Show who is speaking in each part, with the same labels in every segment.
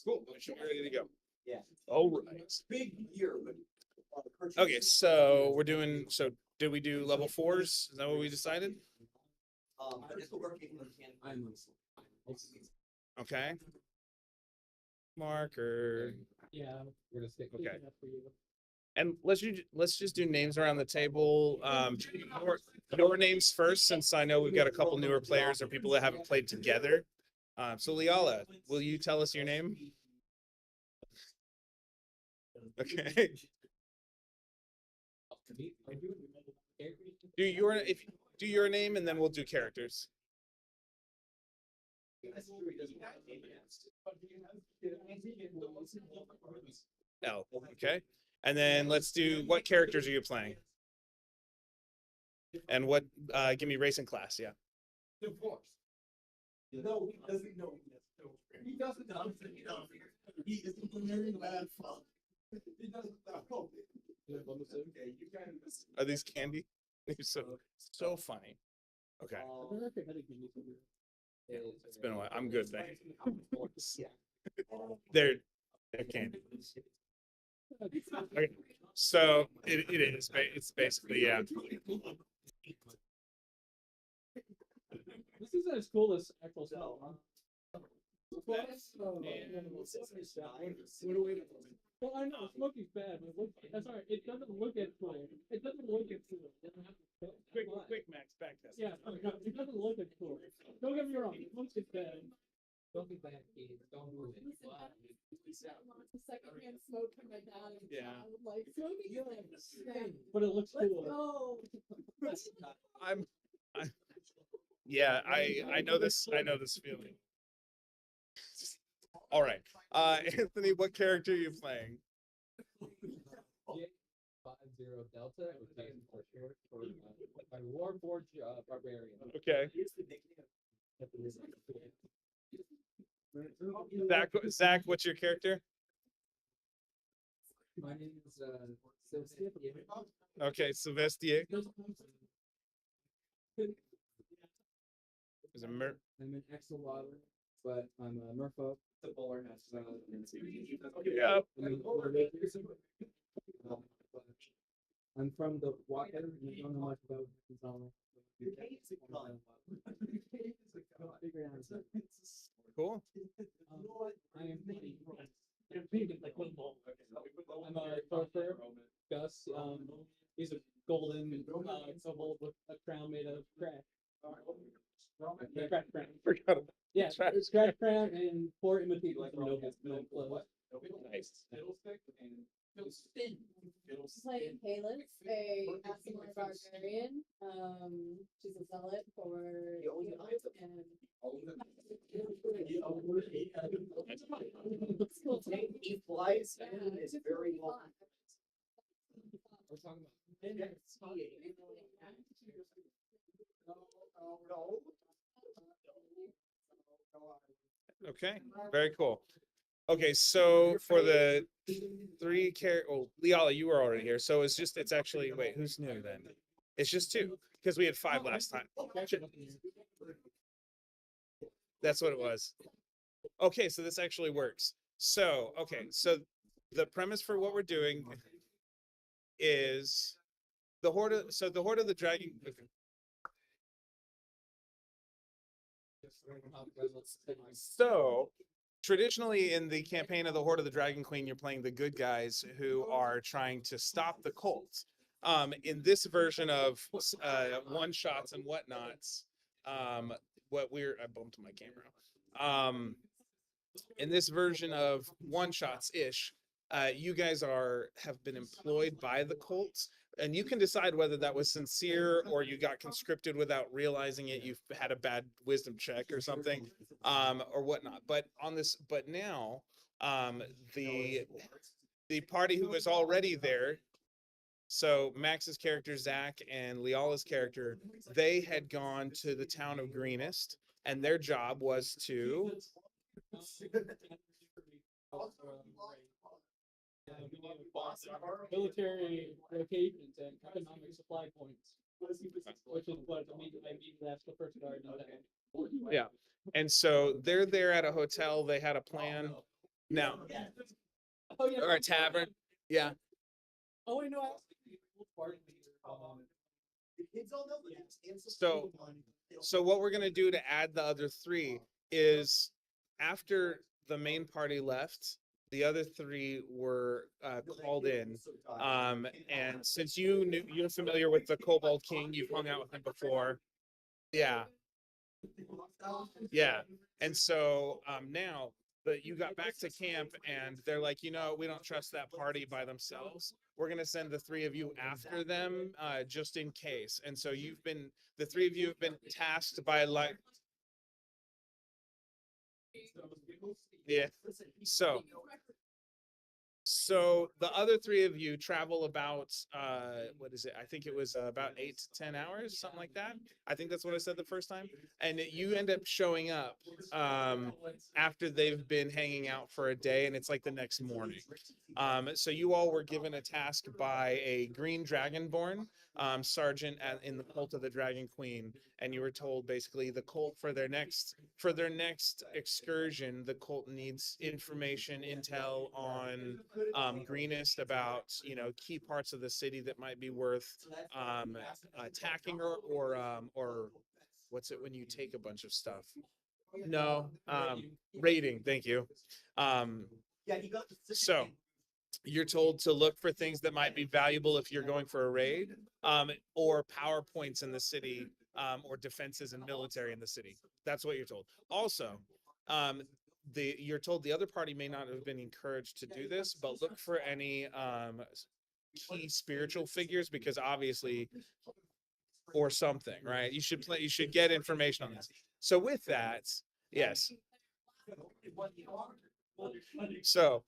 Speaker 1: Cool. We're ready to go.
Speaker 2: Yeah.
Speaker 1: All right.
Speaker 2: Big year, but
Speaker 1: Okay, so we're doing. So did we do level 4s? Is that what we decided?
Speaker 2: this will work in campaign.
Speaker 1: Okay. Marker.
Speaker 3: Yeah, we're gonna stick.
Speaker 1: Okay.
Speaker 3: For you.
Speaker 1: And let's just do names around the table. Your names first, since I know we've got a couple newer players or people that haven't played together. So Liala, will you tell us your name? Okay. Do your name and then we'll do characters. L. Okay. And then let's do, what characters are you playing? And what, give me race and class, yeah.
Speaker 2: Of course. No, he doesn't know. He doesn't know. He isn't learning bad fun. He doesn't know. Okay, you guys.
Speaker 1: Are these candy? They're so funny. Okay. It's been a while. I'm good, thanks. They're candy. Okay. So it is. It's basically, yeah.
Speaker 3: This isn't as cool as actual spell, huh? Well, I know smoking's bad, but that's alright. It doesn't look as cool. It doesn't look as cool.
Speaker 1: Quick, Max, back test.
Speaker 3: Yeah, it doesn't look as cool. Don't get me wrong, smoke is bad. Don't be bad, kids. Don't move it.
Speaker 4: Secondhand smoke from my dad.
Speaker 1: Yeah.
Speaker 4: Like smoking is like,
Speaker 3: But it looks
Speaker 4: let's
Speaker 3: cool.
Speaker 4: go.
Speaker 1: Yeah, I know this feeling. All right. Anthony, what character are you playing?
Speaker 3: 50 Delta, for short, for my Warforged barbarian.
Speaker 1: Okay. Zach, what's your character?
Speaker 3: My name is Sylvia.
Speaker 1: Okay, Sylvester. Is it Mer?
Speaker 3: I'm an Axolotl, but I'm a Merfolk. The bowler has
Speaker 1: Yeah.
Speaker 3: I'm from the water, and I don't know much about
Speaker 1: Cool.
Speaker 3: I am I'm a sorcerer, Gus. He's a golden kobold with a crown made of crack. Crack crown.
Speaker 1: Forgot about
Speaker 3: Yeah, it's crack crown and 4 imitations of nobles.
Speaker 1: Nice.
Speaker 4: Playing Kalis, a Assimilate barbarian. She's a zealot for
Speaker 2: He flies and is very long.
Speaker 3: We're talking about
Speaker 1: Okay, very cool. Okay, so for the 3 Liala, you were already here. So it's actually, wait, who's new then? It's just 2, because we had 5 last time. That's what it was. Okay, so this actually works. So, okay, so the premise for what we're doing is the Horde of the Dragon. So, traditionally in the campaign of the Horde of the Dragon Queen, you're playing the good guys who are trying to stop the cults. In this version of one-shots and whatnots, I bumped my camera. In this version of one-shots-ish, you guys have been employed by the cults, and you can decide whether that was sincere or you got conscripted without realizing it. You've had a bad wisdom check or something, or whatnot. But now, the party who is already there. So Max's character Zach and Liala's character, they had gone to the town of Greenest, and their job was to
Speaker 3: military locations and economic supply points, which is what I mean. That's the first guard.
Speaker 1: Yeah, and so they're there at a hotel. They had a plan. Now,
Speaker 3: Oh, yeah.
Speaker 1: or a tavern. Yeah.
Speaker 3: Oh, I know.
Speaker 1: So what we're gonna do to add the other three is after the main party left, the other three were called in. And since you're familiar with the Kobold King, you've hung out with him before. Yeah. Yeah. And so now but you got back to camp and they're like, you know, we don't trust that party by themselves. We're gonna send the three of you after them, just in case. And so the three of you have been tasked by like, yeah. So the other three of you travel about what is it? I think it was about 8 to 10 hours, something like that. I think that's what I said the first time. And you end up showing up after they've been hanging out for a day, and it's like the next morning. So you all were given a task by a green dragonborn sergeant in the cult of the Dragon Queen, and you were told basically the cult for their next excursion, the cult needs information, intel on greenest about, you know, key parts of the city that might be worth attacking or what's it when you take a bunch of stuff? No, raiding. Thank you. So you're told to look for things that might be valuable if you're going for a raid, or PowerPoints in the city, or defenses and military in the city. That's what you're told. Also, you're told the other party may not have been encouraged to do this, but look for any key spiritual figures, because obviously, or something, right? You should get information on this. So with that, yes. So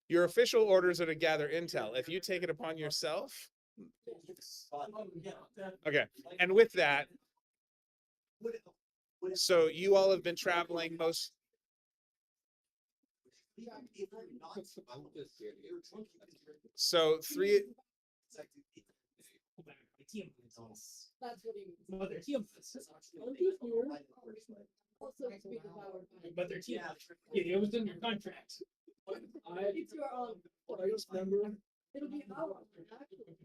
Speaker 1: your official orders are to gather intel. If you take it upon yourself, okay. And with that, so you all have been traveling so three.
Speaker 4: That's what he means.
Speaker 3: Mother team.
Speaker 4: Also, to be devoured by.
Speaker 3: But their team. Yeah, it was in your contract.
Speaker 4: It's your own.
Speaker 3: I just remember.
Speaker 4: It'll be our actually.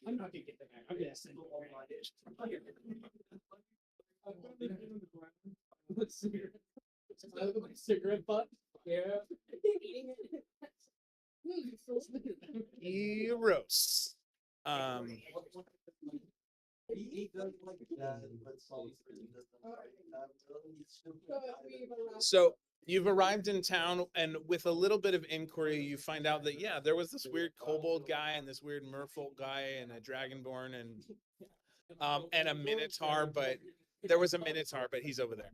Speaker 3: I'm not gonna get that back. I'm gonna send all my dish. Cigarette butt. Yeah.
Speaker 4: Eating it.
Speaker 1: Heroes. So you've arrived in town, and with a little bit of inquiry, you find out that, yeah, there was this weird kobold guy and this weird merfolk guy and a dragonborn and a minotaur, but there was a minotaur, but he's over there.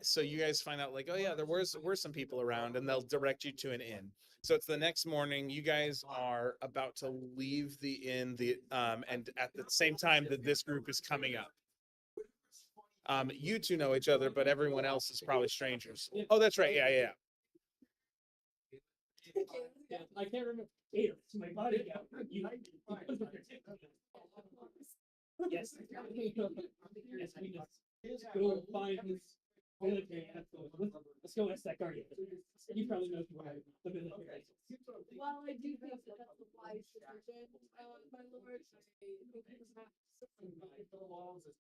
Speaker 1: So you guys find out like, oh yeah, there were some people around, and they'll direct you to an inn. So it's the next morning. You guys are about to leave the inn, and at the same time that this group is coming up. You two know each other, but everyone else is probably strangers. Oh, that's right. Yeah.
Speaker 3: I can't remember. It's my body. Yes. Yes, I know. Go find this military. Let's go ask that guardian. He probably knows why the military.
Speaker 4: Well, I do think that that's a wise decision, my lord.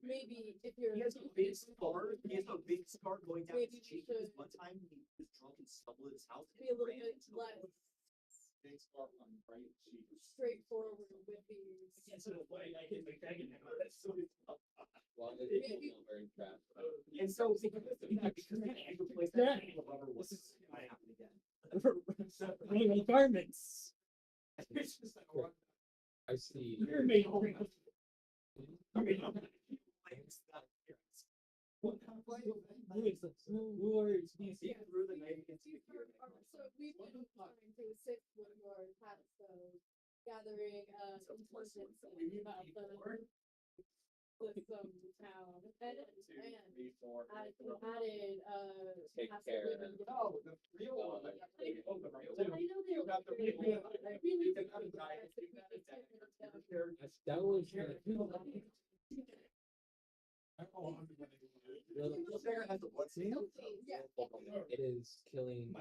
Speaker 4: Maybe if you're.
Speaker 2: He has a big scar. He has a big scar going down his cheek. One time he was drunk and stumbled in his house.
Speaker 4: Be a little bit less straightforward with these.
Speaker 3: I hit my dragon now.
Speaker 2: And so because that this is might happen again.
Speaker 3: Rainbow garments.
Speaker 5: I see.
Speaker 3: You're made of.
Speaker 4: So we've been trying to assist with your task of gathering intelligence about the town and added
Speaker 5: Take
Speaker 4: task
Speaker 5: care.
Speaker 4: of living.
Speaker 2: Oh, the real one.
Speaker 4: I know they
Speaker 2: You got the
Speaker 4: really
Speaker 2: real
Speaker 4: good.
Speaker 2: one.
Speaker 4: I really
Speaker 2: You
Speaker 4: think
Speaker 2: got the guy.
Speaker 5: That was
Speaker 2: Sarah has a what seal?
Speaker 4: Yeah.
Speaker 5: It is killing.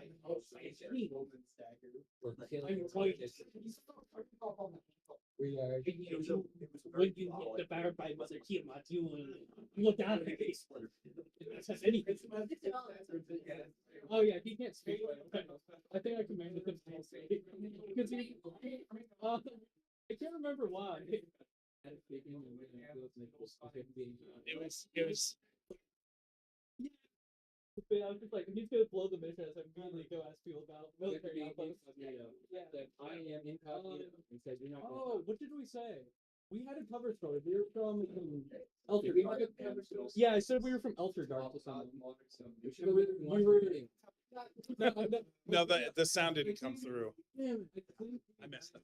Speaker 5: We're killing. We are.
Speaker 3: When you get devoured by Mother Tiamat, you look down at your face. It says anything. Oh yeah, he can't speak. Okay. I think I commanded him to speak because he. I can't remember why.
Speaker 1: It was
Speaker 3: But I was just like, he's gonna blow the mission as I immediately go ask people about military outposts.
Speaker 5: Yeah, that I am incognito. And said you're not.
Speaker 3: Oh, what did we say? We had a cover story. We were from Elter.
Speaker 5: We had a cover story.
Speaker 3: Yeah, I said we were from Elter Dark or something.
Speaker 5: We were.
Speaker 1: no, the sound didn't come through. I missed it.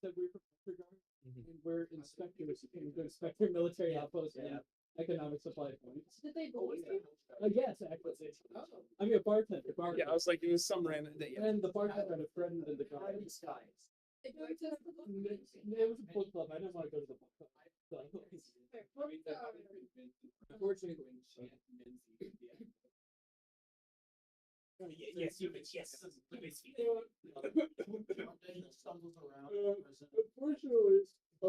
Speaker 3: Said we were from Elter Dark, and we're inspectors. And we're going to inspect their military outposts and economic supply points.
Speaker 4: Did they believe you?
Speaker 3: Yes, actually. I mean, a bartender.
Speaker 1: Yeah, I was like, it was some random day.
Speaker 3: And the bartender had a friend in the car.
Speaker 4: They do exist.
Speaker 3: It was a book club. I didn't want to go to the book club. So.
Speaker 5: Unfortunately,
Speaker 3: Yes, you bitch. Yes.
Speaker 2: Unfortunately, I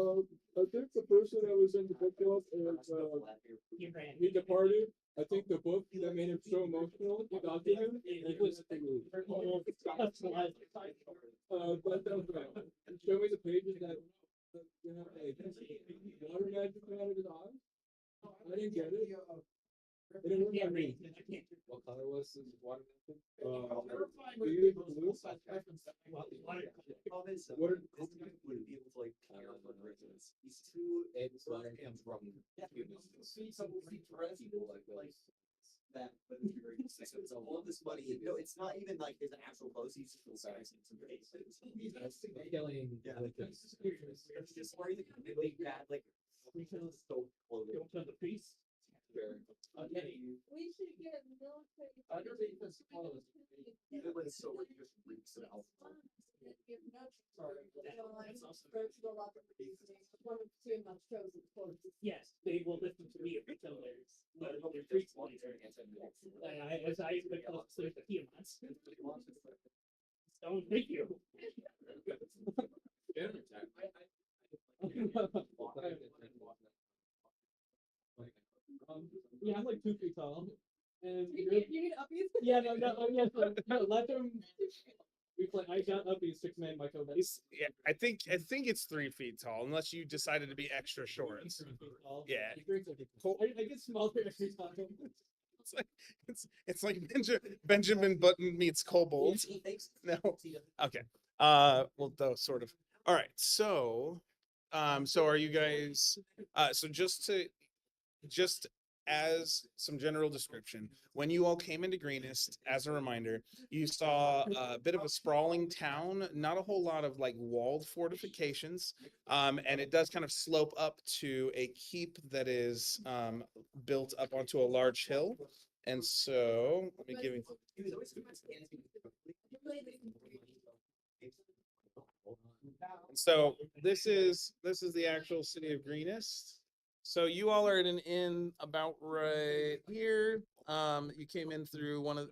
Speaker 2: think the person that was in the book club he departed. I think the book that made him so emotional got to him.
Speaker 3: It was
Speaker 2: But that was right. Show me the pages that you know, like, water magic out of his eyes. I didn't get it. It didn't look like me.
Speaker 5: what color was his water?
Speaker 2: Weird blue.
Speaker 5: It's water comes from.
Speaker 6: That, but it's very so all of this money, you know, it's not even like his actual proceeds from selling some race.
Speaker 5: Killing.
Speaker 6: Yeah, it's just where you really bad, like, so
Speaker 3: Don't tell the priest.
Speaker 6: okay.
Speaker 4: We should get military.
Speaker 6: Underneath this clothes, even when it's so it just leaks it out.
Speaker 3: Yes, they will listen to me if we tell theirs. Their priests will listen. As I have been close to the Tiamats. Don't thank you. Yeah, I'm like 2 feet tall. And
Speaker 4: You need uppies?
Speaker 3: yeah, no, let them. We play. I got uppies 6-man by Kobe.
Speaker 1: Yeah, I think it's 3 feet tall, unless you decided to be extra short. Yeah. Cool.
Speaker 3: I get smaller every time.
Speaker 1: It's like Benjamin Button meets Kobold. No. Okay. Well, though, sort of. All right. So are you guys? So just as some general description, when you all came into Greenest, as a reminder, you saw a bit of a sprawling town, not a whole lot of like walled fortifications, and it does kind of slope up to a keep that is built up onto a large hill. And so let me give you. So this is the actual city of Greenest. So you all are at an inn about right here. You came in through one of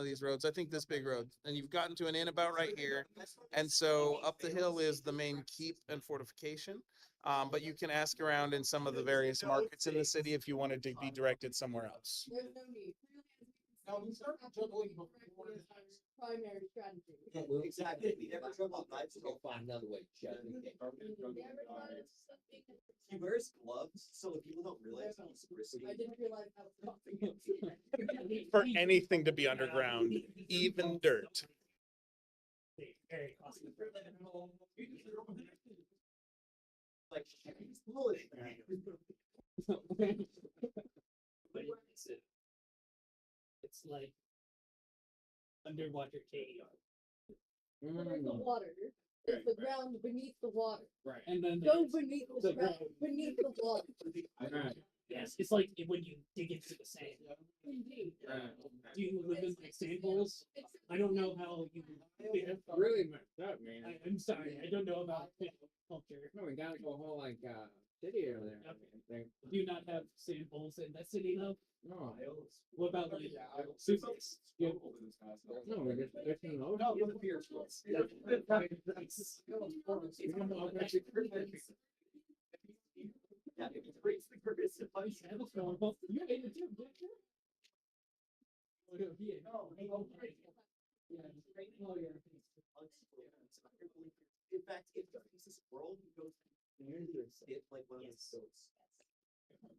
Speaker 1: these roads. I think this big road, and you've gotten to an inn about right here. And so up the hill is the main keep and fortification. But you can ask around in some of the various markets in the city if you wanted to be directed somewhere else.
Speaker 4: There's no need.
Speaker 2: Now we start juggling
Speaker 4: Primary strategy.
Speaker 6: Exactly, we never drove off knives to go find
Speaker 5: another way.
Speaker 4: Never thought of something.
Speaker 6: He wears gloves, so if people don't realize how risky.
Speaker 4: I didn't realize how something.
Speaker 1: For anything to be underground, even dirt.
Speaker 3: Very costly.
Speaker 6: Like, he's bullish.
Speaker 3: It's like underwater KER.
Speaker 4: What is the water? It's the ground beneath the water.
Speaker 3: Right. And then
Speaker 4: Go beneath the ground, beneath the water.
Speaker 3: yes, it's like when you dig into the sand.
Speaker 4: Indeed.
Speaker 3: Do you live in like sand holes? I don't know how you.
Speaker 5: Really messed up, man.
Speaker 3: I'm sorry, I don't know about fish culture.
Speaker 5: No, we gotta go whole like city over there.
Speaker 3: Do you not have samples in that city though?
Speaker 5: No,
Speaker 3: What about like suitcase? Yeah.
Speaker 5: no, there's no.
Speaker 6: No, look at the schools.
Speaker 5: We don't know if actually-
Speaker 6: Yeah, it's great. It's the greatest advice.
Speaker 3: Yeah, that's going well. You ate it too, didn't you? Oh, no, he ate. Yeah. Oh, yeah.
Speaker 6: In fact, if the pieces world goes it like one of those goats.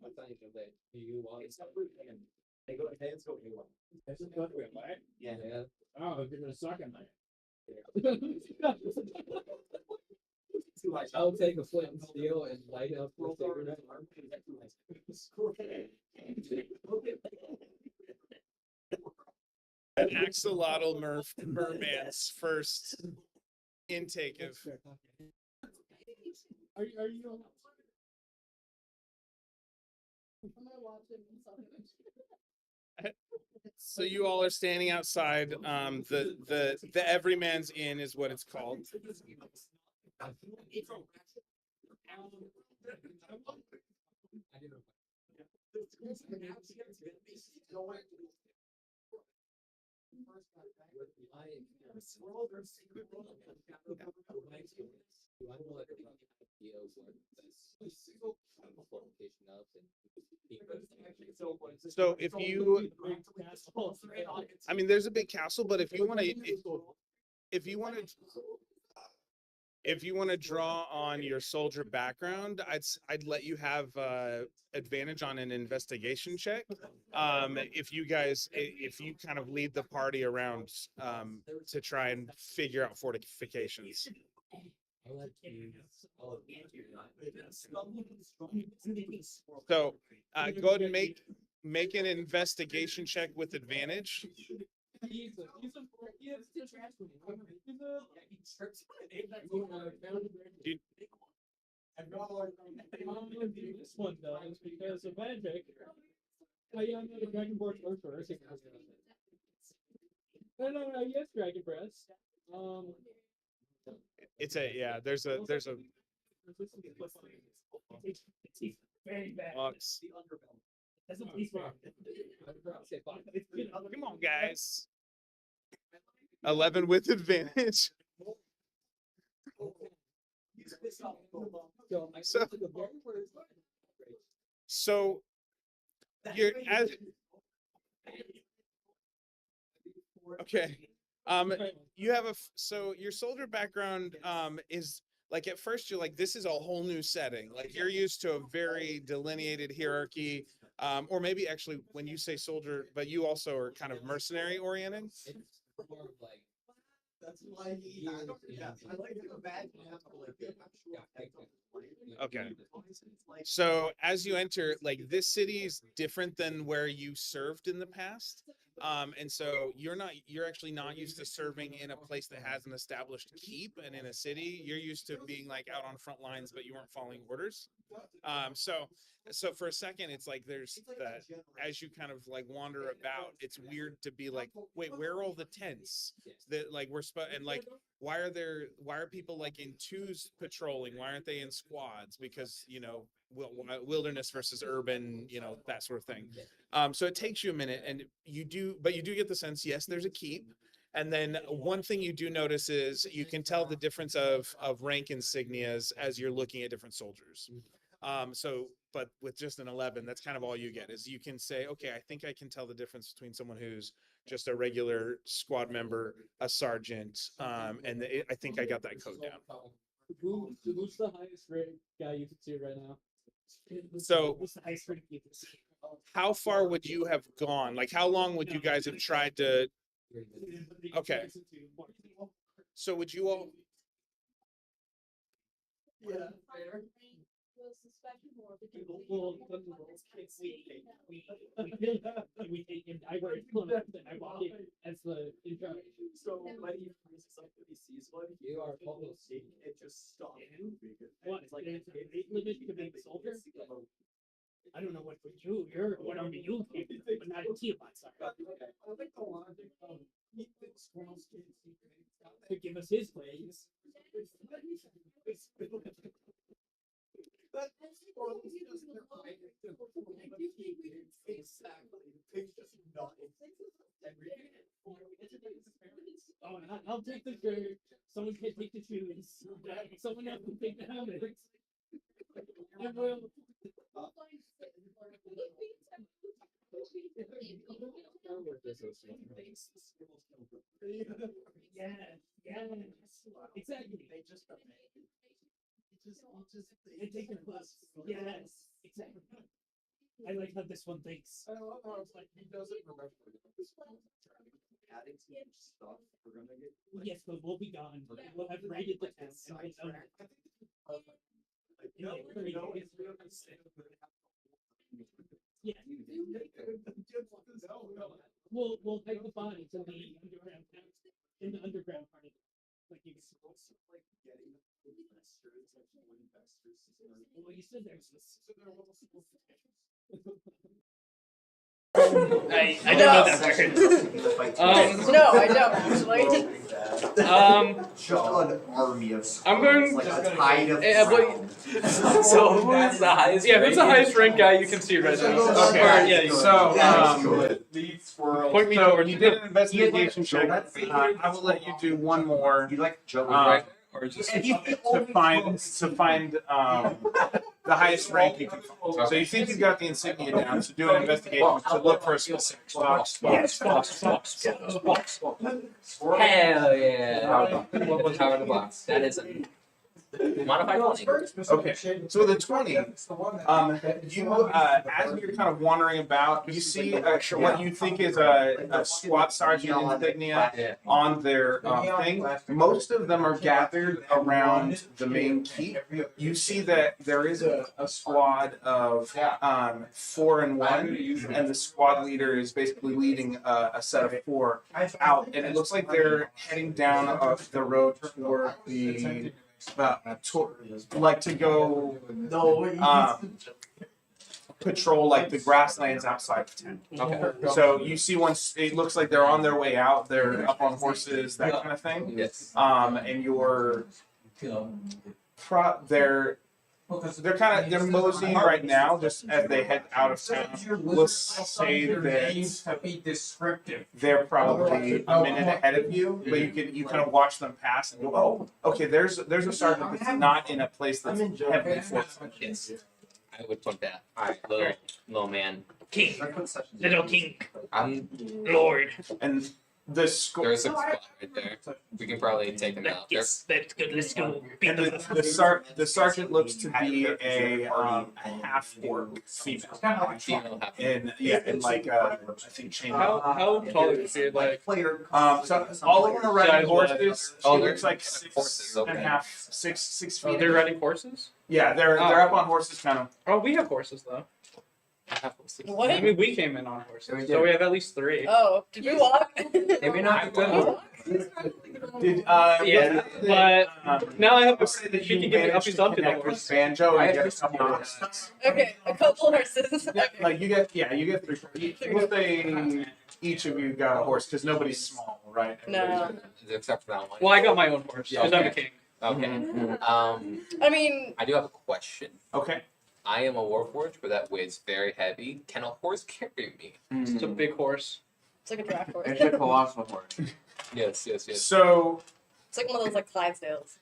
Speaker 5: I thought you said that you want.
Speaker 6: It's not really him. They go heads go A1. Yeah.
Speaker 5: Yeah. Oh, if you're gonna suck on that.
Speaker 6: Too much.
Speaker 5: I'll take a flint and steel and light up the cigarette.
Speaker 1: An axolotl merman's first intake of.
Speaker 3: Are you?
Speaker 4: I'm gonna watch it and
Speaker 1: So you all are standing outside. The Everyman's Inn is what it's called.
Speaker 5: I didn't know. Do I know like any idea what this qualification of and
Speaker 1: So if you, I mean, there's a big castle, but if you want to, if you want to, if you want to draw on your soldier background, I'd let you have advantage on an investigation check. If you guys, if you kind of lead the party around to try and figure out fortifications.
Speaker 5: I'll let you.
Speaker 1: So go ahead and make an investigation check with advantage.
Speaker 3: This one does because of magic. Oh yeah, I know the Dragonborn sorcerer. No, yes, Dragon Breast.
Speaker 1: It's there's a
Speaker 3: It's very bad.
Speaker 1: box.
Speaker 3: That's a piece of
Speaker 1: Come on, guys. 11 with advantage. So you're as okay. You have so your soldier background is like at first you're like, this is a whole new setting. Like you're used to a very delineated hierarchy, or maybe actually when you say soldier, but you also are kind of mercenary oriented.
Speaker 5: It's more of like.
Speaker 6: That's why he had, yeah, I like to imagine how like I'm sure.
Speaker 1: Okay. So as you enter, like this city is different than where you served in the past. And so you're actually not used to serving in a place that has an established keep and in a city. You're used to being like out on front lines, but you weren't following orders. So for a second, it's like there's that as you kind of like wander about, it's weird to be like, wait, where are all the tents that like and like, why are people like in twos patrolling? Why aren't they in squads? Because, you know, wilderness versus urban, you know, that sort of thing. So it takes you a minute and you do get the sense, yes, there's a keep. And then one thing you do notice is you can tell the difference of rank insignias as you're looking at different soldiers. But with just an 11, that's kind of all you get is you can say, okay, I think I can tell the difference between someone who's just a regular squad member, a sergeant, and I think I got that code down.
Speaker 3: Who's the highest rated guy you can see right now?
Speaker 1: So
Speaker 3: who's the highest rated you can see?
Speaker 1: how far would you have gone? Like how long would you guys have tried to, okay. So would you all,
Speaker 4: Yeah. We'll suspect more because
Speaker 3: we take him. I wear his clothes and I walk in as the intro.
Speaker 6: So when he freezes up and he sees one,
Speaker 5: You are almost.
Speaker 6: it just stops moving.
Speaker 3: What?
Speaker 6: It's like
Speaker 3: There's a rate limit to being a soldier? I don't know what for you. You're what army you came, but not a Tiamat. Sorry.
Speaker 6: I like the logic of he thinks squirrels can't see things.
Speaker 3: To give us his ways.
Speaker 2: But exactly. It's just not.
Speaker 3: Oh, I'll take the shirt. Someone can take the shoes. Someone else can take the helmet. I will. Yeah, yeah, exactly.
Speaker 2: They just
Speaker 3: They take their bus. Yes, exactly. I like how this one thinks.
Speaker 2: I love how it's like he doesn't remember.
Speaker 6: Adding some stuff, we're gonna get.
Speaker 3: Yes, but we'll be gone. We'll have raided the town. And we'll own it.
Speaker 2: No,
Speaker 3: Yeah.
Speaker 2: no, it's really sad.
Speaker 3: Yeah. We'll take the body to the underground town. In the underground part of it. Like you can
Speaker 6: Like getting investors, like when investors.
Speaker 3: well, you said there's this.
Speaker 7: I don't know that word.
Speaker 4: No, I don't actually.
Speaker 6: Just an army of.
Speaker 7: I'm going-
Speaker 6: like a tide of.
Speaker 7: So who's the highest? Yeah, who's the highest ranked guy you can see right now?
Speaker 1: Okay.
Speaker 7: Or, yeah,
Speaker 1: So,
Speaker 6: These squirrels.
Speaker 7: point me
Speaker 1: so
Speaker 7: towards
Speaker 1: you did an investigation check. I will let you do one more
Speaker 6: You like Joe
Speaker 7: right, or just
Speaker 1: to find the highest rank you can find. So you think you've got the insignia down, so do an investigation to look for a specific box.
Speaker 5: Hell yeah. What was Howard the Box? That is a modified 20.
Speaker 1: Okay, so with a 20, you as you're kind of wandering about, you see what you think is a SWAT sergeant insignia on their thing. Most of them are gathered around the main keep. You see that there is a squad of 4 and 1, and the squad leader is basically leading a set of 4 out, and it looks like they're heading down the road toward the like to go patrol like the grasslands outside of town.
Speaker 5: Okay.
Speaker 1: So you see once it looks like they're on their way out, they're up on horses, that kind of thing.
Speaker 5: Yes.
Speaker 1: And you're they're moseying right now just as they head out of town. Let's say that they're probably a minute ahead of you, but you kind of watch them pass and go, oh, okay, there's a sergeant that's not in a place that's heavily fortified.
Speaker 5: Yes. I would put that.
Speaker 6: Alright,
Speaker 5: Little man.
Speaker 3: King, little king,
Speaker 5: I'm.
Speaker 3: lord.
Speaker 1: And the score.
Speaker 5: There's a spot right there. We can probably take him out.
Speaker 3: Yes, that's good. Let's go. Beat
Speaker 1: And
Speaker 3: them.
Speaker 1: the sergeant looks to be a half orc female.
Speaker 5: Female half.
Speaker 1: In like I think chain.
Speaker 7: how tall is he? Like,
Speaker 1: So all of them are riding horses.
Speaker 5: Oh,
Speaker 1: She
Speaker 5: they're
Speaker 1: looks like
Speaker 5: horses, okay.
Speaker 1: 6.5, 6 feet.
Speaker 7: oh, they're riding horses?
Speaker 1: Yeah, they're up on horses, kind of.
Speaker 7: Oh, we have horses though.
Speaker 4: What?
Speaker 7: I mean, we came in on horses, so we have at least 3.
Speaker 4: Oh, did we walk?
Speaker 5: Maybe not.
Speaker 1: Did
Speaker 7: Yeah, but now I have a.
Speaker 1: say that
Speaker 7: She
Speaker 1: you
Speaker 7: can give me
Speaker 1: managed
Speaker 7: uppies
Speaker 1: to
Speaker 7: up to the
Speaker 1: connect with
Speaker 7: horse.
Speaker 1: Banjo and get a couple of horses.
Speaker 4: Okay, a couple horses.
Speaker 1: Yeah, like you get 3. We'll say each of you got a horse because nobody's small, right?
Speaker 4: No.
Speaker 5: Except for that one.
Speaker 7: Well, I got my own horse,
Speaker 5: Yeah,
Speaker 7: and I'm a
Speaker 5: okay.
Speaker 7: king.
Speaker 5: Okay.
Speaker 4: I mean,
Speaker 5: I do have a question.
Speaker 1: Okay.
Speaker 5: I am a warforged, but that weighs very heavy. Can a horse carry me?
Speaker 7: It's a big horse.
Speaker 4: it's like a draft horse.
Speaker 8: It's a colossal horse.
Speaker 5: Yes.
Speaker 1: So
Speaker 4: It's like one of those like Clydesdales.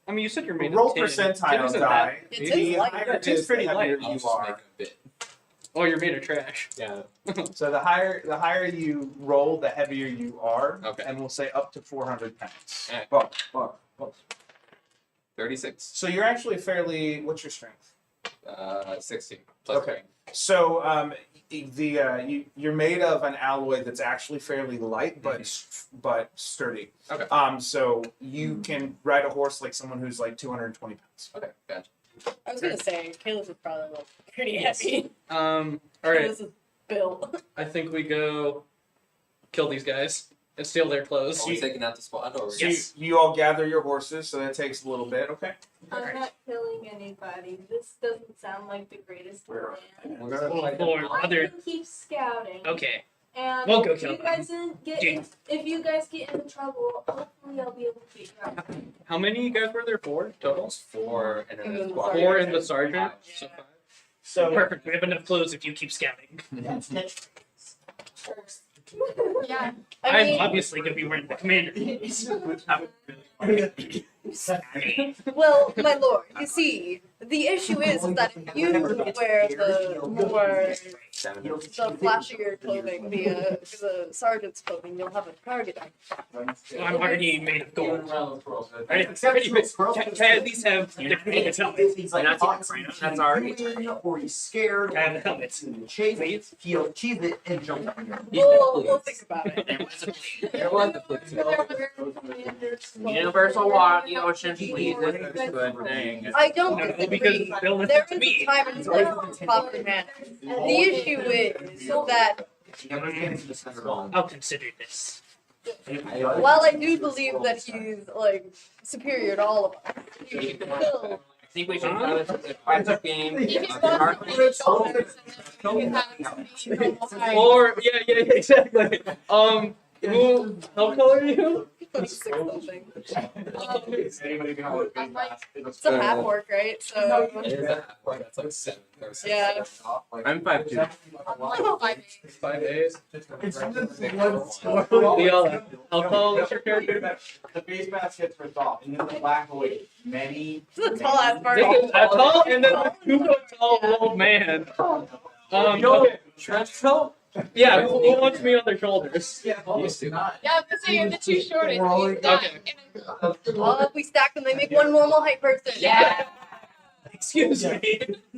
Speaker 7: I mean, you said you're made
Speaker 1: roll
Speaker 7: of tin.
Speaker 1: percentile
Speaker 7: Tin isn't
Speaker 1: die.
Speaker 7: that-
Speaker 4: It
Speaker 1: The
Speaker 4: is light.
Speaker 1: higher it
Speaker 7: Tin's
Speaker 1: is,
Speaker 7: pretty
Speaker 1: the heavier
Speaker 7: light.
Speaker 5: I'll
Speaker 1: you
Speaker 5: just make
Speaker 1: are.
Speaker 5: a bit.
Speaker 7: Oh, you're made of trash.
Speaker 5: Yeah.
Speaker 1: So the higher you roll, the heavier you are.
Speaker 5: Okay.
Speaker 1: And we'll say up to 400 pounds.
Speaker 5: Alright. 36.
Speaker 1: So you're actually fairly. What's your strength?
Speaker 5: 16. Plus
Speaker 1: Okay. So you're made of an alloy that's actually fairly light, but sturdy.
Speaker 5: Okay.
Speaker 1: So you can ride a horse like someone who's like 220 pounds.
Speaker 5: Okay, gotcha.
Speaker 4: I was gonna say, Kayla's is probably like pretty heavy.
Speaker 7: All right.
Speaker 4: Kayla's is built.
Speaker 7: I think we go kill these guys and steal their clothes.
Speaker 5: Are we taking out the spot or?
Speaker 1: So
Speaker 7: Yes.
Speaker 1: you all gather your horses, so that takes a little bit. Okay.
Speaker 9: I'm not killing anybody. This doesn't sound like the greatest plan.
Speaker 8: We're gonna
Speaker 7: Oh,
Speaker 8: fight
Speaker 7: Lord,
Speaker 9: I'm
Speaker 7: other.
Speaker 9: gonna keep scouting.
Speaker 7: Okay.
Speaker 9: And
Speaker 3: We'll go
Speaker 9: if
Speaker 3: kill
Speaker 9: you guys get
Speaker 3: Dude.
Speaker 9: if you guys get into trouble, hopefully I'll be able to figure out.
Speaker 7: How many guys were there? 4 total?
Speaker 5: 4 and then
Speaker 4: And
Speaker 5: the
Speaker 4: then the
Speaker 5: squad.
Speaker 7: 4 and the sergeant. So
Speaker 4: Yeah.
Speaker 7: 5.
Speaker 6: So
Speaker 3: Perfect. We have enough clues if you keep scouting.
Speaker 9: Yeah.
Speaker 3: I'm
Speaker 4: mean,
Speaker 3: obviously gonna be wearing the commander.
Speaker 4: well, my lord, you see, the issue is that if you wear the more the flashier clothing, the sergeant's clothing, you'll have a target.
Speaker 3: I'm already made of gold. Can I at least have the commander's helmet?
Speaker 6: He's
Speaker 5: You're
Speaker 6: like,
Speaker 5: not taking Frano? That's already
Speaker 6: or he's scared,
Speaker 3: Can I have the helmet?
Speaker 6: chase
Speaker 3: Please?
Speaker 6: it, he'll achieve it and jump on you.
Speaker 4: We'll think about it.
Speaker 5: There was a flip. Universal law in the ocean, please. It's a good thing.
Speaker 4: I don't
Speaker 3: No,
Speaker 4: disagree.
Speaker 3: because they'll
Speaker 4: There
Speaker 3: listen
Speaker 4: is
Speaker 3: to me.
Speaker 4: a time and place for proper manners. The issue is that
Speaker 3: I'll consider this.
Speaker 4: while I do believe that he's like superior to all of us, he still
Speaker 5: I think we should have a 5 game.
Speaker 9: You can go on the shoulders and then you can have some
Speaker 7: Or yeah, exactly. Who? How color are you?
Speaker 4: 26 something.
Speaker 9: I'm like,
Speaker 4: It's a half orc, right? So
Speaker 5: It is a half one. That's like 7 or 6.
Speaker 4: yeah.
Speaker 5: I'm 5'2".
Speaker 9: I'm like 5'8".
Speaker 7: 5 days.
Speaker 6: It's just one
Speaker 7: Leon, how tall is your character?
Speaker 2: The face mask gets ripped off, and then the black boy, many.
Speaker 4: This is a tall ass
Speaker 7: This
Speaker 4: party.
Speaker 7: is a tall and then a 2 foot tall old man. Okay.
Speaker 5: Trench coat?
Speaker 7: Yeah, who wants me on their shoulders?
Speaker 9: Yeah, I'm just saying you're the two shortest.
Speaker 7: Okay.
Speaker 4: Well, if we stack them, they make one normal height person.
Speaker 9: Yeah.
Speaker 7: Excuse me.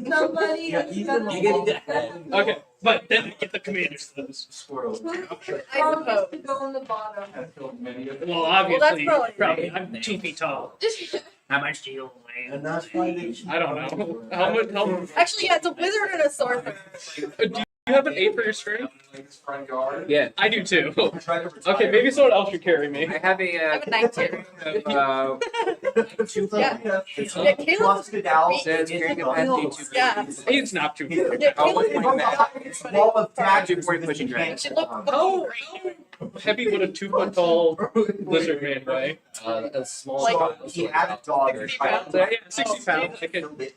Speaker 9: Somebody
Speaker 6: Yeah,
Speaker 9: is
Speaker 6: he's
Speaker 9: gonna
Speaker 5: You get the head.
Speaker 7: Okay, but then I get the commander's those.
Speaker 6: Squirrel.
Speaker 4: I
Speaker 9: probably
Speaker 4: suppose.
Speaker 9: to go on the bottom.
Speaker 7: Well, obviously,
Speaker 4: probably-
Speaker 7: probably I'm 2 feet tall. How much do you weigh?
Speaker 6: And that's why they.
Speaker 7: I don't know. How much? How?
Speaker 4: Actually, yeah, it's a wizard and a sorcerer.
Speaker 7: Do you have an 8 for your strength?
Speaker 5: Yeah.
Speaker 7: I do too. Okay, maybe someone else should carry me.
Speaker 5: I have a
Speaker 4: I have a 19.
Speaker 5: 2
Speaker 4: Yeah. Yeah, Caleb.
Speaker 6: Busted out.
Speaker 5: Says carrying capacity 2
Speaker 4: Yeah.
Speaker 7: He's not too.
Speaker 4: Yeah,
Speaker 5: Oh, what's
Speaker 4: Caleb.
Speaker 5: my
Speaker 6: Wall of
Speaker 5: Two point pushing
Speaker 6: tags.
Speaker 5: dragon.
Speaker 4: Should look
Speaker 7: How heavy would a 2 foot tall lizard man weigh?
Speaker 5: A small
Speaker 4: Like-
Speaker 5: dog.
Speaker 6: He had a dog.
Speaker 4: 60
Speaker 7: So,
Speaker 4: pounds.
Speaker 7: yeah, 60 pounds. I could.
Speaker 4: 30 is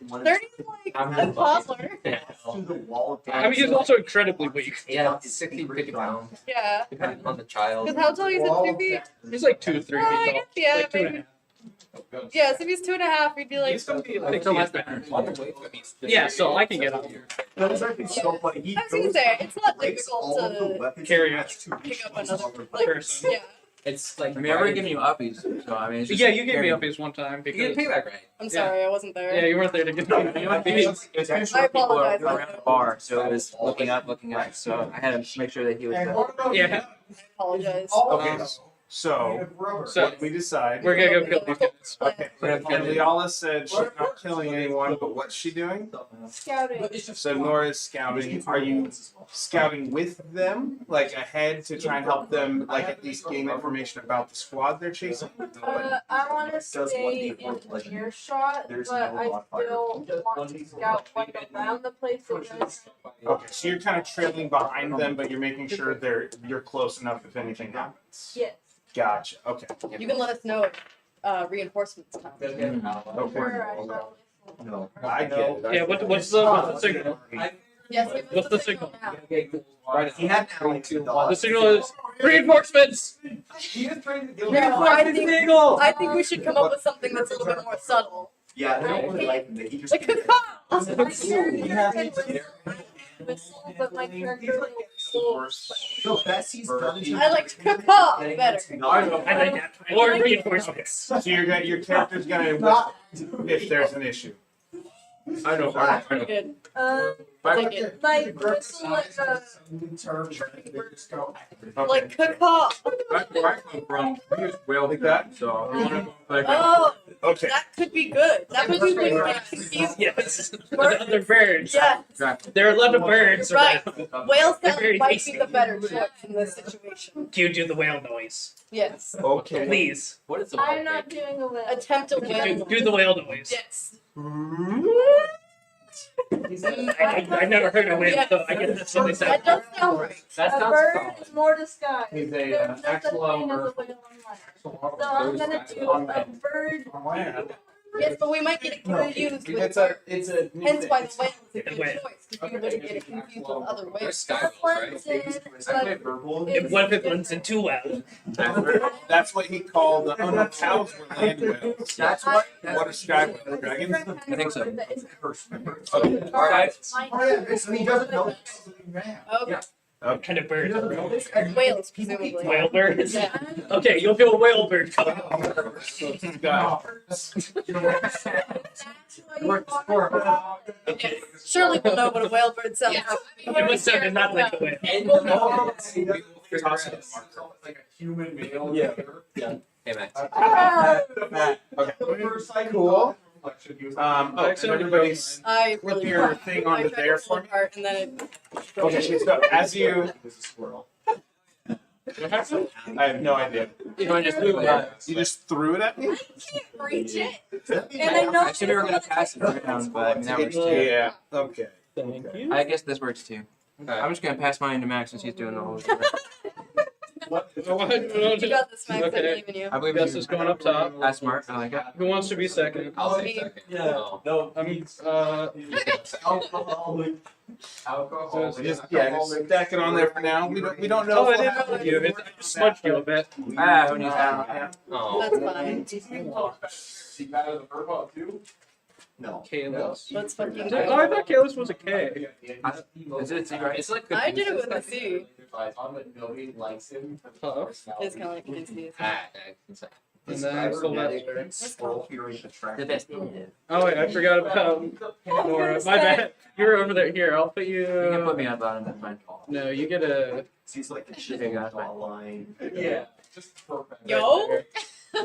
Speaker 4: like a toddler.
Speaker 6: To the wall of
Speaker 7: I mean, he's also incredibly weak.
Speaker 5: Yeah, 60, 50 pounds,
Speaker 4: Yeah.
Speaker 5: depending on the child.
Speaker 4: Because how tall is it? 2 feet?
Speaker 7: He's like 2 to 3
Speaker 4: Oh, I
Speaker 7: feet tall.
Speaker 4: guess, yeah,
Speaker 7: Like 2 and a
Speaker 4: maybe.
Speaker 7: half.
Speaker 4: Yeah, so if he's 2.5, we'd be like.
Speaker 7: He's gonna be
Speaker 5: I think
Speaker 7: like
Speaker 5: less
Speaker 7: better.
Speaker 5: than
Speaker 7: Yeah, so I can get up.
Speaker 6: That was actually so funny. He
Speaker 4: I was gonna say, it's not
Speaker 6: breaks all of the
Speaker 4: difficult to
Speaker 6: weapons
Speaker 7: carry
Speaker 6: he
Speaker 7: it.
Speaker 6: has to
Speaker 4: pick up
Speaker 6: reach
Speaker 4: another,
Speaker 6: the
Speaker 7: person.
Speaker 4: yeah.
Speaker 5: It's like, I mean, I've already given you uppies, so I mean, it's just
Speaker 7: Yeah, you gave me
Speaker 5: carrying-
Speaker 7: uppies one time
Speaker 5: You get
Speaker 7: because.
Speaker 5: payback right.
Speaker 4: I'm sorry, I wasn't there.
Speaker 7: Yeah, you weren't there to get me uppies.
Speaker 5: It was kind of
Speaker 4: I
Speaker 5: short people
Speaker 4: apologize,
Speaker 5: were around the bar, so it was looking up, so I had to make sure that he was there.
Speaker 7: Yeah,
Speaker 4: I apologize.
Speaker 1: Okay, so
Speaker 7: so
Speaker 1: what we decide.
Speaker 7: we're gonna go kill these guys.
Speaker 1: Okay, and Liala said she's not killing anyone, but what's she doing?
Speaker 9: Scouting.
Speaker 1: So Nora's scouting. Are you scouting with them, like ahead to try and help them, like at least gain information about the squad they're chasing?
Speaker 9: I want to stay in earshot, but I still want to scout like around the place.
Speaker 1: Okay, so you're kind of trailing behind them, but you're making sure you're close enough if anything happens.
Speaker 9: Yes.
Speaker 1: Gotcha. Okay.
Speaker 4: You can let us know if reinforcements come.
Speaker 1: Okay.
Speaker 9: Sure, I shall listen.
Speaker 6: No.
Speaker 1: I get it.
Speaker 7: Yeah, what's the signal?
Speaker 4: Yes, give us
Speaker 7: What's the
Speaker 4: signal
Speaker 7: signal?
Speaker 4: now.
Speaker 6: He had an ally to
Speaker 7: The signal is reinforcements.
Speaker 4: No, I think we should come up with something that's a little bit more subtle.
Speaker 6: Yeah, they don't really like him. He just.
Speaker 4: Like a call.
Speaker 9: My character whistle, but my character will
Speaker 6: So Bessie's done.
Speaker 4: I like caw better.
Speaker 7: I like that. Or reinforcements.
Speaker 1: So your character's gonna whistle if there's an issue.
Speaker 7: I know.
Speaker 4: Pretty good.
Speaker 5: But
Speaker 4: Take it.
Speaker 9: like whistle like a
Speaker 4: Like caw.
Speaker 5: where I come from, we use whale
Speaker 1: Like that?
Speaker 5: so we want to put
Speaker 4: Oh,
Speaker 1: Okay.
Speaker 4: that could be good. That would be good. Confused.
Speaker 7: Yes. The other birds.
Speaker 4: Yeah,
Speaker 7: There are a lot of birds
Speaker 4: Right.
Speaker 7: around.
Speaker 4: whale
Speaker 7: They're
Speaker 4: sound
Speaker 7: very
Speaker 4: might
Speaker 7: tasty.
Speaker 4: be the better choice in this situation.
Speaker 7: Do you do the whale noise?
Speaker 4: Yes.
Speaker 1: Okay.
Speaker 7: Please.
Speaker 5: What is the
Speaker 9: I'm not doing a whale.
Speaker 4: Attempt a whale.
Speaker 7: Do the whale noise.
Speaker 4: Yes.
Speaker 3: I've never heard of whale, so I guess that's what they said.
Speaker 4: That does sound right.
Speaker 5: That
Speaker 9: A
Speaker 5: sounds
Speaker 9: bird
Speaker 5: solid.
Speaker 9: is more disguised.
Speaker 7: He's a,
Speaker 9: There's no such
Speaker 7: actual
Speaker 9: thing as a
Speaker 7: bird.
Speaker 9: whale on land. So I'm gonna do a bird.
Speaker 4: Yes, but we might get it confused with
Speaker 7: It's a new
Speaker 4: hence
Speaker 7: thing.
Speaker 4: why the whale is a good
Speaker 3: Whale.
Speaker 4: choice, because you wouldn't get it confused with other
Speaker 5: There's
Speaker 4: whales.
Speaker 5: sky whales, right?
Speaker 3: What if it blends in too well?
Speaker 1: That's what he called. Oh no, cows were land whales.
Speaker 5: That's what.
Speaker 1: What are sky whales? Dragons?
Speaker 5: I think so.
Speaker 1: Okay.
Speaker 5: Alright.
Speaker 6: So he doesn't know.
Speaker 4: Okay.
Speaker 3: What kind of bird?
Speaker 4: Whales, presumably.
Speaker 3: Whale birds?
Speaker 4: Yeah.
Speaker 3: Okay, you'll do a whale bird color.
Speaker 4: Surely we'll know what a whale bird sounds like.
Speaker 3: It must sound not like a whale.
Speaker 5: And we will figure
Speaker 1: Toss
Speaker 5: it
Speaker 1: it.
Speaker 5: out.
Speaker 7: Like a human male.
Speaker 1: Yeah.
Speaker 5: Hey, Max.
Speaker 1: Okay. Cool. Oh, so everybody's
Speaker 4: I
Speaker 1: flip
Speaker 4: really
Speaker 1: your thing
Speaker 4: I
Speaker 1: onto
Speaker 4: tried
Speaker 1: there
Speaker 4: to pull
Speaker 1: for me.
Speaker 4: apart and then it.
Speaker 1: Okay, so as you, I have no idea.
Speaker 5: You know, I just threw
Speaker 1: You just threw it at me?
Speaker 4: I can't reach it. And I know.
Speaker 8: I said we were gonna pass it around, but I mean, that works too.
Speaker 1: Yeah. Okay.
Speaker 3: Thank you.
Speaker 8: I guess this works too. I'm just gonna pass mine to Max since he's doing the whole.
Speaker 4: You got this, Max. I
Speaker 3: Okay.
Speaker 4: believe in you.
Speaker 8: I believe
Speaker 3: Gus
Speaker 8: you.
Speaker 3: is going up top.
Speaker 8: That's smart. I like it.
Speaker 3: Who wants to be second?
Speaker 5: I'll say second.
Speaker 7: No.
Speaker 1: Just stack it on there for now. We don't know.
Speaker 3: Oh, I
Speaker 1: if we'll
Speaker 3: didn't
Speaker 1: have
Speaker 3: know
Speaker 1: to
Speaker 3: you.
Speaker 1: do
Speaker 3: I just smudged you a bit.
Speaker 8: Ah, who needs that?
Speaker 5: Oh.
Speaker 4: That's fine.
Speaker 6: No.
Speaker 3: Kalis.
Speaker 4: Let's fucking
Speaker 3: Oh,
Speaker 4: go.
Speaker 3: I thought Kalis was a K.
Speaker 8: Is it a C, right?
Speaker 5: It's like
Speaker 4: I did it with a C.
Speaker 6: Nobody likes him.
Speaker 3: Huh?
Speaker 4: It's kind of like an C.
Speaker 3: And then the left.
Speaker 8: The best.
Speaker 3: Oh wait, I forgot about Nora. My bad. You're over there. Here, I'll put you.
Speaker 8: You can put me on bottom. That's fine.
Speaker 3: No, you get a.
Speaker 6: He's like the shit
Speaker 8: Okay, got it.
Speaker 6: line.
Speaker 3: Yeah.
Speaker 4: Yo.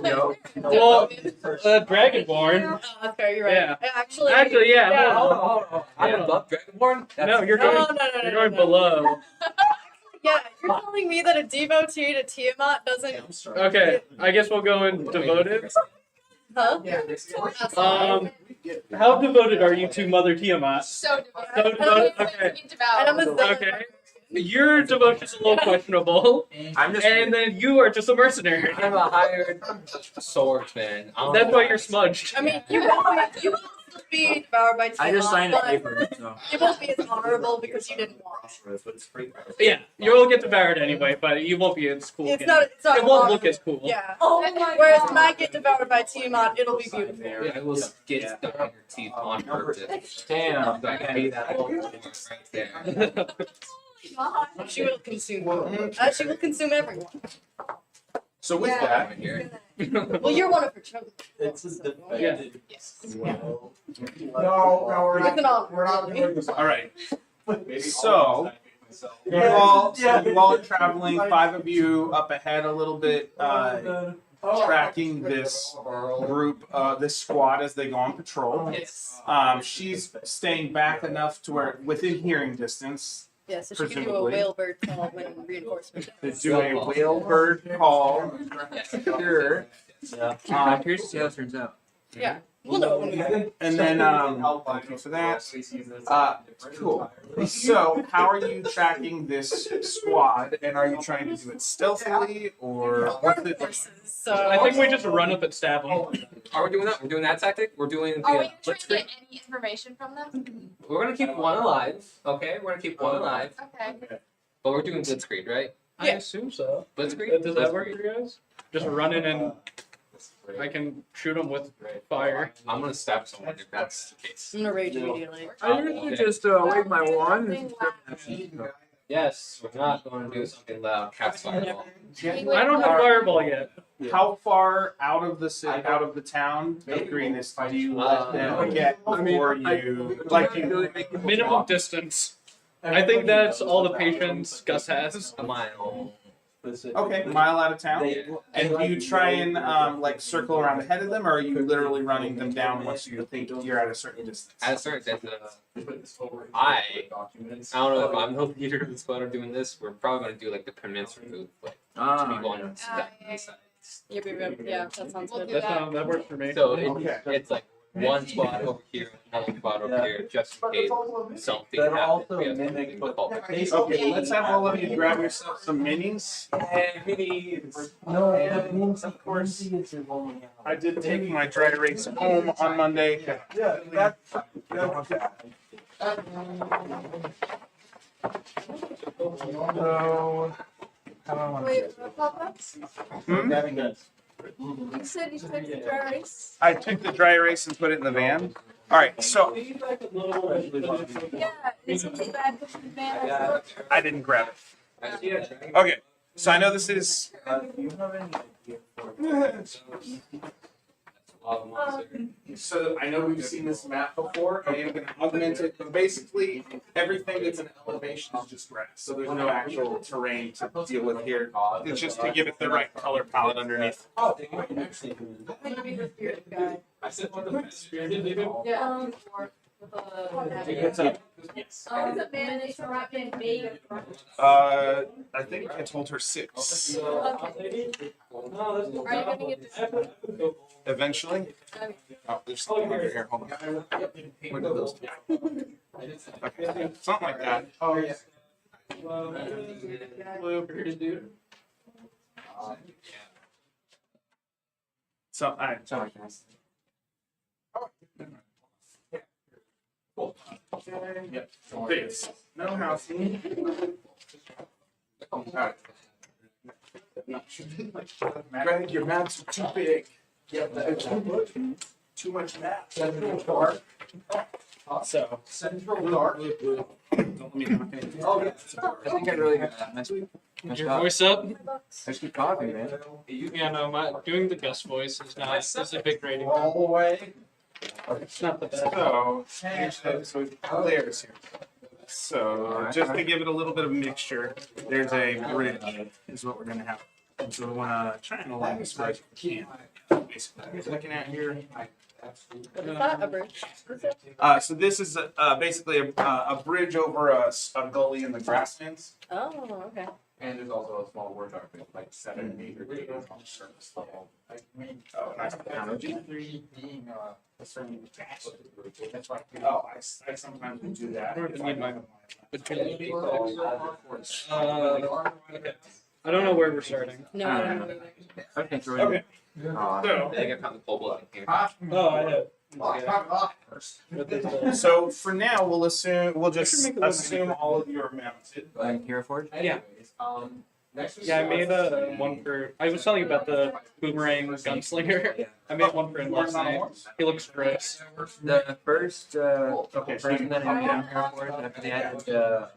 Speaker 8: Yo.
Speaker 3: Well, Dragonborn.
Speaker 4: Oh, that's fair. You're right.
Speaker 3: Yeah.
Speaker 4: Actually.
Speaker 3: Actually, yeah. Hold on.
Speaker 5: Hold on. I'm above Dragonborn?
Speaker 3: No, you're
Speaker 4: No,
Speaker 3: going.
Speaker 4: no, no,
Speaker 3: You're
Speaker 4: no,
Speaker 3: going
Speaker 4: no.
Speaker 3: below.
Speaker 4: Yeah, you're telling me that a devotee to Tiamat doesn't.
Speaker 3: Okay, I guess we'll go in devoted.
Speaker 4: Huh?
Speaker 3: How devoted are you to Mother Tiamat?
Speaker 9: So
Speaker 3: So devoted. Okay.
Speaker 4: I'm a
Speaker 3: Okay. Your devotion's a little questionable,
Speaker 8: I'm just.
Speaker 3: and then you are just a mercenary.
Speaker 5: I'm a hired swordsman.
Speaker 3: That's why you're smudged.
Speaker 4: I mean, you will still be devoured by Tiamat.
Speaker 8: I just signed a
Speaker 4: but
Speaker 8: paper, so.
Speaker 4: it won't be as honorable because you didn't want it.
Speaker 3: Yeah, you'll get devoured anyway, but you won't be as cool.
Speaker 4: It's
Speaker 3: again.
Speaker 4: not. It's not.
Speaker 3: It won't look
Speaker 4: honorable.
Speaker 3: as cool.
Speaker 4: Yeah.
Speaker 9: Oh my
Speaker 4: Whereas
Speaker 9: God.
Speaker 4: when I get devoured by Tiamat, it'll be beautiful.
Speaker 5: I will get stuck in your teeth on purpose.
Speaker 8: Damn.
Speaker 5: I can be that old right there.
Speaker 4: She will consume. She will consume everyone.
Speaker 1: So with
Speaker 9: Yeah.
Speaker 1: that,
Speaker 5: Right here.
Speaker 4: Well, you're one of her children.
Speaker 6: It's his
Speaker 3: Yeah.
Speaker 4: Yes.
Speaker 6: No, we're
Speaker 4: With an honor.
Speaker 6: We're not doing this.
Speaker 1: all right. So you all are traveling. 5 of you up ahead a little bit, tracking this group, this squad as they go on patrol.
Speaker 5: Yes.
Speaker 1: She's staying back enough to where within hearing distance.
Speaker 4: Yeah, so she can do a
Speaker 1: Presumably.
Speaker 4: whale bird call when reinforcement.
Speaker 1: To do a whale bird call. Sure.
Speaker 8: I'm curious to see how it turns out.
Speaker 4: Yeah, we'll know when we go.
Speaker 1: And then, thank you for that. Cool. So, how are you tracking this squad? And are you trying to do it stealthily or what's it?
Speaker 4: So
Speaker 3: I think we just run up and stab them.
Speaker 5: Are we doing that? We're doing that tactic? We're doing
Speaker 9: Are
Speaker 5: the
Speaker 9: we trying to
Speaker 5: blitzkrieg?
Speaker 9: get any information from them?
Speaker 5: We're gonna keep one alive, okay? We're gonna keep one alive.
Speaker 9: Okay.
Speaker 5: But we're doing blitzkrieg, right?
Speaker 3: I assume so.
Speaker 5: Blitzkrieg?
Speaker 3: Does that work for you guys? Just run in and I can shoot them with fire.
Speaker 5: I'm gonna stab someone if that's the case.
Speaker 4: I'm gonna rage immediately.
Speaker 8: I usually just wave my wand. and-
Speaker 5: Yes, we're not going to do something loud. Cast fireball.
Speaker 3: I don't have fireball yet.
Speaker 1: How far out of the city, out of the town of Greenness do you let them get before you, like you?
Speaker 3: Minimum distance. I think that's all the patience Gus has.
Speaker 5: A mile.
Speaker 1: Okay, mile out of town. And do you try and like circle around ahead of them, or are you literally running them down once you think you're at a certain distance?
Speaker 5: At a certain distance, I don't know if I'm the leader of the squad or doing this. We're probably gonna do like the peninsula move, like to be going
Speaker 9: yeah.
Speaker 5: step inside.
Speaker 4: Yeah, that sounds good.
Speaker 9: We'll do
Speaker 3: That works for me.
Speaker 5: So
Speaker 1: Okay.
Speaker 5: it's like one spot over here, another spot over here, just in case something
Speaker 2: That
Speaker 5: happens.
Speaker 2: also
Speaker 5: We have
Speaker 2: mimic
Speaker 5: to
Speaker 2: what
Speaker 5: call
Speaker 2: they
Speaker 5: back.
Speaker 1: Okay, let's have all of you grab yourself some minis.
Speaker 2: No,
Speaker 1: And of course, I did take my dry erase home on Monday.
Speaker 2: Yeah, that's
Speaker 1: So, how do I want to do
Speaker 4: Wait,
Speaker 1: it?
Speaker 4: Papa?
Speaker 1: Hmm?
Speaker 4: You said you took the dry erase?
Speaker 1: I took the dry erase and put it in the van. All right, so
Speaker 4: Yeah, isn't it bad with the van?
Speaker 1: I didn't grab it. Okay, so I know this is. So I know we've seen this map before. I am going to augment it, but basically everything that's an elevation is just grass. So there's no actual terrain to deal with here. It's just to give it the right color palette underneath.
Speaker 4: I'm gonna be the spirit guy. Yeah.
Speaker 1: What's up?
Speaker 4: Is it mayonnaise wrapping me?
Speaker 1: I think I told her 6.
Speaker 4: Okay. Are you gonna get this?
Speaker 1: Eventually. Oh, there's something over here. Hold on. Where did those go? Okay, something like that. Oh yeah. So I.
Speaker 8: Something like that.
Speaker 1: Yep. This. No housing. Alright. Greg, your maps are too big. Yep, too much map. Central dark. So central dark. Don't let me knock anything.
Speaker 2: Oh, yeah.
Speaker 8: I think I really got that. Nice
Speaker 3: Your
Speaker 8: job.
Speaker 3: voice up?
Speaker 8: Nice good coffee, man.
Speaker 3: Yeah, no, doing the guest voice is not. Is a big rating.
Speaker 1: All the way.
Speaker 3: It's not the best.
Speaker 1: So here's so we have layers here. So just to give it a little bit of mixture, there's a bridge is what we're gonna have. And so we want to try and align this right as we can. Basically, what you're looking at here.
Speaker 4: Is that a bridge?
Speaker 1: So this is basically a bridge over a gully in the grasslands.
Speaker 4: Oh, okay.
Speaker 2: And there's also a small word document, like 7 meters on the surface level.
Speaker 1: Oh, nice.
Speaker 2: Being a certain that's why.
Speaker 1: Oh, I sometimes will do that.
Speaker 3: I don't need my-
Speaker 1: Okay.
Speaker 3: I don't know where we're starting.
Speaker 4: No, I don't know either.
Speaker 8: I think throw it
Speaker 1: Okay.
Speaker 8: in.
Speaker 5: I
Speaker 1: So,
Speaker 5: think I found the pole button here.
Speaker 3: Oh, I have.
Speaker 1: so for now, we'll just
Speaker 3: make a little
Speaker 1: assume all of you are mounted.
Speaker 8: Like here, Ford?
Speaker 3: Yeah. Yeah, I made one for. I was telling you about the boomerang gunslinger. I made one for
Speaker 1: Horse on a
Speaker 3: Inlay.
Speaker 1: horse?
Speaker 3: He looks gross.
Speaker 8: The first
Speaker 1: Okay, so
Speaker 8: person that I made down here, Ford, after they added the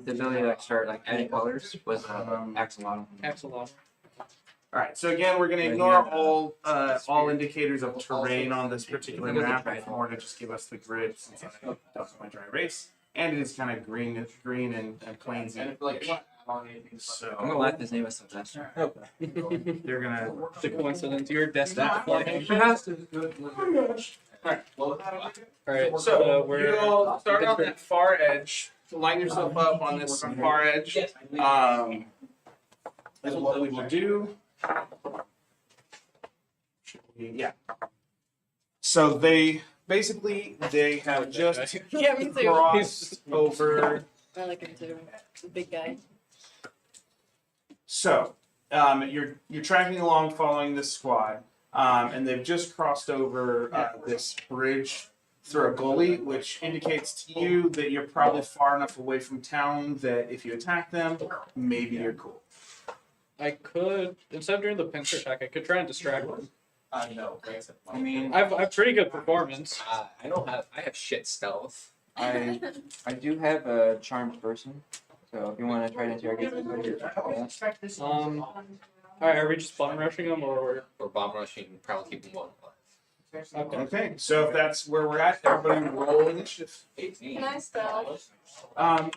Speaker 8: ability to like start like adding colors was Axolotl.
Speaker 3: Axolotl.
Speaker 1: all right. So again, we're going to ignore all indicators of terrain on this particular map in order to just give us the grid since I done my dry erase, and it is kind of green and plains. So
Speaker 8: I'm gonna laugh his name was Sylvester.
Speaker 1: they're gonna.
Speaker 3: The coincidence. You're destined to play. Alright,
Speaker 1: So
Speaker 3: we're.
Speaker 1: you'll start on that far edge. Line yourself up on this far edge. Is what we will do. Yeah. So they have just
Speaker 4: Yeah, me too.
Speaker 1: crossed over.
Speaker 4: I like him too. The big guy.
Speaker 1: So you're tracking along, following this squad, and they've just crossed over this bridge through a gully, which indicates to you that you're probably far enough away from town that if you attack them, maybe you're cool.
Speaker 3: I could, instead of doing the pincer attack, I could try and distract them.
Speaker 2: No.
Speaker 8: I mean,
Speaker 3: I've pretty good performance.
Speaker 5: I have shit stealth.
Speaker 8: I do have a charmed person, so if you want to try to interrogate somebody,
Speaker 3: Alright, are we just bum rushing them or?
Speaker 5: Or bomb rushing, probably keeping one alive.
Speaker 3: Okay.
Speaker 1: Okay, so if that's where we're at, everybody roll initiative.
Speaker 4: Can I spell?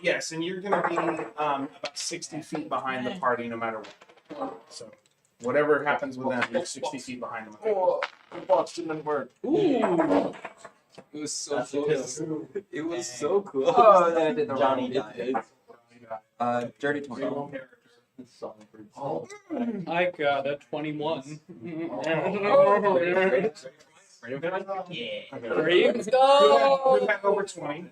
Speaker 1: Yes, and you're going to be about 60 feet behind the party no matter what. So whatever happens with them, you're 60 feet behind them.
Speaker 3: Ooh!
Speaker 5: It was so close. It was so close.
Speaker 8: oh, then I did the
Speaker 6: Johnny
Speaker 8: wrong.
Speaker 6: died.
Speaker 8: Dirty 20.
Speaker 3: I got a 21.
Speaker 7: Three.
Speaker 4: Let's go.
Speaker 1: Who had over 20?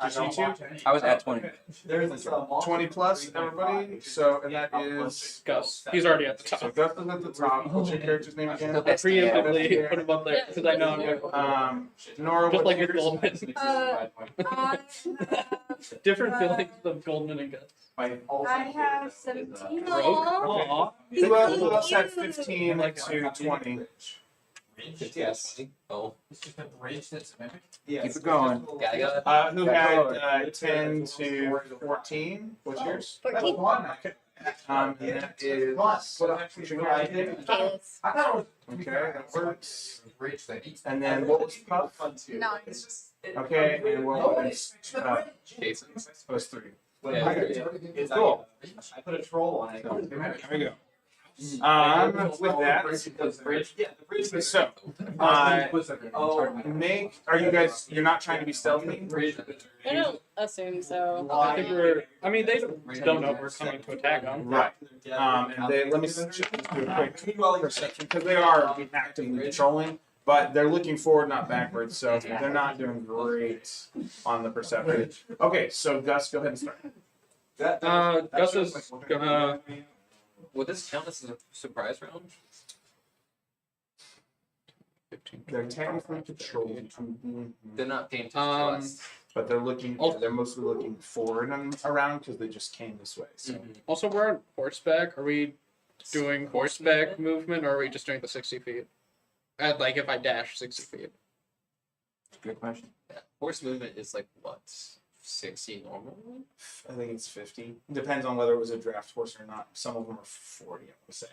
Speaker 1: Just you two?
Speaker 8: I was at 20.
Speaker 6: There's
Speaker 1: 20 plus, everybody. So, and that is.
Speaker 7: Gus. He's already at the
Speaker 1: So
Speaker 7: top.
Speaker 1: Gus is at the top. What's your character's name again?
Speaker 7: I preemptively put him up there because I know I'm going
Speaker 1: Nora,
Speaker 7: just
Speaker 1: what's
Speaker 7: like your
Speaker 1: yours?
Speaker 7: Goldman.
Speaker 9: I
Speaker 7: Different feelings of Goldman and Gus.
Speaker 9: I have 17.
Speaker 7: Rogue. Aw.
Speaker 1: Who else had 15 to 20?
Speaker 5: Yes. Oh.
Speaker 6: Yeah.
Speaker 8: Keep it going.
Speaker 1: Who had 10 to 14? What's yours?
Speaker 4: 14.
Speaker 1: And that is.
Speaker 4: Kayla's.
Speaker 1: Okay, that works. And then what was Puff?
Speaker 9: 9.
Speaker 1: Okay, and what was
Speaker 5: Jason.
Speaker 1: was 3?
Speaker 5: Yeah.
Speaker 1: Cool.
Speaker 6: I put a troll on it.
Speaker 1: There we go. With that, so, are you guys, you're not trying to be stealthy?
Speaker 4: I don't assume so.
Speaker 7: I think I mean, they don't know we're coming to attack them.
Speaker 1: Right. And they, let me just do a quick perception, because they are actively patrolling, but they're looking forward, not backwards, so they're not doing great on the perception. Okay, so Gus, go ahead and start.
Speaker 7: Gus is gonna.
Speaker 5: Would this count as a surprise round?
Speaker 7: 15.
Speaker 1: They're technically patrolling,
Speaker 5: They're not paying attention to us.
Speaker 1: but they're mostly looking forward and around because they just came this way. So.
Speaker 7: Also, we're on horseback. Are we doing horseback movement, or are we just doing the 60 feet? Like if I dash 60 feet.
Speaker 8: Good question.
Speaker 5: Yeah. Horse movement is like what? 60 normal?
Speaker 1: I think it's 50. Depends on whether it was a draft horse or not. Some of them are 40, I would say.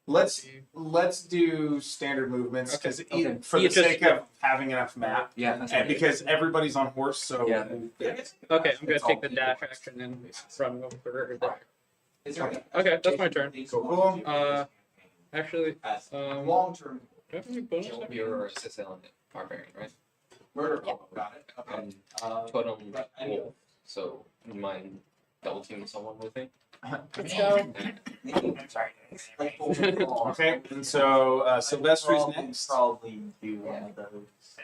Speaker 1: Let's do standard movements because for the sake of having enough map,
Speaker 8: Yeah.
Speaker 1: and because everybody's on horse, so
Speaker 8: Yeah.
Speaker 7: Okay, I'm gonna take the dash action and run over there. Okay, that's my turn.
Speaker 1: Cool.
Speaker 7: Actually,
Speaker 6: Long term.
Speaker 7: do I have any bonus?
Speaker 5: You're a assailant barbarian, right?
Speaker 6: Murder.
Speaker 4: Yep.
Speaker 6: Got it. Okay.
Speaker 5: Totem wolf. So you mind double teaming someone with me?
Speaker 4: Let's go.
Speaker 1: Okay, and so Sylvester's next.
Speaker 6: Probably do one of those.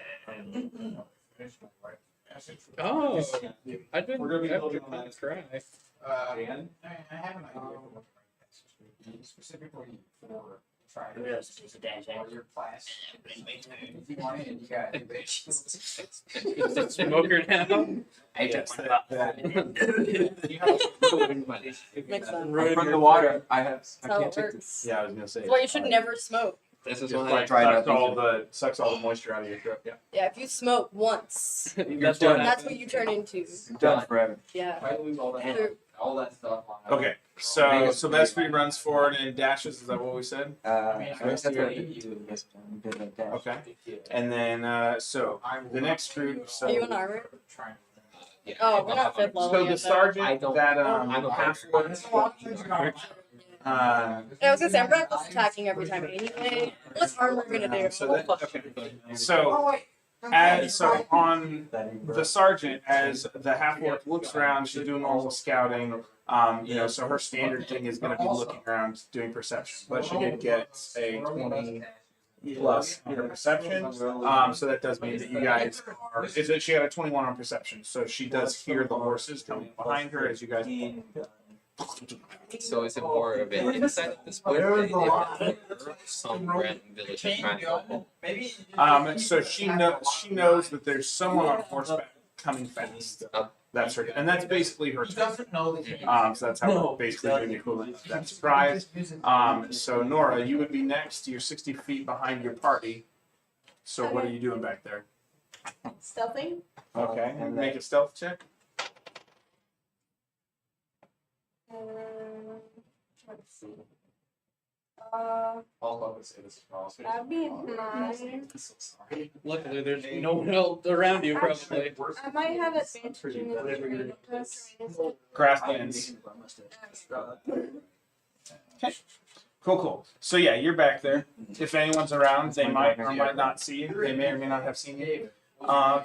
Speaker 7: Oh, I didn't
Speaker 6: We're gonna be
Speaker 7: have
Speaker 6: building
Speaker 7: to
Speaker 6: on that.
Speaker 7: try.
Speaker 6: Dan? I have an idea. Specifically for your class. If you want it, you got it.
Speaker 7: Smoker now.
Speaker 1: Yes,
Speaker 4: Makes sense.
Speaker 8: I'm from the water. I
Speaker 4: That's how
Speaker 8: can't
Speaker 4: it
Speaker 8: take
Speaker 4: works.
Speaker 1: Yeah, I was gonna say.
Speaker 4: That's why you should never smoke.
Speaker 5: This is
Speaker 1: Just
Speaker 5: one
Speaker 1: like
Speaker 5: I
Speaker 8: try it out.
Speaker 1: sucks all the moisture out of your throat. Yeah.
Speaker 4: Yeah, if you smoke once,
Speaker 7: That's
Speaker 8: done.
Speaker 7: what
Speaker 4: that's what you turn into.
Speaker 8: done forever.
Speaker 4: Yeah.
Speaker 6: Why do we leave all that stuff on?
Speaker 1: Okay, so Sylvester runs forward and dashes. Is that what we said?
Speaker 8: That's what I do. Yes, we did like that.
Speaker 1: Okay. And then so the next group. So
Speaker 4: Are you in armor?
Speaker 5: yeah.
Speaker 4: Oh, we're not fifth level
Speaker 1: So
Speaker 4: yet,
Speaker 1: the
Speaker 4: though.
Speaker 1: sergeant that
Speaker 5: I'm a
Speaker 4: Yeah, I was gonna say, I'm reckless attacking every time anyway. What's armor gonna do?
Speaker 1: So that, okay. So so on the sergeant, as the half orc looks around, she's doing normal scouting. So her standard thing is going to be looking around, doing perception. But she did get a 20 plus in her perception. So that does mean that you guys are. Is that she had a 21 on perception? So she does hear the horses coming behind her as you guys.
Speaker 5: So is it more of an insight at this point? Some random village is trying to go.
Speaker 1: So she knows that there's someone on horseback coming fast. That's her, and that's basically her turn. So that's how we're basically doing the equivalent of that surprise. So Nora, you would be next. You're 60 feet behind your party. So what are you doing back there?
Speaker 4: Stealthing?
Speaker 1: Okay, and make a stealth check.
Speaker 4: Let's see. That'd be 9.
Speaker 7: Luckily, there's no one else around you, probably.
Speaker 9: I might have advantage in the test.
Speaker 1: Grasslands. Okay. Cool. So yeah, you're back there. If anyone's around, they might or might not see you. They may or may not have seen you.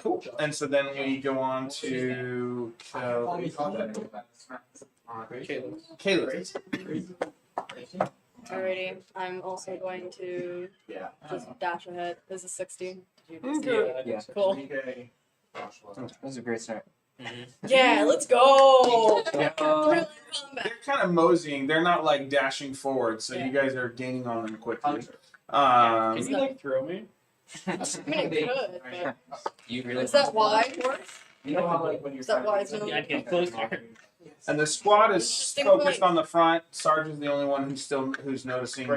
Speaker 1: Cool. And so then we go on to Caleb.
Speaker 4: Alrighty, I'm also going to
Speaker 2: Yeah.
Speaker 4: just dash ahead. This is 60.
Speaker 8: Yeah.
Speaker 4: Cool.
Speaker 2: Okay.
Speaker 8: This is a great start.
Speaker 4: Yeah, let's go!
Speaker 1: Yeah.
Speaker 4: Combat.
Speaker 1: They're kind of moseying. They're not like dashing forward, so you guys are gaining on them quickly.
Speaker 7: Can you like throw me?
Speaker 4: I mean, it could, but
Speaker 5: You really
Speaker 4: is that why?
Speaker 2: You know how like when you're
Speaker 4: Is that why it's
Speaker 3: Yeah,
Speaker 4: not?
Speaker 3: I'd get closer.
Speaker 1: And the squad is
Speaker 4: Interesting
Speaker 1: focused
Speaker 4: point.
Speaker 1: on the front. Sarge is the only one who's noticing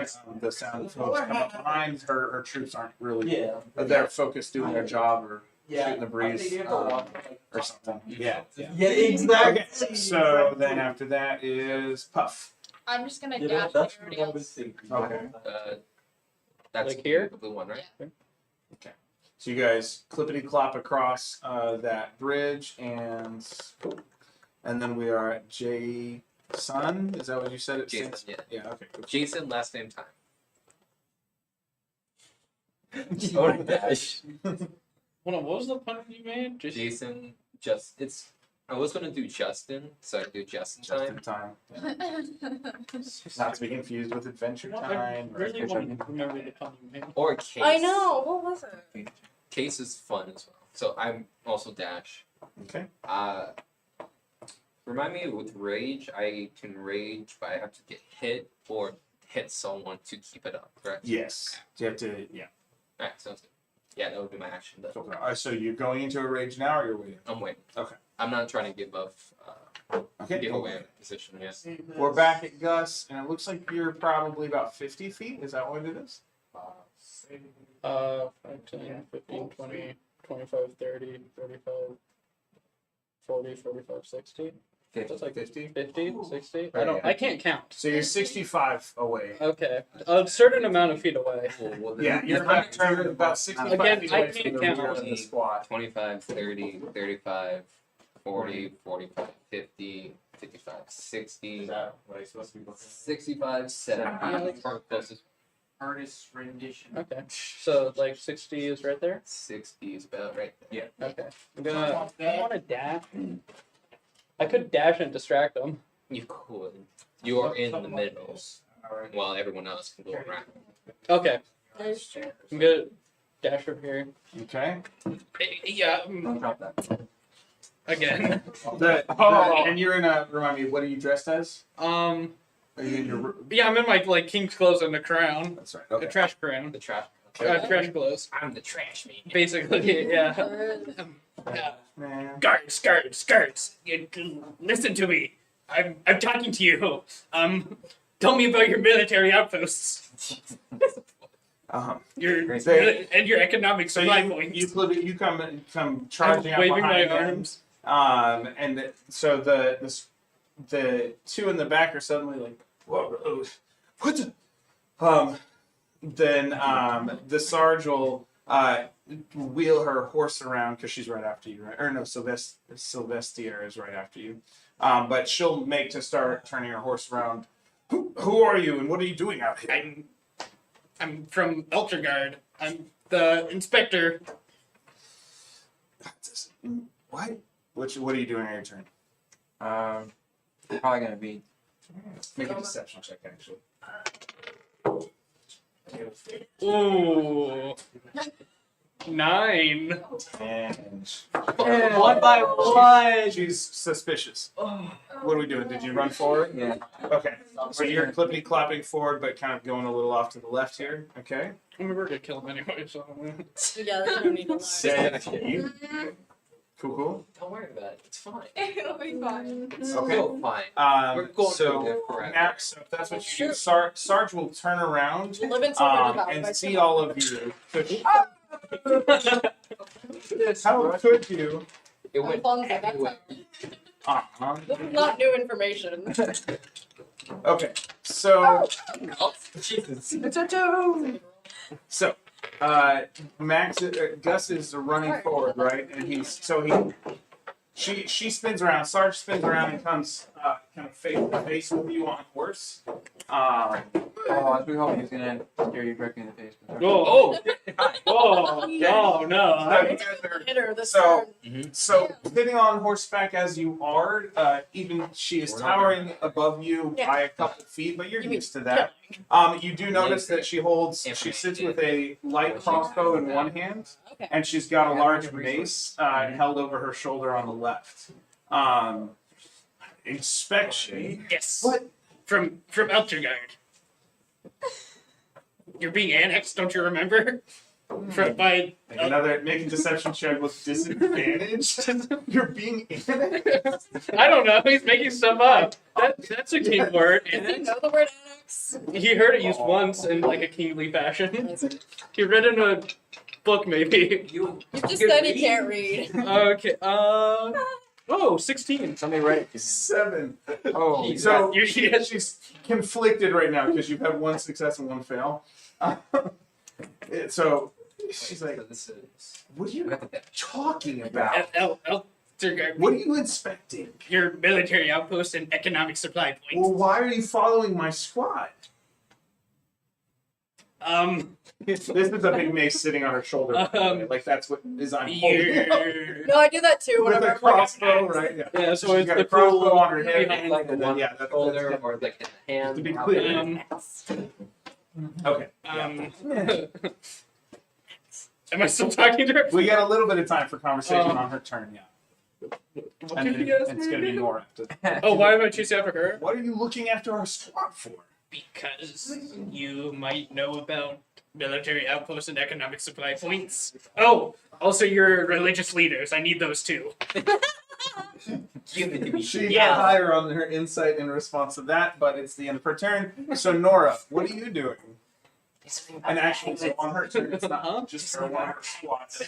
Speaker 1: the sound of folks come up behind. Her troops aren't really.
Speaker 2: Yeah.
Speaker 1: They're focused doing their job or
Speaker 2: Yeah.
Speaker 1: shooting the breeze or something. Yeah.
Speaker 2: Yeah, exactly.
Speaker 1: Okay. So then after that is Puff.
Speaker 9: I'm just gonna
Speaker 2: You know,
Speaker 9: dash
Speaker 2: that's
Speaker 9: like
Speaker 2: what I
Speaker 9: everybody
Speaker 2: was
Speaker 9: else.
Speaker 2: thinking.
Speaker 1: Okay.
Speaker 5: That's
Speaker 7: Like here?
Speaker 5: the blue one, right?
Speaker 1: So you guys clippity clop across that bridge and then we are at J Sun. Is that what you said? It
Speaker 5: Jason,
Speaker 1: stands?
Speaker 5: yeah.
Speaker 1: Yeah. Okay. Cool.
Speaker 5: Jason, last name time.
Speaker 8: Oh, dash.
Speaker 7: Hold on, what was the pun you made?
Speaker 5: Jason, I was gonna do Justin, so I do Justin
Speaker 1: Just
Speaker 5: time.
Speaker 1: in time. Not to be confused with Adventure
Speaker 7: I
Speaker 1: Time.
Speaker 7: really want to remember the pun you made.
Speaker 5: Or Case.
Speaker 4: I know. What was it?
Speaker 5: Case is fun as well. So I'm also dash.
Speaker 1: Okay.
Speaker 5: Remind me with rage, I can rage, but I have to get hit or hit someone to keep it up, correct?
Speaker 1: Yes. You have to. Yeah.
Speaker 5: Alright, sounds good. Yeah, that would be my action. Then.
Speaker 1: So you're going into a rage now, or you're waiting?
Speaker 5: I'm waiting.
Speaker 1: Okay.
Speaker 5: I'm not trying to give up.
Speaker 1: Okay.
Speaker 5: Give away a position. Yeah.
Speaker 1: We're back at Gus, and it looks like you're probably about 50 feet. Is that what it is?
Speaker 7: 5, 10, 15, 20, 25, 30, 35, 40, 45, 60. That's like
Speaker 1: 50.
Speaker 7: 50, 60.
Speaker 1: Right,
Speaker 7: I can't count.
Speaker 1: So you're 65 away.
Speaker 7: Okay. A certain amount of feet away.
Speaker 5: Well,
Speaker 1: Yeah, you're about 65
Speaker 7: Again,
Speaker 1: feet
Speaker 7: I
Speaker 1: away from
Speaker 7: can't
Speaker 1: the
Speaker 7: count.
Speaker 1: rear of the squad.
Speaker 5: 25, 30, 35, 40, 45, 50, 55, 60,
Speaker 2: that what I supposed to be looking
Speaker 5: 65, 70. Closest
Speaker 2: Artist rendition.
Speaker 7: Okay. So like 60 is right there?
Speaker 5: 60 is about right there.
Speaker 7: Okay. I want to dash. I could dash and distract them.
Speaker 5: You could. You are in the middle, while everyone else can go around.
Speaker 7: Okay.
Speaker 4: That is true.
Speaker 7: I'm gonna dash over here.
Speaker 1: Okay.
Speaker 7: Yeah.
Speaker 8: Don't drop that.
Speaker 7: Again.
Speaker 1: And you're in a. Remind me, what are you dressed as? Are you in your?
Speaker 7: Yeah, I'm in my like king's clothes and the crown.
Speaker 1: That's right.
Speaker 7: The
Speaker 1: Okay.
Speaker 7: trash crown.
Speaker 5: The trash.
Speaker 7: Trash clothes.
Speaker 5: I'm the trash man.
Speaker 7: Basically, yeah. Yeah.
Speaker 1: Man.
Speaker 7: Guards, listen to me. I'm talking to you. Tell me about your military outposts. Your and your economic
Speaker 1: So
Speaker 7: supply
Speaker 1: you
Speaker 7: points.
Speaker 1: you come charging up
Speaker 7: waving my
Speaker 1: behind them.
Speaker 7: arms.
Speaker 1: And so the two in the back are suddenly like, whoa, what the? Then the Sarge will wheel her horse around because she's right after you, right? Or no, Sylvester is right after you. But she'll make to start turning her horse around. Who are you and what are you doing out here?
Speaker 7: I'm from Elterguard. I'm the inspector.
Speaker 1: What? What are you doing on your turn?
Speaker 8: Probably gonna be.
Speaker 1: Make a deception check, actually.
Speaker 7: Ooh.
Speaker 1: And
Speaker 7: 9.
Speaker 8: One by one.
Speaker 1: she's suspicious. What are we doing? Did you run forward?
Speaker 8: Yeah.
Speaker 1: Okay. So you're clippity clopping forward, but kind of going a little off to the left here. Okay.
Speaker 7: I mean, we're gonna kill him anyway, so.
Speaker 4: Yeah, that's no need to lie.
Speaker 1: Cool.
Speaker 5: Don't worry about it. It's fine.
Speaker 9: It'll be fine.
Speaker 5: It's
Speaker 1: Okay.
Speaker 5: still fine. We're going to
Speaker 1: So
Speaker 5: live forever.
Speaker 1: Max, so if that's what you do, Sarge will turn around
Speaker 4: Live in Silver
Speaker 1: and
Speaker 4: Valley.
Speaker 1: see all of you. How could you?
Speaker 5: It went
Speaker 4: Alfonso, that's
Speaker 5: everywhere.
Speaker 4: this is not new information.
Speaker 1: Okay. So.
Speaker 5: Oh, Jesus.
Speaker 1: So, Max, Gus is running forward, right? And she spins around. Sarge spins around and comes kind of face to face with you on horse.
Speaker 8: Oh, I was hoping he was gonna stare you directly in the face.
Speaker 3: Oh,
Speaker 5: Hi.
Speaker 3: oh, no, no.
Speaker 1: So, you guys are-
Speaker 4: Hit her this
Speaker 1: So-
Speaker 4: turn.
Speaker 1: so sitting on horseback as you are, even she is
Speaker 5: We're not
Speaker 1: towering above you
Speaker 4: Yeah.
Speaker 1: by a couple feet, but you're
Speaker 4: You mean
Speaker 1: used to that. You do notice that she sits with a light crossbow in one hand,
Speaker 4: Okay.
Speaker 1: and she's got a large mace held over her shoulder on the left. Inspection.
Speaker 7: Yes.
Speaker 1: What?
Speaker 7: From Eltergard. You're being annexed, don't you remember? By
Speaker 1: Make a deception check with disadvantage. You're being annexed.
Speaker 7: I don't know. He's making stuff up. That's a king word.
Speaker 4: Does he
Speaker 7: And
Speaker 4: know the word annex?
Speaker 7: he heard it used once in like a kingly fashion. He read it in a book, maybe.
Speaker 4: You just said he can't read.
Speaker 7: Okay. Oh, 16.
Speaker 8: Somebody write it.
Speaker 1: 7.
Speaker 8: Oh,
Speaker 1: So
Speaker 7: You're-
Speaker 1: she's conflicted right now because you've had one success and one fail. So she's like,
Speaker 5: this is.
Speaker 1: "What are you talking about?
Speaker 7: Eltergard.
Speaker 1: What are you inspecting?
Speaker 7: Your military outpost and economic supply points.
Speaker 1: Well, why are you following my squad?" This is a big mace sitting on her shoulder. Like that's what is I'm holding.
Speaker 7: You're...
Speaker 4: No, I do that too.
Speaker 1: With
Speaker 4: Whenever
Speaker 1: a
Speaker 4: I'm like,
Speaker 1: crossbow, right? Yeah.
Speaker 7: Yeah, so
Speaker 1: She's
Speaker 7: it's
Speaker 1: got
Speaker 7: the
Speaker 1: a crossbow
Speaker 7: cool
Speaker 1: on her head.
Speaker 7: behind
Speaker 5: Like the
Speaker 1: and then,
Speaker 5: one
Speaker 1: yeah, that's
Speaker 5: shoulder or like in the hand.
Speaker 1: To be clear. Okay.
Speaker 7: Am I still talking to her?
Speaker 1: We got a little bit of time for conversation on her turn. Yeah.
Speaker 7: What
Speaker 1: And
Speaker 7: did
Speaker 1: then
Speaker 7: you ask
Speaker 1: it's
Speaker 7: me
Speaker 1: gonna be
Speaker 7: again?
Speaker 1: more after that.
Speaker 7: Oh, why am I chasing after her?
Speaker 1: What are you looking after our squad for?
Speaker 7: Because you might know about military outposts and economic supply points. Oh, also your religious leaders. I need those too.
Speaker 1: She got higher on her insight in response to that, but it's the end of her turn. So Nora, what are you doing? And actually, so on her turn, it's not just her one of her squads.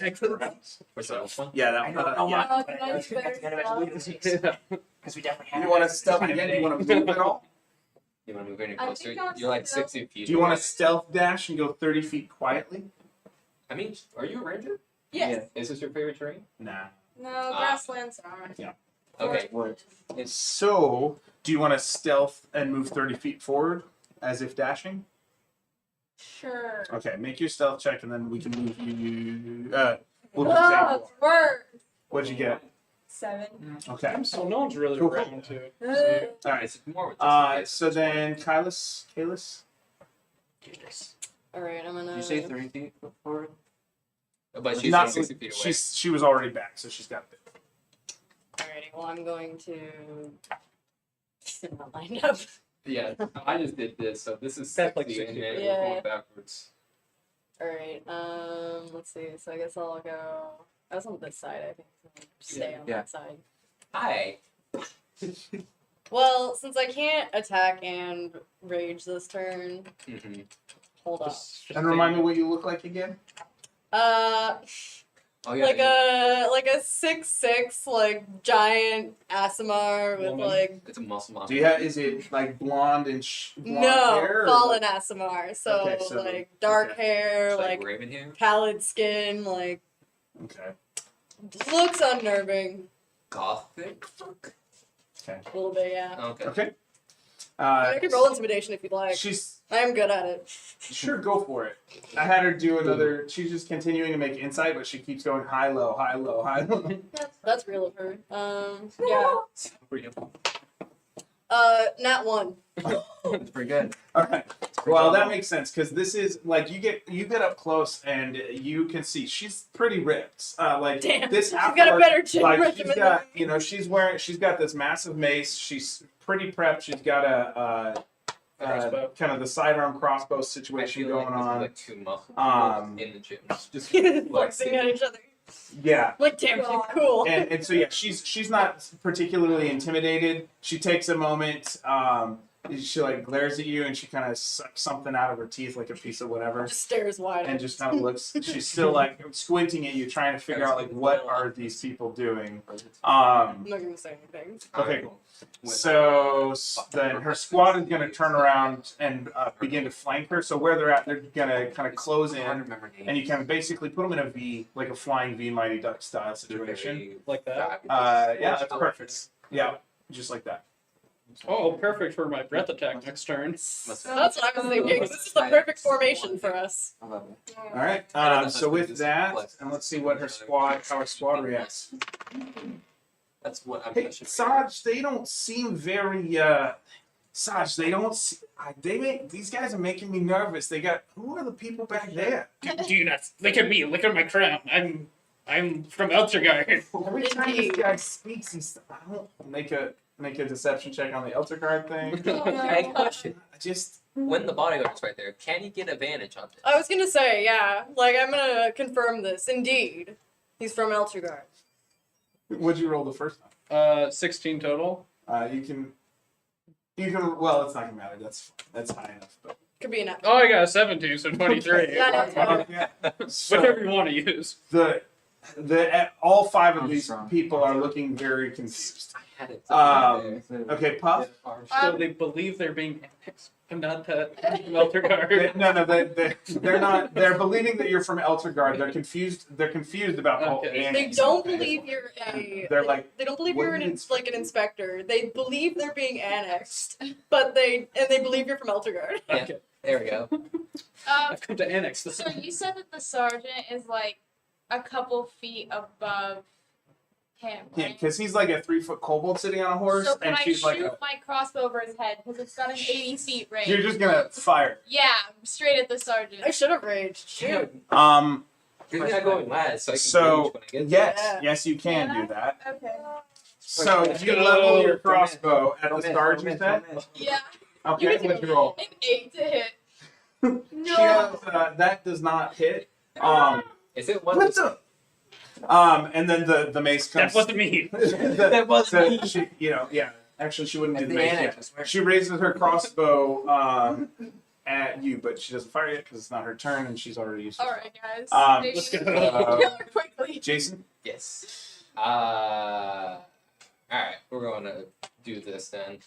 Speaker 5: What's that one?
Speaker 1: Yeah, that yeah.
Speaker 4: Oh, can I use better stuff?
Speaker 8: because we definitely have.
Speaker 1: You want to stealth again? Do you want to move at all?
Speaker 5: You want to move any
Speaker 4: I
Speaker 5: closer?
Speaker 4: think I'll
Speaker 5: You're like
Speaker 4: stealth.
Speaker 5: 60 feet.
Speaker 1: Do you want
Speaker 5: away.
Speaker 1: to stealth dash and go 30 feet quietly?
Speaker 5: I mean, are you a ranger?
Speaker 4: Yes.
Speaker 5: Is this your favorite terrain?
Speaker 1: Nah.
Speaker 4: No, grasslands are.
Speaker 5: Okay.
Speaker 1: So, do you want to stealth and move 30 feet forward as if dashing?
Speaker 9: Sure.
Speaker 1: Okay, make your stealth check and then we can move you. We'll do
Speaker 9: Oh,
Speaker 1: the same.
Speaker 9: word.
Speaker 1: What'd you get?
Speaker 9: 7.
Speaker 1: Okay.
Speaker 7: So no one's really
Speaker 1: Cool.
Speaker 7: around to.
Speaker 1: All right.
Speaker 5: It's more with this.
Speaker 1: So then, Kalis.
Speaker 4: Alright, I'm gonna.
Speaker 8: Did you say 30 feet forward?
Speaker 5: But she's
Speaker 1: Not,
Speaker 5: 60 feet away.
Speaker 1: she was already back, so she's got it.
Speaker 4: Alrighty, well, I'm going to. Not lined up.
Speaker 5: Yeah, I just did this, so this is
Speaker 7: That's like
Speaker 5: 60 and
Speaker 7: 60.
Speaker 5: then
Speaker 4: Yeah.
Speaker 5: we're going backwards.
Speaker 4: Alright, let's see. So I guess I'll go. I was on this side, I think. Stay on
Speaker 8: Yeah.
Speaker 4: that side.
Speaker 5: Hi.
Speaker 4: Well, since I can't attack and rage this turn,
Speaker 5: Mm-hmm.
Speaker 4: hold up.
Speaker 1: And remind me what you look like again.
Speaker 5: Oh yeah.
Speaker 4: Like a 6'6", like giant Asimar with
Speaker 7: Woman.
Speaker 4: like
Speaker 5: It's a muscle monster.
Speaker 1: Do you have? Is it like blonde and blonde
Speaker 4: no
Speaker 1: hair? or
Speaker 4: fallen
Speaker 1: like-
Speaker 4: Asimar. So,
Speaker 1: Okay, so-
Speaker 4: like dark
Speaker 1: okay.
Speaker 4: hair,
Speaker 5: It's
Speaker 4: like
Speaker 5: raven hair.
Speaker 4: pallid skin, like
Speaker 1: Okay.
Speaker 4: looks unnerving
Speaker 5: Gothic. Fuck.
Speaker 4: a little bit. Yeah.
Speaker 5: Okay.
Speaker 1: Okay.
Speaker 4: I can roll intimidation if you'd like.
Speaker 1: She's
Speaker 4: I am good at it.
Speaker 1: sure go for it. I had her do another. She's just continuing to make insight, but she keeps going high, low, high, low, high, low.
Speaker 4: That's real of her. Yeah. Nat 1.
Speaker 8: That's pretty good.
Speaker 1: Okay. Well, that makes sense because this is like you get up close and you can see she's pretty ripped. Like
Speaker 4: Damn.
Speaker 1: this.
Speaker 4: She's got a better gym
Speaker 1: Like
Speaker 4: regimen
Speaker 1: she's
Speaker 4: than
Speaker 1: got,
Speaker 4: me.
Speaker 1: you know, she's got this massive mace. She's pretty prepped. She's got a
Speaker 7: Crossbow.
Speaker 1: kind of the sidearm crossbow
Speaker 5: I
Speaker 1: situation
Speaker 5: feel
Speaker 1: going
Speaker 5: like this is
Speaker 1: on.
Speaker 5: like two muscle in the gym.
Speaker 1: Just
Speaker 4: Flexing at each other.
Speaker 1: yeah.
Speaker 4: Like, damn, she's cool.
Speaker 1: And so yeah, she's not particularly intimidated. She takes a moment. She like glares at you and she kind of sucks something out of her teeth, like a piece of whatever,
Speaker 4: Just stares wide.
Speaker 1: and just kind of looks. She's still like squinting at you, trying to figure out like what are these people doing.
Speaker 4: I'm not gonna say anything.
Speaker 1: Okay, cool. So then her squad is going to turn around and begin to flank her. So where they're at, they're going to kind of close in, and you can basically put them in a V, like a flying V, Mighty Duck style situation.
Speaker 7: Like that.
Speaker 1: Yeah, that's perfect. Yeah, just like that.
Speaker 7: Oh, perfect for my breath attack next turn.
Speaker 4: That's what I was thinking. This is the perfect formation for us.
Speaker 8: I love it.
Speaker 1: All right. So with that, and let's see what how our squad reacts.
Speaker 5: That's what I'm
Speaker 1: Hey,
Speaker 5: pushing.
Speaker 1: Saj, they don't seem very. Saj, they don't. These guys are making me nervous. Who are the people back there?
Speaker 7: Do you not look at me? Look at my crown. I'm from Eltergard.
Speaker 1: Every time this guy speaks, I don't make a deception check on the Eltergard thing.
Speaker 5: Hey, question.
Speaker 1: I just.
Speaker 5: When the bodyguard's right there, can you get advantage on this?
Speaker 4: I was gonna say, yeah. Like, I'm gonna confirm this. Indeed, he's from Eltergard.
Speaker 1: What'd you roll the first time?
Speaker 7: 16 total.
Speaker 1: You can. Well, it's not gonna matter. That's high enough. But
Speaker 4: Could be an.
Speaker 7: Oh, I got a 17, so 23.
Speaker 4: Yeah, no,
Speaker 1: yeah.
Speaker 7: Whatever you want to use.
Speaker 1: All 5 of these people are looking very confused.
Speaker 5: I had it.
Speaker 1: Okay, Puff.
Speaker 7: So they believe they're being annexed, but not that from Eltergard.
Speaker 1: They're not. They're believing that you're from Eltergard. They're confused. They're confused about the whole
Speaker 7: Okay.
Speaker 1: annex.
Speaker 4: They don't believe you're a.
Speaker 1: They're like,
Speaker 4: They don't believe
Speaker 1: what
Speaker 4: you're
Speaker 1: do you mean?
Speaker 4: like an inspector. They believe they're being annexed, but they believe you're from Eltergard.
Speaker 5: Yeah. There we go.
Speaker 7: I've come to annex this.
Speaker 9: So you said that the sergeant is like a couple feet above him,
Speaker 1: yeah,
Speaker 9: right?
Speaker 1: because he's like a 3-foot kobold sitting on a horse,
Speaker 9: So can
Speaker 1: and
Speaker 9: I
Speaker 1: she's
Speaker 9: shoot
Speaker 1: like,
Speaker 9: my crossbow over his head because it's got an 80 feet range?
Speaker 1: you're just gonna fire.
Speaker 9: Yeah, straight at the sergeant.
Speaker 4: I should have raged. Shoot.
Speaker 5: You're not going last, so I can
Speaker 1: So
Speaker 5: reach when I get
Speaker 4: Yeah.
Speaker 1: yes, you can
Speaker 9: Yeah.
Speaker 1: do that.
Speaker 9: Okay.
Speaker 1: So you level your crossbow at the start. You said.
Speaker 9: Yeah,
Speaker 1: Okay, what'd you roll?
Speaker 9: an 8 to hit.
Speaker 1: She
Speaker 9: No.
Speaker 1: has, that does not hit.
Speaker 5: Is it one?
Speaker 1: What the? And then the mace comes.
Speaker 7: That wasn't me.
Speaker 5: That wasn't me.
Speaker 1: She, yeah. Actually, she wouldn't do the
Speaker 8: The
Speaker 1: mace
Speaker 8: annex,
Speaker 1: yet.
Speaker 8: I swear.
Speaker 1: She raises her crossbow at you, but she doesn't fire yet because it's not her turn, and she's already used.
Speaker 9: All right, guys.
Speaker 1: Um,
Speaker 7: Let's go.
Speaker 9: Kill her quickly.
Speaker 1: Jason.
Speaker 5: Yes. All right, we're going to do this then.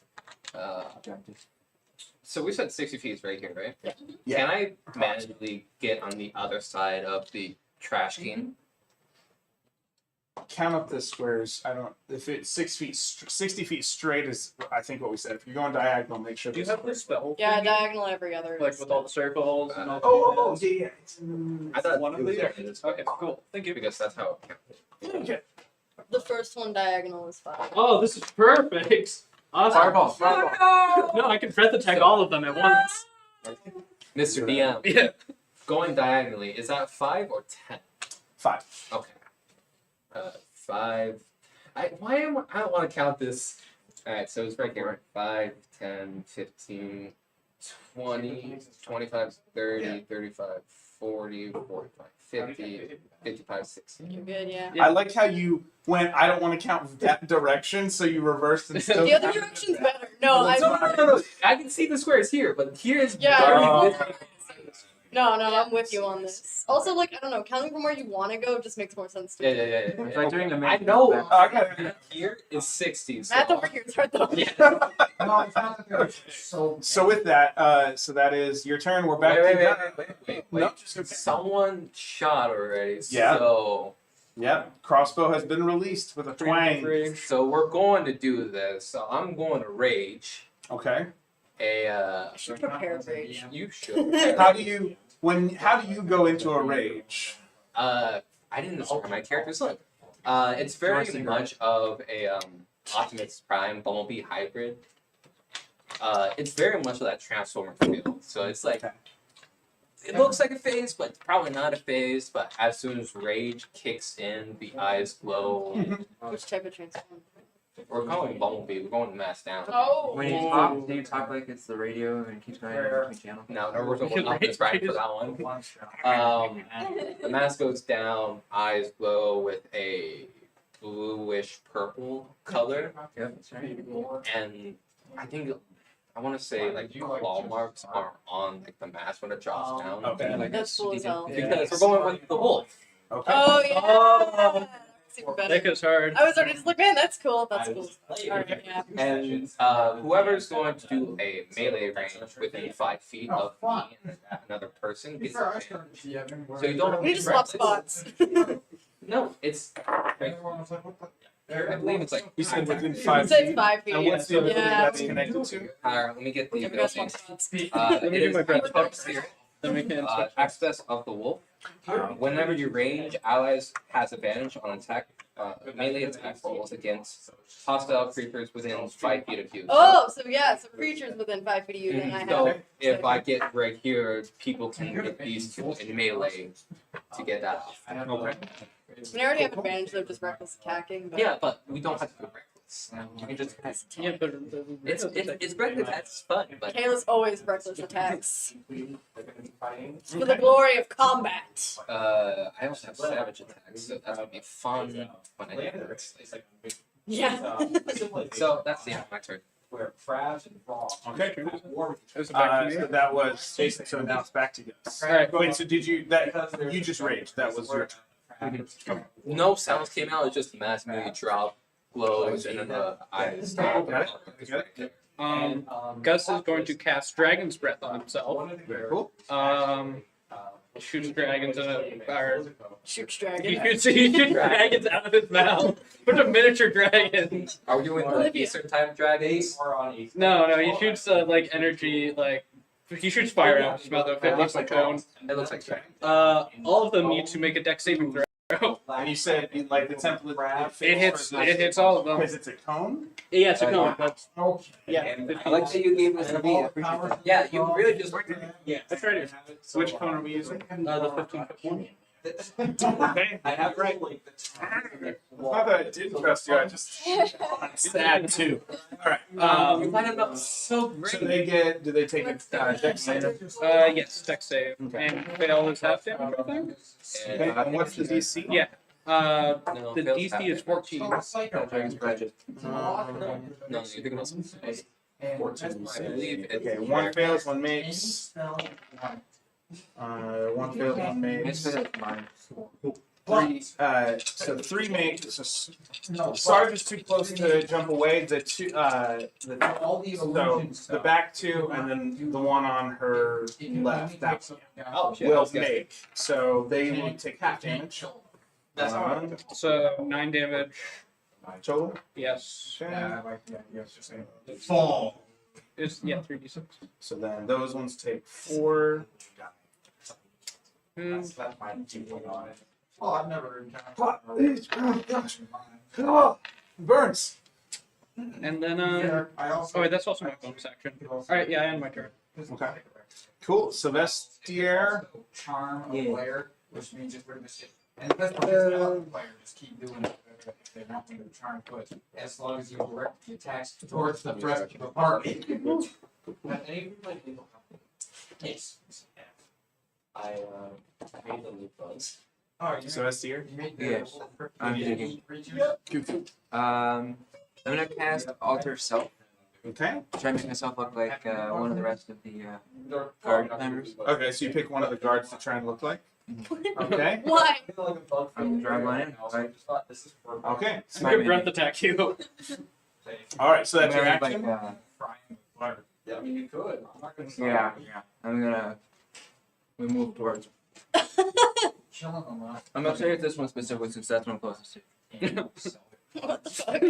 Speaker 5: So we said 60 feet is right here, right?
Speaker 1: Yeah.
Speaker 5: Can I magically get on the other side of the trash can?
Speaker 1: Count up the squares. I don't. If it's 60 feet straight is I think what we said. If you're going diagonal, make sure.
Speaker 7: Do you
Speaker 1: there's-
Speaker 7: have this spell?
Speaker 4: Yeah, diagonal every other.
Speaker 7: Like with all the circles and all
Speaker 1: Oh, yeah. It's,
Speaker 5: I thought
Speaker 7: one of
Speaker 5: it was
Speaker 7: these?
Speaker 5: there.
Speaker 7: Okay, cool. Thank you.
Speaker 5: Because that's how it counts.
Speaker 1: okay.
Speaker 4: The first one diagonal is 5.
Speaker 7: Oh, this is perfect. Awesome.
Speaker 8: Fireball.
Speaker 7: No, I can breath attack all of them at once.
Speaker 5: Mr. DM,
Speaker 7: Yeah.
Speaker 5: going diagonally, is that 5 or 10?
Speaker 1: 5.
Speaker 5: Okay. 5. I don't want to count this. Alright, so it's right here. 5, 10, 15, 20, 25, 30, 35, 40, 45, 50, 55, 60.
Speaker 4: You're good, yeah.
Speaker 1: I like how you went. I don't want to count that direction, so you reversed and still.
Speaker 4: The other direction's better. No,
Speaker 5: No. I can see the squares here, but here's
Speaker 4: Yeah.
Speaker 1: Oh.
Speaker 4: I'm with you on this. Also, like, I don't know, counting from where you want to go just makes more sense to me.
Speaker 5: Yeah.
Speaker 8: It's like doing the
Speaker 5: I
Speaker 8: math.
Speaker 5: know.
Speaker 1: I got it.
Speaker 5: Here is 60. So
Speaker 4: Math over here is hard though.
Speaker 1: So with that, so that is your turn. We're back.
Speaker 5: Wait.
Speaker 1: No, just okay.
Speaker 5: Someone shot already.
Speaker 1: Yeah.
Speaker 5: So
Speaker 1: Yep. Crossbow has been released with a twang.
Speaker 5: we're going to do this. So I'm going to rage.
Speaker 1: Okay.
Speaker 5: You
Speaker 4: should prepare rage.
Speaker 5: You should.
Speaker 1: How do you go into a rage?
Speaker 5: I didn't describe my character's look. It's very much of a Optimus Prime Bumblebee hybrid. It's very much of that Transformer feel. So it's like it looks like a phase, but it's probably not a phase. But as soon as rage kicks in, the eyes glow.
Speaker 4: Which type of transform?
Speaker 5: We're going Bumblebee. We're going mass down.
Speaker 9: Oh.
Speaker 8: When you talk, do you talk like it's the radio and keeps going between channels?
Speaker 5: No, we're going Optimus Prime for that one. The mask goes down, eyes glow with a bluish purple color,
Speaker 8: Yep, that's right.
Speaker 5: and I want to say like claw marks are on like the mask when it drops down.
Speaker 1: Okay.
Speaker 4: That's cool as hell.
Speaker 5: Because we're going with the wolf.
Speaker 1: Okay.
Speaker 4: Oh yeah. Super better.
Speaker 7: That goes hard.
Speaker 4: I was already just like, man, that's cool. That's cool. Alright, yeah.
Speaker 5: And whoever's going to do a melee range within 5 feet of me and another person gets advantage. So you don't.
Speaker 4: We need to swap spots.
Speaker 5: No, it's. I believe it's like.
Speaker 1: You said within
Speaker 4: It
Speaker 1: 5
Speaker 4: says
Speaker 1: feet.
Speaker 4: 5 feet.
Speaker 1: And what's the other thing
Speaker 4: Yeah.
Speaker 1: that's connected to?
Speaker 5: Let me get the
Speaker 4: I've got
Speaker 5: abilities.
Speaker 4: some thoughts.
Speaker 3: Let me
Speaker 5: It
Speaker 3: do
Speaker 5: is
Speaker 3: my breath
Speaker 5: Control
Speaker 3: check.
Speaker 5: Spirit,
Speaker 3: Then we can switch.
Speaker 5: Access of the Wolf. Whenever you range, allies has advantage on attack, melee attack rolls against hostile creatures within 5 feet of you.
Speaker 4: Oh, so yeah, so creatures within 5 feet of you, then I have.
Speaker 5: So if I get right here, people can get these two in melee to get that off.
Speaker 4: I already have advantage, they're just reckless attacking. But...
Speaker 5: Yeah, but we don't have to do reckless. You can just.
Speaker 3: Yeah, but
Speaker 5: It's reckless. That's fun, but.
Speaker 4: Kayla's always reckless attacks. For the glory of combat.
Speaker 5: I also have savage attacks, so that's gonna be fun when I get this.
Speaker 4: Yeah.
Speaker 5: So that's my turn.
Speaker 6: Where crabs and frogs.
Speaker 1: Okay.
Speaker 3: Is it back to me?
Speaker 1: So that was Jason. So now it's back to you.
Speaker 3: Alright.
Speaker 1: Wait. So did you that you just raged? That was your.
Speaker 5: No sounds came out. It's just mass movie drop, glows, and then the eyes.
Speaker 1: Got it.
Speaker 3: Gus is going to cast Dragon's Breath on himself.
Speaker 1: Very cool.
Speaker 3: Shoots dragons in a fire.
Speaker 4: Shoots
Speaker 3: He
Speaker 4: dragon.
Speaker 3: shoots dragons out of his mouth. Bunch of miniature dragons.
Speaker 5: Are we doing the
Speaker 4: Olivia.
Speaker 5: Eastern time dragons?
Speaker 3: No, he shoots like energy, like he shoots fire out of his mouth. It looks like cone.
Speaker 5: It looks like dragon.
Speaker 3: All of them need to make a dex saving throw.
Speaker 1: And you said like the template.
Speaker 3: It hits all of them.
Speaker 1: Because it's a cone.
Speaker 3: Yeah, it's a cone. That's
Speaker 1: Yeah.
Speaker 8: I like that you gave us a beat. I appreciate that.
Speaker 5: Yeah, you really just.
Speaker 3: yeah, that's right.
Speaker 1: Which cone are we using?
Speaker 3: The 15-foot one.
Speaker 1: Okay.
Speaker 6: I have right.
Speaker 1: Not that I didn't trust you. I just sad too. All right.
Speaker 5: You find it out so great.
Speaker 1: So they get. Do they take a dex save?
Speaker 3: Yes, dex save.
Speaker 1: Okay.
Speaker 3: And fail is half damage, I think.
Speaker 1: Okay. And what's the DC?
Speaker 3: Yeah.
Speaker 5: No,
Speaker 3: The
Speaker 5: fails
Speaker 3: DC
Speaker 5: half.
Speaker 3: is 14.
Speaker 8: Dragon's Breath.
Speaker 5: No, you think that's
Speaker 1: 14.
Speaker 5: I believe it's
Speaker 1: Okay. One fails, one makes. One fails, one makes.
Speaker 8: Mine.
Speaker 1: Three. So 3 makes. So Sarge is too close to jump away. The two. So the back 2, and then the one on her left. That will make. So they will take half damage.
Speaker 3: So 9 damage.
Speaker 1: Total.
Speaker 3: Yes.
Speaker 1: Okay.
Speaker 2: Fall.
Speaker 3: It's 3d6.
Speaker 1: So then those ones take 4.
Speaker 2: Oh, I've never
Speaker 1: Oh, burns.
Speaker 3: And then
Speaker 2: I also.
Speaker 3: oh wait, that's also my bonus action. Alright, yeah, I end my turn.
Speaker 1: Okay. Cool. Sylvester.
Speaker 6: Charm
Speaker 8: Yeah.
Speaker 6: player, which means if we're missing. And the best part is the player just keep doing it. If they want me to try and put, as long as you direct the attacks towards the rest of the party. Have any of you played Legal Company? Yes.
Speaker 5: I made the loot bugs.
Speaker 6: Oh, you
Speaker 1: Sylvester.
Speaker 6: made
Speaker 8: Yes. I'm thinking.
Speaker 6: creatures?
Speaker 8: I'm gonna cast Alter Self.
Speaker 1: Okay.
Speaker 8: Try and make myself look like one of the rest of the guard members.
Speaker 1: Okay. So you pick one of the guards to try and look like. Okay.
Speaker 4: Why?
Speaker 8: I'm drawing one in. Right.
Speaker 1: Okay.
Speaker 3: I'm gonna breath attack you.
Speaker 1: All right. So
Speaker 8: I'm
Speaker 1: that's your
Speaker 8: gonna
Speaker 1: action.
Speaker 8: like,
Speaker 6: Yeah, I mean, you could. I'm not gonna say.
Speaker 8: yeah. I'm gonna move towards.
Speaker 6: Killing them, huh?
Speaker 8: I'm not saying if this one specifically since that's what I'm closest to.
Speaker 4: What the fuck?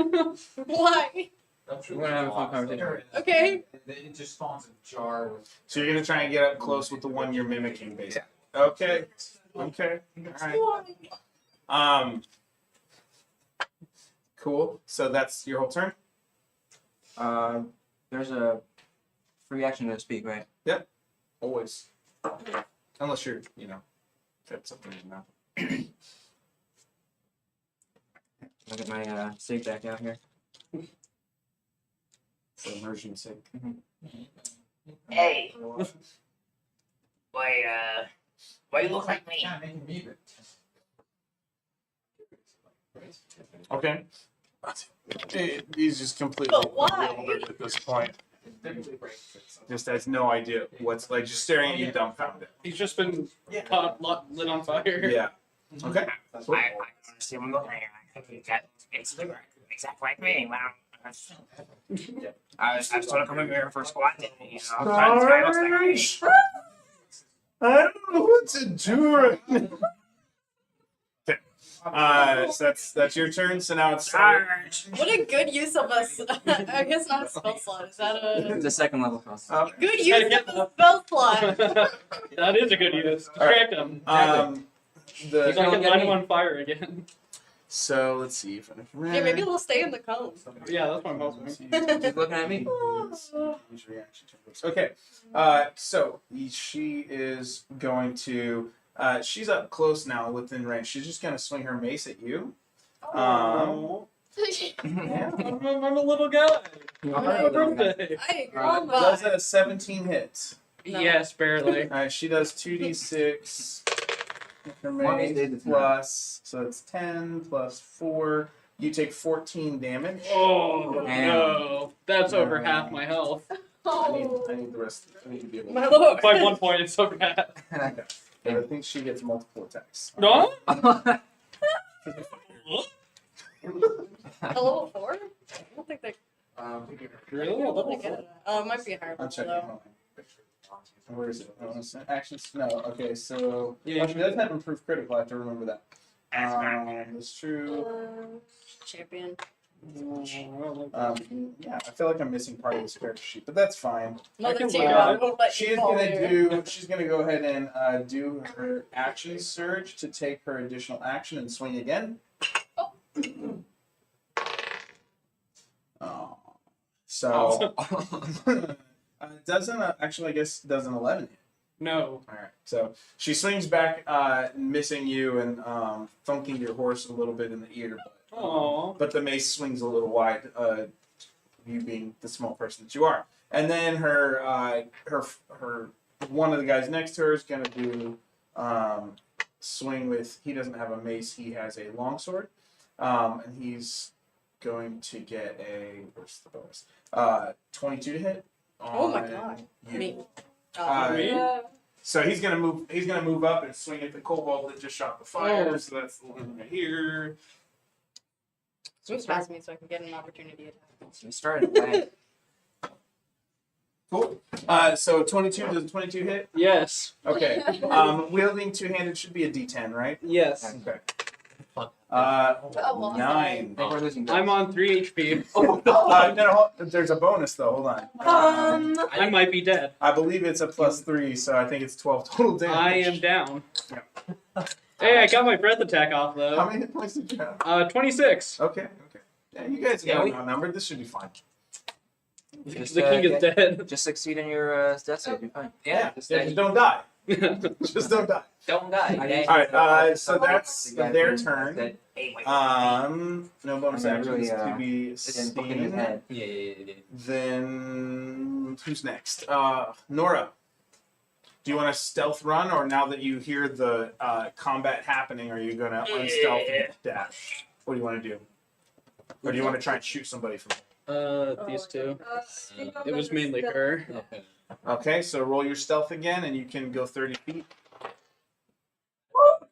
Speaker 4: Why?
Speaker 8: We're gonna have a fun conversation.
Speaker 4: Okay.
Speaker 6: It just spawns a jar with.
Speaker 1: So you're gonna try and get up close with the one you're mimicking, basically. Okay. Okay. All right. Cool. So that's your whole turn.
Speaker 8: There's a free action to speak, right?
Speaker 1: Always. Unless you're, fit something in your mouth.
Speaker 8: I'll get my sig back out here.
Speaker 1: For immersion sake.
Speaker 10: Hey. Why you look like me?
Speaker 6: Yeah, making me
Speaker 1: Okay. He's just completely
Speaker 4: But why?
Speaker 1: bewildered at this point. Just has no idea what's like, just staring at you dumbfounded.
Speaker 3: He's just been caught lit on fire.
Speaker 1: Yeah. Okay.
Speaker 10: I see one looking at you. I think that it's exactly like me. Wow. I was sort of coming here for squat day, this guy looks like me.
Speaker 1: I don't know what to do right now. Okay. So that's your turn. So now it's
Speaker 10: Charge!
Speaker 4: What a good use of a. I guess not a spell slot. Is that a
Speaker 8: It's a second level spell.
Speaker 4: good use of a spell slot?
Speaker 7: That is a good use. Distract him.
Speaker 1: The
Speaker 7: He's gonna light him on fire again.
Speaker 1: so let's see if I can.
Speaker 4: Yeah, maybe they'll stay in the cone.
Speaker 7: Yeah, that's what I'm hoping.
Speaker 8: She's looking at me.
Speaker 1: Okay. So she is going to. She's up close now, within range. She's just gonna swing her mace at you. Yeah.
Speaker 7: I'm a little guy.
Speaker 4: My
Speaker 7: Birthday.
Speaker 4: I
Speaker 1: Does a 17 hit?
Speaker 4: No.
Speaker 7: Yes, barely.
Speaker 1: She does 2d6. Her
Speaker 8: One
Speaker 1: mace
Speaker 8: d6
Speaker 1: plus, so it's 10 plus 4. You take 14 damage.
Speaker 7: Oh
Speaker 8: Damn.
Speaker 7: no, that's over half my health.
Speaker 1: I need the rest. I need to be able to.
Speaker 4: My lord.
Speaker 7: By 1 point, it's over half.
Speaker 1: But I think she gets multiple attacks.
Speaker 7: No?
Speaker 4: A level 4? I don't think they.
Speaker 7: Really?
Speaker 4: I don't think it. It might be a higher
Speaker 1: I'm
Speaker 4: level
Speaker 1: checking.
Speaker 4: though.
Speaker 1: Hold on. Where is it? Actions? No. Okay, so
Speaker 7: Yeah.
Speaker 1: she doesn't have improved critical. I have to remember that. That's true.
Speaker 4: Champion.
Speaker 1: Yeah, I feel like I'm missing part of this character sheet, but that's fine.
Speaker 4: Mother
Speaker 7: can
Speaker 4: Tear,
Speaker 7: live
Speaker 4: I
Speaker 7: with
Speaker 4: won't let you fall here.
Speaker 1: She's gonna go ahead and do her action surge to take her additional action and swing again. Oh. So doesn't actually I guess doesn't 11 hit.
Speaker 7: No.
Speaker 1: All right. So she swings back, missing you and thunking your horse a little bit in the ear,
Speaker 7: Aww.
Speaker 1: but the mace swings a little wide. You being the small person that you are, and then her one of the guys next to her is gonna do swing with. He doesn't have a mace. He has a longsword, and he's going to get a where's the bonus? 22 to hit.
Speaker 4: Oh my
Speaker 1: on
Speaker 4: god.
Speaker 1: you.
Speaker 4: Me.
Speaker 7: Me?
Speaker 1: So he's gonna move. He's gonna move up and swing at the kobold that just shot the fire.
Speaker 7: Oh.
Speaker 1: So that's the one right here.
Speaker 4: Move past me so I can get an opportunity attack.
Speaker 8: We started bad.
Speaker 1: Cool. So 22 does a 22 hit?
Speaker 7: Yes.
Speaker 1: Okay. Wielding two-handed should be a D10, right?
Speaker 7: Yes.
Speaker 1: Okay.
Speaker 4: Oh,
Speaker 1: 9.
Speaker 8: We're losing.
Speaker 7: I'm on 3 HP.
Speaker 1: No, there's a bonus though. Hold on.
Speaker 7: I might be dead.
Speaker 1: I believe it's a +3, so I think it's 12 total damage.
Speaker 7: I am down. Hey, I got my breath attack off
Speaker 1: How
Speaker 7: though.
Speaker 1: many hit points did you have?
Speaker 7: 26.
Speaker 1: Okay. Yeah, you guys
Speaker 8: Yeah,
Speaker 1: got
Speaker 8: we-
Speaker 1: outnumbered. This should be fine.
Speaker 8: Just,
Speaker 7: The king is dead.
Speaker 8: Just succeed in your death save. You're fine.
Speaker 5: Yeah,
Speaker 1: Just don't die. Just don't die.
Speaker 5: don't die.
Speaker 1: All right. So that's their turn.
Speaker 8: That
Speaker 1: No bonus
Speaker 8: I mean,
Speaker 1: actions
Speaker 8: really,
Speaker 1: to be
Speaker 8: it didn't book in his
Speaker 1: seen.
Speaker 8: head.
Speaker 5: Yeah.
Speaker 1: Then who's next? Nora. Do you want to stealth run, or now that you hear the combat happening, are you gonna unstealth and dash? What do you want to do? Or do you want to try and shoot somebody from?
Speaker 7: These two. It was mainly her.
Speaker 5: Okay.
Speaker 1: Okay, so roll your stealth again, and you can go 30 feet.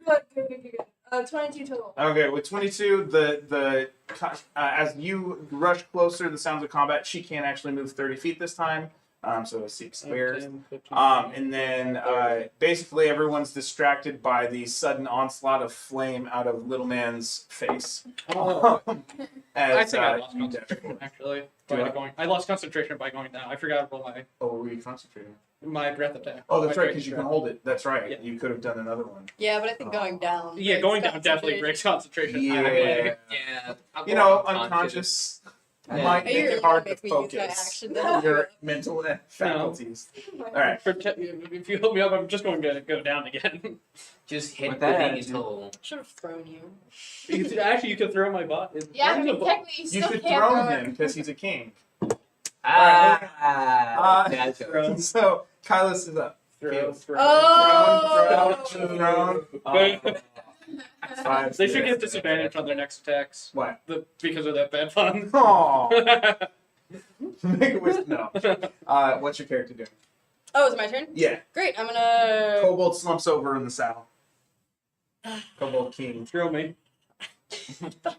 Speaker 4: Good. 22 total.
Speaker 1: Okay, with 22, as you rush closer, the sounds of combat, she can't actually move 30 feet this time. So 6 spares.
Speaker 7: 10, 15,
Speaker 1: And then basically everyone's distracted by the sudden onslaught of flame out of little man's face.
Speaker 7: Oh, I
Speaker 1: As
Speaker 7: think I lost
Speaker 1: you dash
Speaker 7: concentration
Speaker 1: forward.
Speaker 7: actually.
Speaker 1: Do
Speaker 7: By
Speaker 1: what?
Speaker 7: going, I lost concentration by going down. I forgot to roll
Speaker 1: Oh, what were you concentrating?
Speaker 7: my breath attack.
Speaker 1: Oh, that's
Speaker 7: My
Speaker 1: right,
Speaker 7: breath
Speaker 1: because you
Speaker 7: attack.
Speaker 1: can hold it. That's right.
Speaker 7: Yeah.
Speaker 1: You could have done another one.
Speaker 4: Yeah, but I think going down.
Speaker 7: Yeah,
Speaker 4: breaks
Speaker 7: going down definitely
Speaker 4: concentration.
Speaker 7: breaks concentration.
Speaker 1: Yeah.
Speaker 7: Anyway.
Speaker 5: Yeah. I'll
Speaker 1: You
Speaker 5: go
Speaker 1: know,
Speaker 5: unconscious.
Speaker 1: unconscious might
Speaker 4: Hey,
Speaker 1: make
Speaker 4: you're
Speaker 1: it hard
Speaker 4: gonna
Speaker 1: to
Speaker 4: make me use my
Speaker 1: focus
Speaker 4: action to help
Speaker 1: your
Speaker 4: you.
Speaker 1: mental faculties. All right.
Speaker 7: If you help me up, I'm just going to go down again.
Speaker 5: Just hit
Speaker 8: With
Speaker 5: the
Speaker 8: that
Speaker 5: thing
Speaker 8: attitude.
Speaker 5: until.
Speaker 4: Should have thrown you.
Speaker 7: Actually, you could throw my bot.
Speaker 9: Yeah, I mean,
Speaker 7: There's a
Speaker 9: technically you
Speaker 1: You
Speaker 9: still
Speaker 1: could
Speaker 9: can't
Speaker 1: throw
Speaker 9: throw
Speaker 1: him because he's a king.
Speaker 5: Ah.
Speaker 1: Uh,
Speaker 5: Gotcha.
Speaker 1: So Kylos is up.
Speaker 7: Throw.
Speaker 4: Oh!
Speaker 1: Thrown. Five.
Speaker 7: They should get disadvantage on their next attacks.
Speaker 1: What?
Speaker 7: Because of that bad fun.
Speaker 1: Aww. Make a wisdom. No. What's your character doing?
Speaker 4: Oh, it's my turn?
Speaker 1: Yeah.
Speaker 4: Great, I'm gonna.
Speaker 1: Kobold slumps over in the saddle. Kobold king.
Speaker 7: Throw me.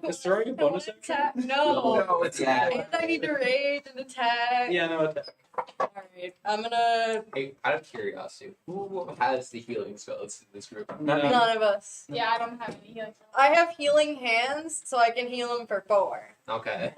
Speaker 3: Is throwing a bonus
Speaker 4: attack? No.
Speaker 5: No attack.
Speaker 4: And I need to rage and attack.
Speaker 3: Yeah, no attack.
Speaker 4: Alright, I'm gonna.
Speaker 5: Hey, out of curiosity, who has the healing spells in this group?
Speaker 4: None of us.
Speaker 9: Yeah, I don't have any healing.
Speaker 4: I have healing hands, so I can heal him for 4.
Speaker 5: Okay.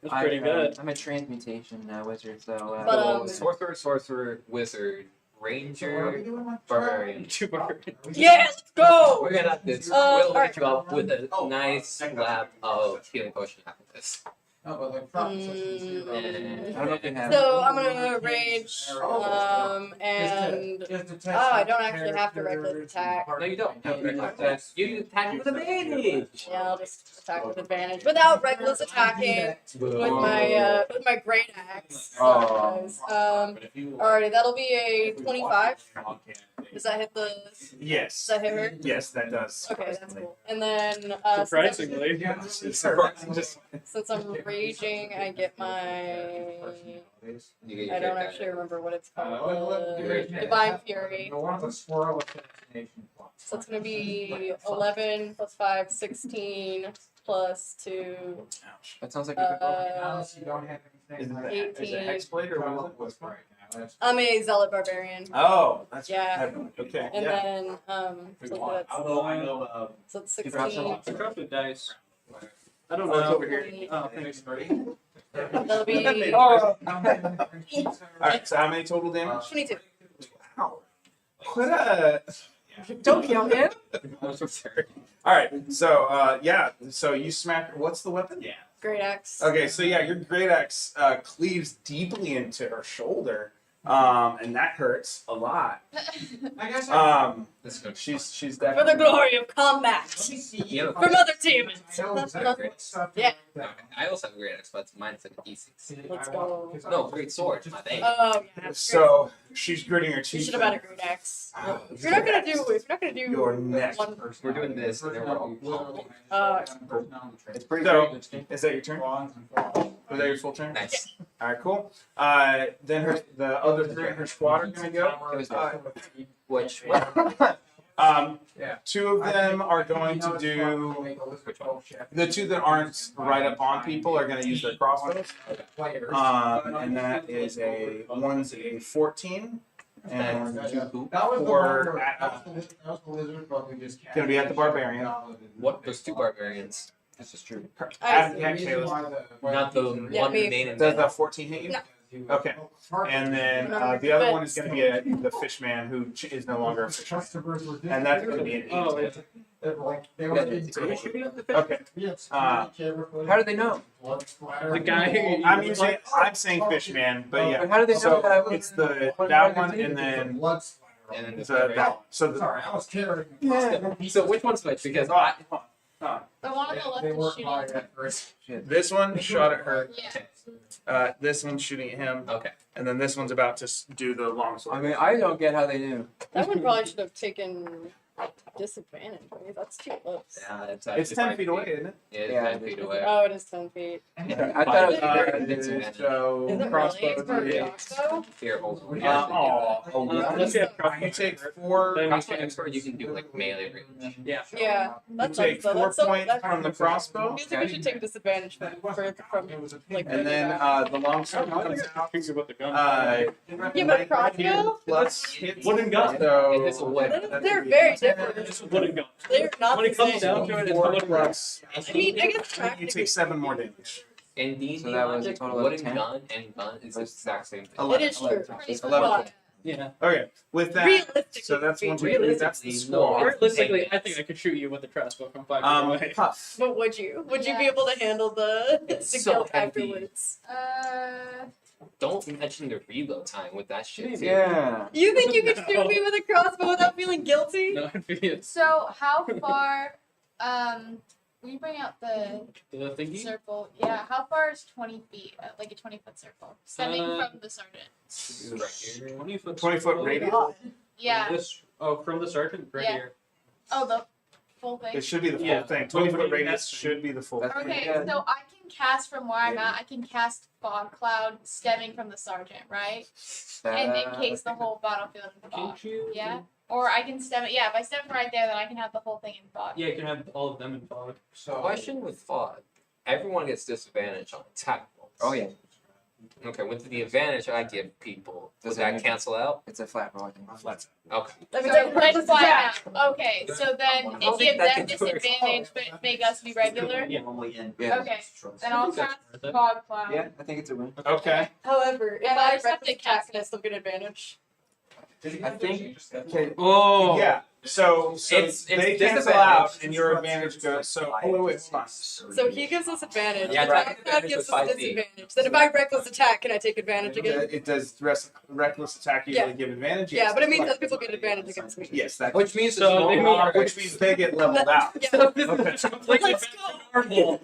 Speaker 3: That's pretty good.
Speaker 8: I'm a transmutation wizard, so.
Speaker 4: But,
Speaker 5: Sorcerer, wizard, ranger, barbarian.
Speaker 3: Two barbarians.
Speaker 4: Yeah, let's go!
Speaker 5: We're gonna have this.
Speaker 4: Alright.
Speaker 5: We'll hit you up with a nice slab of healing potion after this.
Speaker 6: No, but like props.
Speaker 8: I don't know if we have.
Speaker 4: So I'm gonna rage, and I don't actually have to reckless attack.
Speaker 5: No, you don't. You attack with advantage.
Speaker 4: Yeah, I'll just attack with advantage without reckless attacking with my great axe. Alrighty, that'll be a 25. Does that hit the?
Speaker 1: Yes.
Speaker 4: Does that hit her?
Speaker 1: Yes, that does.
Speaker 4: Okay, that's cool. And then
Speaker 3: Surprisingly.
Speaker 4: since I'm raging, I get my. I don't actually remember what it's called. Divine Fury. So it's gonna be 11 plus 5, 16 plus 2.
Speaker 8: That sounds like a
Speaker 1: Is it
Speaker 4: 18.
Speaker 1: Hexblade or what was it?
Speaker 4: I'm a zealot barbarian.
Speaker 1: Oh, that's
Speaker 4: Yeah.
Speaker 1: okay.
Speaker 4: And
Speaker 1: Yeah.
Speaker 4: then so so it's 16.
Speaker 3: Conscripted dice. I don't
Speaker 1: Oh, it's
Speaker 3: know.
Speaker 1: over here.
Speaker 3: Oh, thanks.
Speaker 4: That'll be
Speaker 1: All right. So how many total damage?
Speaker 4: 22.
Speaker 1: Wow. What a.
Speaker 4: Don't kill him.
Speaker 1: I'm so sorry. All right. So yeah. So you smack. What's the weapon? Yeah.
Speaker 4: Great axe.
Speaker 1: Okay. So yeah, your great axe cleaves deeply into her shoulder, and that hurts a lot.
Speaker 6: I guess
Speaker 1: She's
Speaker 4: For the
Speaker 1: definitely.
Speaker 4: glory of combat.
Speaker 5: Yeah.
Speaker 4: From other teams. Yeah.
Speaker 5: Okay. I also have a great axe, but mine's like a D6.
Speaker 4: Let's go.
Speaker 5: No, great sword. My bad.
Speaker 4: Oh yeah.
Speaker 1: So she's gritting her
Speaker 4: You
Speaker 1: teeth.
Speaker 4: should have had a great axe. If you're not gonna do
Speaker 1: Your neck.
Speaker 4: one.
Speaker 5: We're doing this, and then we're all
Speaker 8: It's pretty
Speaker 1: So-
Speaker 8: great.
Speaker 1: Is that your turn? Was that your full turn?
Speaker 5: nice.
Speaker 1: All right, cool. Then the other 3 in her squad are gonna go.
Speaker 5: Which
Speaker 1: Two of them are going to do. The 2 that aren't right up on people are going to use their crossbows. And that is one's a 14, and for gonna be at the barbarian.
Speaker 5: What? There's 2 barbarians.
Speaker 8: This is true.
Speaker 1: Not the
Speaker 4: Yeah,
Speaker 5: one
Speaker 4: me.
Speaker 5: remaining.
Speaker 1: Does the 14 hit you?
Speaker 4: No.
Speaker 1: Okay. And then the other one is going to be the fishman who is no longer a fishman. And that's going to be an 8.
Speaker 3: Oh, yeah.
Speaker 1: Okay.
Speaker 8: How do they know?
Speaker 3: The guy who.
Speaker 1: I'm saying fishman, but yeah.
Speaker 8: But how do they know
Speaker 1: So
Speaker 8: that?
Speaker 1: it's that one and then
Speaker 5: And then
Speaker 1: it's that one. So
Speaker 6: Sorry, I was carrying.
Speaker 5: So which one's which? Because
Speaker 9: The one on the left is shooting.
Speaker 1: this one shot at her.
Speaker 9: Yeah.
Speaker 1: This one's shooting at him,
Speaker 5: okay.
Speaker 1: and then this one's about to do the long
Speaker 8: I
Speaker 1: sword.
Speaker 8: mean, I don't get how they knew.
Speaker 4: That one probably should have taken disadvantage. Maybe that's too close.
Speaker 5: Yeah,
Speaker 1: It's 10 feet away, isn't it?
Speaker 5: Yeah, it's
Speaker 8: Yeah,
Speaker 5: 10 feet away.
Speaker 4: Oh, it is 10 feet.
Speaker 8: I thought it was very
Speaker 5: Disadvantage.
Speaker 1: So
Speaker 4: Is it
Speaker 1: crossbow.
Speaker 4: really? It's for a crossbow?
Speaker 5: Here, hold on.
Speaker 3: Unless you have
Speaker 1: You take 4.
Speaker 3: Then
Speaker 5: Crossbow expert, you can do like melee range.
Speaker 3: Yeah.
Speaker 4: Yeah.
Speaker 1: You
Speaker 4: That's
Speaker 1: take 4 points from the crossbow,
Speaker 4: Feels like we should take disadvantage from like.
Speaker 1: and then the long sword comes out.
Speaker 3: Figure about the gun.
Speaker 4: Yeah, but crossbow?
Speaker 1: Plus hits.
Speaker 3: Wooden gun.
Speaker 5: It is a
Speaker 1: So
Speaker 5: weapon.
Speaker 4: They're very different.
Speaker 3: It's a wooden gun.
Speaker 4: They're not
Speaker 3: When
Speaker 4: the
Speaker 3: it comes
Speaker 4: same.
Speaker 3: down to it, it's a
Speaker 1: 4
Speaker 3: wooden gun.
Speaker 1: plus.
Speaker 4: I mean, I guess
Speaker 1: You
Speaker 4: practically.
Speaker 1: take 7 more damage.
Speaker 5: In D&D
Speaker 8: So that was a
Speaker 5: logic,
Speaker 8: total of
Speaker 5: wooden
Speaker 8: 10?
Speaker 5: gun and gun is the exact same thing.
Speaker 1: 11.
Speaker 4: It is true.
Speaker 1: It's
Speaker 4: But
Speaker 1: 11.
Speaker 3: Yeah.
Speaker 1: Okay, with that,
Speaker 4: realistically,
Speaker 1: so that's 1, 2, 3.
Speaker 5: Realistically,
Speaker 1: That's the
Speaker 5: no.
Speaker 1: squad.
Speaker 3: Realistically, I think I could shoot you with a crossbow from 5 feet away.
Speaker 1: Puff.
Speaker 4: But would you? Would you be able to handle the
Speaker 5: It's so
Speaker 4: guilt
Speaker 5: heavy.
Speaker 4: afterwards?
Speaker 5: Don't mention the reload time with that shit. Too.
Speaker 8: Yeah.
Speaker 4: You think you could shoot me with a crossbow without feeling guilty?
Speaker 3: No, it's
Speaker 9: So how far? Will you bring out the
Speaker 3: the thingy.
Speaker 9: circle? Yeah. How far is 20 feet? Like a 20-foot circle, stemming from the sergeant.
Speaker 5: This is right here.
Speaker 3: 20-foot.
Speaker 1: 20-foot radius?
Speaker 9: Yeah.
Speaker 3: This. Oh, from the sergeant right
Speaker 9: Yeah.
Speaker 3: here.
Speaker 9: Oh, the full thing.
Speaker 1: It should be the full
Speaker 3: Yeah.
Speaker 1: thing. 20-foot
Speaker 3: 20-foot
Speaker 1: radius
Speaker 3: that's-
Speaker 1: should be the full
Speaker 8: That's
Speaker 1: thing.
Speaker 8: pretty
Speaker 9: Okay,
Speaker 8: good.
Speaker 9: so I can cast from where I'm at. I can cast fog cloud stemming from the sergeant, right? And encase the whole battlefield in fog.
Speaker 3: Can't you?
Speaker 9: Yeah. Or I can stem it. Yeah, if I stem it right there, then I can have the whole thing in fog.
Speaker 3: Yeah, you can have all of them in fog.
Speaker 6: So
Speaker 5: Question with fog. Everyone gets disadvantage on attack rolls.
Speaker 8: Oh yeah,
Speaker 5: Okay, with the advantage I give people, does
Speaker 8: Does that
Speaker 5: that
Speaker 8: make-
Speaker 5: cancel out?
Speaker 8: it's a flat roll. I think.
Speaker 5: Okay.
Speaker 4: That means
Speaker 9: So
Speaker 4: I can reckless
Speaker 9: fly
Speaker 4: attack.
Speaker 9: now. Okay, so then
Speaker 5: I don't
Speaker 9: if you
Speaker 5: think
Speaker 9: give
Speaker 5: that
Speaker 9: them
Speaker 5: can do it.
Speaker 9: disadvantage but make us be regular,
Speaker 3: Yeah.
Speaker 8: Yeah.
Speaker 9: okay, then I'll cast fog cloud.
Speaker 8: Yeah, I think it's a win.
Speaker 1: Okay.
Speaker 4: However, if
Speaker 9: And
Speaker 4: I
Speaker 9: I just have
Speaker 4: reckless
Speaker 9: to
Speaker 4: attack,
Speaker 9: cast
Speaker 4: can I still get advantage?
Speaker 8: I think.
Speaker 1: Okay.
Speaker 3: Oh.
Speaker 1: Yeah. So
Speaker 5: It's
Speaker 1: they cancel
Speaker 5: disadvantage.
Speaker 1: out, and your advantage goes. So wait, hold on.
Speaker 4: So he gives us advantage.
Speaker 5: Yeah,
Speaker 4: if
Speaker 5: attack
Speaker 4: I
Speaker 5: advantage
Speaker 4: gives
Speaker 5: is
Speaker 4: us
Speaker 5: 5 feet.
Speaker 4: disadvantage. Then if I reckless attack, can I take advantage again?
Speaker 1: It does reckless attack usually give advantage.
Speaker 4: Yeah,
Speaker 1: Yes.
Speaker 4: but it means other people get advantage against me.
Speaker 1: Yes, that.
Speaker 5: Which means
Speaker 3: So
Speaker 5: it's
Speaker 3: they
Speaker 5: no
Speaker 3: move-
Speaker 5: longer-
Speaker 1: Which means they get leveled out.
Speaker 4: Yeah.
Speaker 3: So this is completely
Speaker 4: Let's
Speaker 3: back to normal.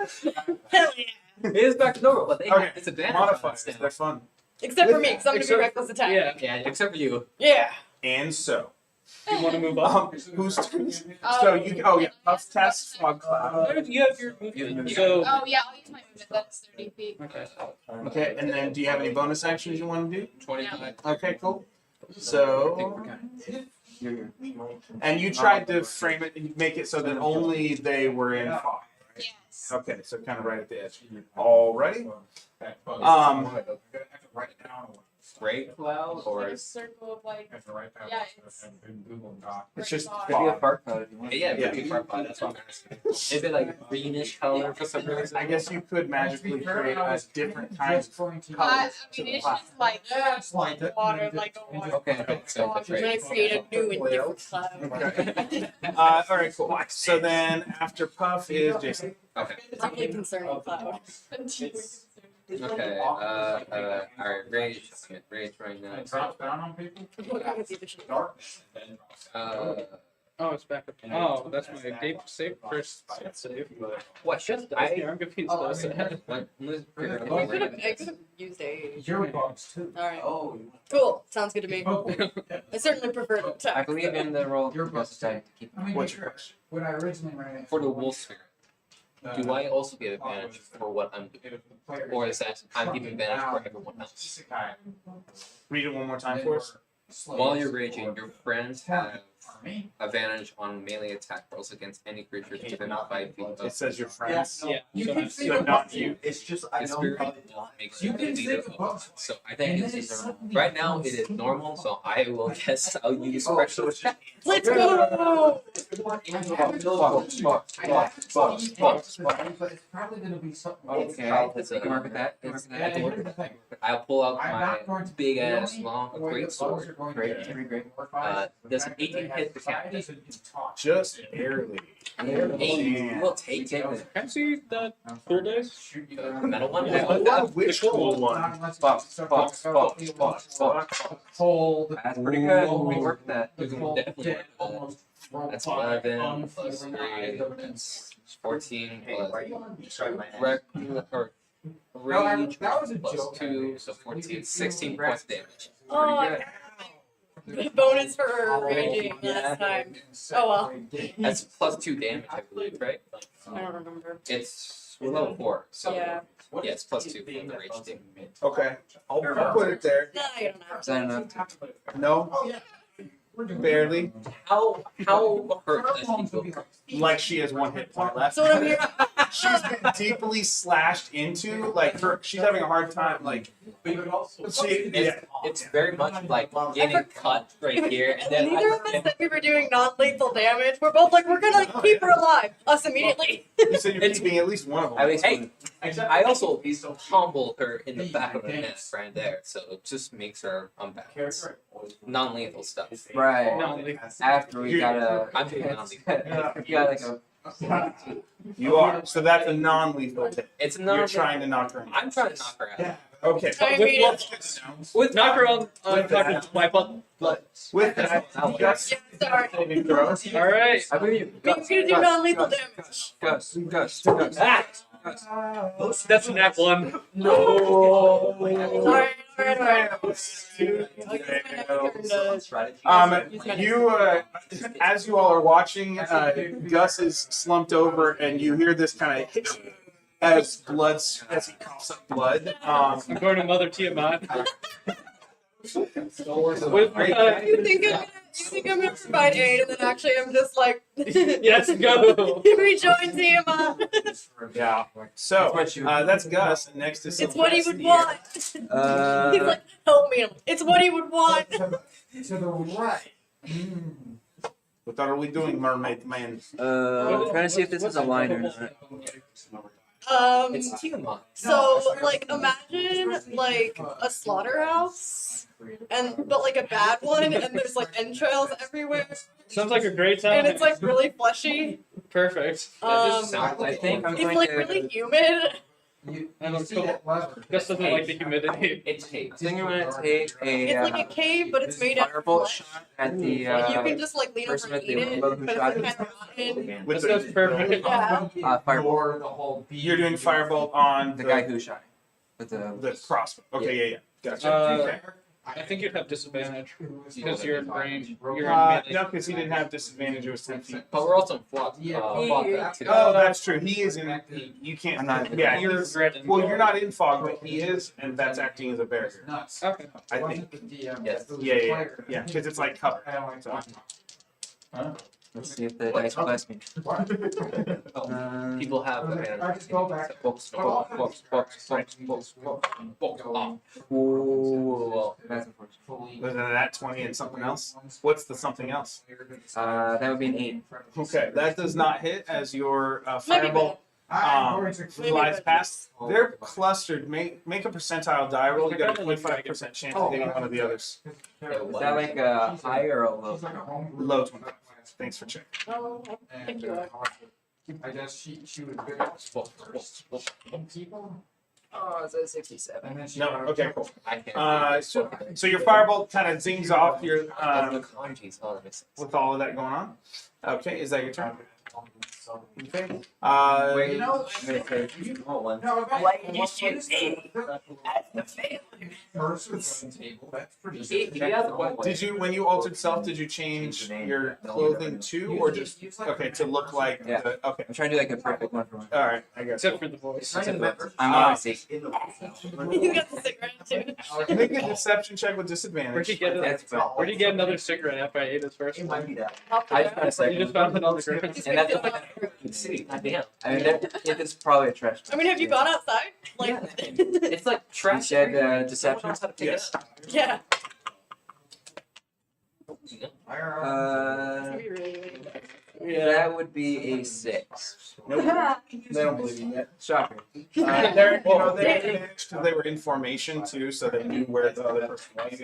Speaker 4: Hell yeah.
Speaker 5: It is back to normal, but they
Speaker 1: Okay.
Speaker 5: have disadvantage. on
Speaker 1: Modifiers.
Speaker 5: it
Speaker 1: They're fun.
Speaker 4: Except for me, because I'm gonna be
Speaker 3: Except-
Speaker 4: reckless attack.
Speaker 3: Yeah.
Speaker 5: Yeah, except for you.
Speaker 4: Yeah.
Speaker 1: And so.
Speaker 3: You want to move up?
Speaker 1: Who's turn? So you. Oh yeah. Puff test fog cloud.
Speaker 3: You have your movement. So.
Speaker 9: Oh yeah, I'll use my movement. That's 30 feet.
Speaker 3: Okay.
Speaker 1: Okay. And then, do you have any bonus actions you want to do?
Speaker 5: 25.
Speaker 1: Okay. Cool. So.
Speaker 8: You're
Speaker 1: And you tried to frame it and make it so that only they were in fog.
Speaker 9: Yes.
Speaker 1: Okay, so kind of right at the edge. Alrighty.
Speaker 5: Gray cloud
Speaker 9: Like
Speaker 5: or
Speaker 9: a circle of like. Yeah,
Speaker 1: It's just
Speaker 9: fog.
Speaker 8: Could be a
Speaker 1: fog.
Speaker 8: fart cloud if you want.
Speaker 5: yeah, it could be far apart, that's what I'm asking. Is it like greenish color for some reason?
Speaker 1: I guess you could magically create a different kind of
Speaker 9: I mean, it's just like water, like a water.
Speaker 5: Okay, so that's
Speaker 4: I'm gonna
Speaker 5: right.
Speaker 4: create a new and different cloud.
Speaker 1: Alright, cool. So then after Puff is Jason.
Speaker 5: Okay.
Speaker 4: I'm really concerned with cloud.
Speaker 5: Okay, alright, rage. I'm at rage right now.
Speaker 3: Oh, it's back up. Oh, that's my date save first save.
Speaker 5: What should
Speaker 3: I'm confused.
Speaker 5: Oh,
Speaker 3: though.
Speaker 4: I could have used a.
Speaker 6: Your bugs too.
Speaker 4: Alright.
Speaker 6: Oh.
Speaker 4: Cool. Sounds good to me. I certainly prefer to
Speaker 8: I
Speaker 4: attack.
Speaker 8: believe in the roll.
Speaker 6: Your
Speaker 8: Plus
Speaker 6: bugs
Speaker 8: attack to keep.
Speaker 1: What's your question?
Speaker 6: When I originally ran it.
Speaker 5: For the wolf sphere, do I also get advantage for what I'm doing? Or is that I'm giving advantage for everyone else?
Speaker 1: Read it one more time for us.
Speaker 5: While you're raging, your friends have advantage on melee attack rolls against any creature within 5 feet of
Speaker 1: It says your friends.
Speaker 3: Yeah.
Speaker 1: So not you.
Speaker 6: It's just
Speaker 5: the spirit will make
Speaker 6: You
Speaker 5: you
Speaker 6: can
Speaker 5: leader
Speaker 6: think
Speaker 5: of
Speaker 6: about-
Speaker 5: so I think it's right now it is normal, so I will guess I'll use special attack.
Speaker 4: Let's go!
Speaker 6: But it's probably gonna be something.
Speaker 8: Okay.
Speaker 5: It's
Speaker 8: You can work with that. You can work with that.
Speaker 5: I'll pull out
Speaker 6: I'm
Speaker 5: my
Speaker 6: not going to.
Speaker 5: big ass long great sword.
Speaker 8: Great, pretty great.
Speaker 5: Does an 18 hit the captain?
Speaker 1: Just barely.
Speaker 5: 8 will take it.
Speaker 3: Can I see the cool days?
Speaker 5: Metal one?
Speaker 1: Which cool one?
Speaker 6: Hold.
Speaker 8: That's pretty good. We can work with that.
Speaker 5: You can definitely work with that. That's 11 plus 3. That's 14 plus or rage plus 2, so 14, 16 points of damage.
Speaker 4: Oh, I got bonus for raging last time. Oh well.
Speaker 5: That's plus 2 damage, I believe, right?
Speaker 4: I don't remember.
Speaker 5: It's we're level 4, so
Speaker 4: Yeah.
Speaker 5: yeah, it's plus 2 from the rage damage.
Speaker 1: Okay. I'll put it there.
Speaker 4: No, you don't have
Speaker 8: Is that enough?
Speaker 1: No. Barely.
Speaker 5: How hurt does he feel?
Speaker 1: Like she has one hit point left.
Speaker 4: So what I'm hearing,
Speaker 1: She's been deeply slashed into. Like she's having a hard time. Like
Speaker 5: It's very much like getting cut right here, and then
Speaker 4: neither of us said we were doing non-lethal damage. We're both like, we're gonna keep her alive. Us immediately.
Speaker 1: You said you're keeping at least one of them.
Speaker 5: at least hey, I also humbled her in the back of the neck right there, so it just makes her unbalanced. Non-lethal stuff.
Speaker 8: Right.
Speaker 3: No, like,
Speaker 8: After we got a.
Speaker 5: I'm doing non-lethal.
Speaker 8: We got like a.
Speaker 1: You are. So that's a non-lethal hit.
Speaker 5: It's
Speaker 1: You're
Speaker 5: not.
Speaker 1: trying to knock her out.
Speaker 5: I'm trying to knock her out.
Speaker 1: Okay.
Speaker 4: I
Speaker 1: With
Speaker 4: mean,
Speaker 1: what's
Speaker 3: with knock her on fucking my butt.
Speaker 1: with that, you got
Speaker 4: Yeah, sorry.
Speaker 1: saving throws.
Speaker 3: All right.
Speaker 8: I believe you.
Speaker 4: We're gonna do non-lethal damage.
Speaker 8: Gus.
Speaker 3: Ah! That's an act one.
Speaker 4: Alright.
Speaker 1: You, as you all are watching, Gus is slumped over, and you hear this kind of hit as he coughs up blood.
Speaker 3: I'm going to Mother Tiamat. With,
Speaker 4: You think You think I'm gonna provide aid, and then actually I'm just like,
Speaker 7: Yes, go.
Speaker 4: rejoin Tiamat.
Speaker 1: Yeah. So
Speaker 8: what you-
Speaker 1: that's Gus. And next is
Speaker 4: It's what he would
Speaker 1: Sylvester.
Speaker 4: want. He's like, help me. I'm like, it's what he would want.
Speaker 6: To the right.
Speaker 1: What are we doing, Mermaid Man?
Speaker 8: I'm trying to see if this is a line or not.
Speaker 5: It's Tiamat.
Speaker 4: So like imagine like a slaughterhouse, but like a bad one, and there's like entrails everywhere,
Speaker 7: Sounds like a great time.
Speaker 4: and it's like really fleshy.
Speaker 7: Perfect.
Speaker 8: I
Speaker 5: Like,
Speaker 8: think I'm
Speaker 4: It's
Speaker 8: going
Speaker 4: like
Speaker 8: to.
Speaker 4: really humid.
Speaker 7: I don't
Speaker 6: see
Speaker 7: know.
Speaker 6: that lever.
Speaker 7: Gus doesn't like the humidity.
Speaker 5: it takes.
Speaker 8: I think I'm going to take
Speaker 4: It's like a cave, but it's made out of
Speaker 8: firebolt
Speaker 4: flesh.
Speaker 8: shot at the
Speaker 4: Like you can just like lean over
Speaker 8: person
Speaker 4: and
Speaker 8: with the
Speaker 4: eat it,
Speaker 8: elbow who
Speaker 4: but it's
Speaker 8: shot
Speaker 4: like
Speaker 8: him.
Speaker 4: kind of rotten.
Speaker 1: With
Speaker 7: This goes perfect.
Speaker 4: Yeah.
Speaker 8: firebolt.
Speaker 6: Or the whole beat.
Speaker 1: You're doing firebolt on
Speaker 8: The guy who shot him. With
Speaker 1: the crossbow. Okay, yeah. Gotcha.
Speaker 7: Uh, I think you'd have disadvantage because you're in range. You're in
Speaker 1: No,
Speaker 7: melee.
Speaker 1: because he didn't have disadvantage. It was 10 feet.
Speaker 5: But we're also in flop back too.
Speaker 1: Oh, that's true. He is in. You can't.
Speaker 8: I'm not-
Speaker 1: Yeah,
Speaker 7: You're
Speaker 1: he's,
Speaker 7: threatened.
Speaker 1: well, you're not in fog, but he is, and that's acting as a barrier.
Speaker 6: Nuts.
Speaker 7: Okay.
Speaker 1: I think.
Speaker 5: Yes.
Speaker 1: Yeah, because it's like cover. So.
Speaker 8: Let's see if the dice bless me.
Speaker 5: People have advantage.
Speaker 6: I just go back.
Speaker 5: Books.
Speaker 8: Ooh, that's unfortunate.
Speaker 1: Was that 20 and something else? What's the something else?
Speaker 8: That would be an 8.
Speaker 1: Okay, that does not hit as your
Speaker 4: Maybe
Speaker 1: firebolt
Speaker 6: I'm going to
Speaker 1: flies past. They're clustered. Make a percentile die roll. You got a 25% chance of hitting one of the others.
Speaker 8: Is that like a high or a low?
Speaker 1: Low 25. Thanks for checking.
Speaker 4: Oh, thank you.
Speaker 6: I guess she would
Speaker 8: Oh, it's a 67.
Speaker 6: and then she
Speaker 1: No, okay, cool.
Speaker 5: I can't.
Speaker 1: So your firebolt kind of zings off your
Speaker 5: The kanjis. Oh, that makes sense.
Speaker 1: with all of that going on. Okay, is that your turn? Okay.
Speaker 8: Wait,
Speaker 6: You know,
Speaker 5: Oh, one.
Speaker 6: no,
Speaker 10: You should see at the family.
Speaker 6: table. That's pretty
Speaker 5: He has one.
Speaker 1: Did you, when you altered self, did you change your clothing too, or just okay to look like?
Speaker 8: Yeah.
Speaker 1: The, okay.
Speaker 8: I'm trying to do like a perfect one for one.
Speaker 1: All right, I guess.
Speaker 7: Except for the voice.
Speaker 8: I'm honestly.
Speaker 4: He's got the cigarette too.
Speaker 1: Make a deception check with disadvantage.
Speaker 7: Where'd you get
Speaker 8: That's fine.
Speaker 7: Where'd you get another cigarette after I ate his first one?
Speaker 8: I just found a
Speaker 7: You
Speaker 8: second.
Speaker 7: just found it on the ground.
Speaker 8: And that's
Speaker 5: City. God damn.
Speaker 8: I mean, it's probably a trash.
Speaker 4: I mean, have you gone outside? Like,
Speaker 8: Yeah.
Speaker 5: It's like
Speaker 8: You
Speaker 5: trash.
Speaker 8: said
Speaker 5: No one
Speaker 8: deception.
Speaker 5: knows how to pick it
Speaker 1: Yes.
Speaker 5: up.
Speaker 4: yeah.
Speaker 8: Uh,
Speaker 4: Be really
Speaker 8: that would be a 6.
Speaker 1: Nope. They don't believe you yet.
Speaker 8: Shocker.
Speaker 1: They're, you know, they managed because they were in formation too, so they knew where the other person was.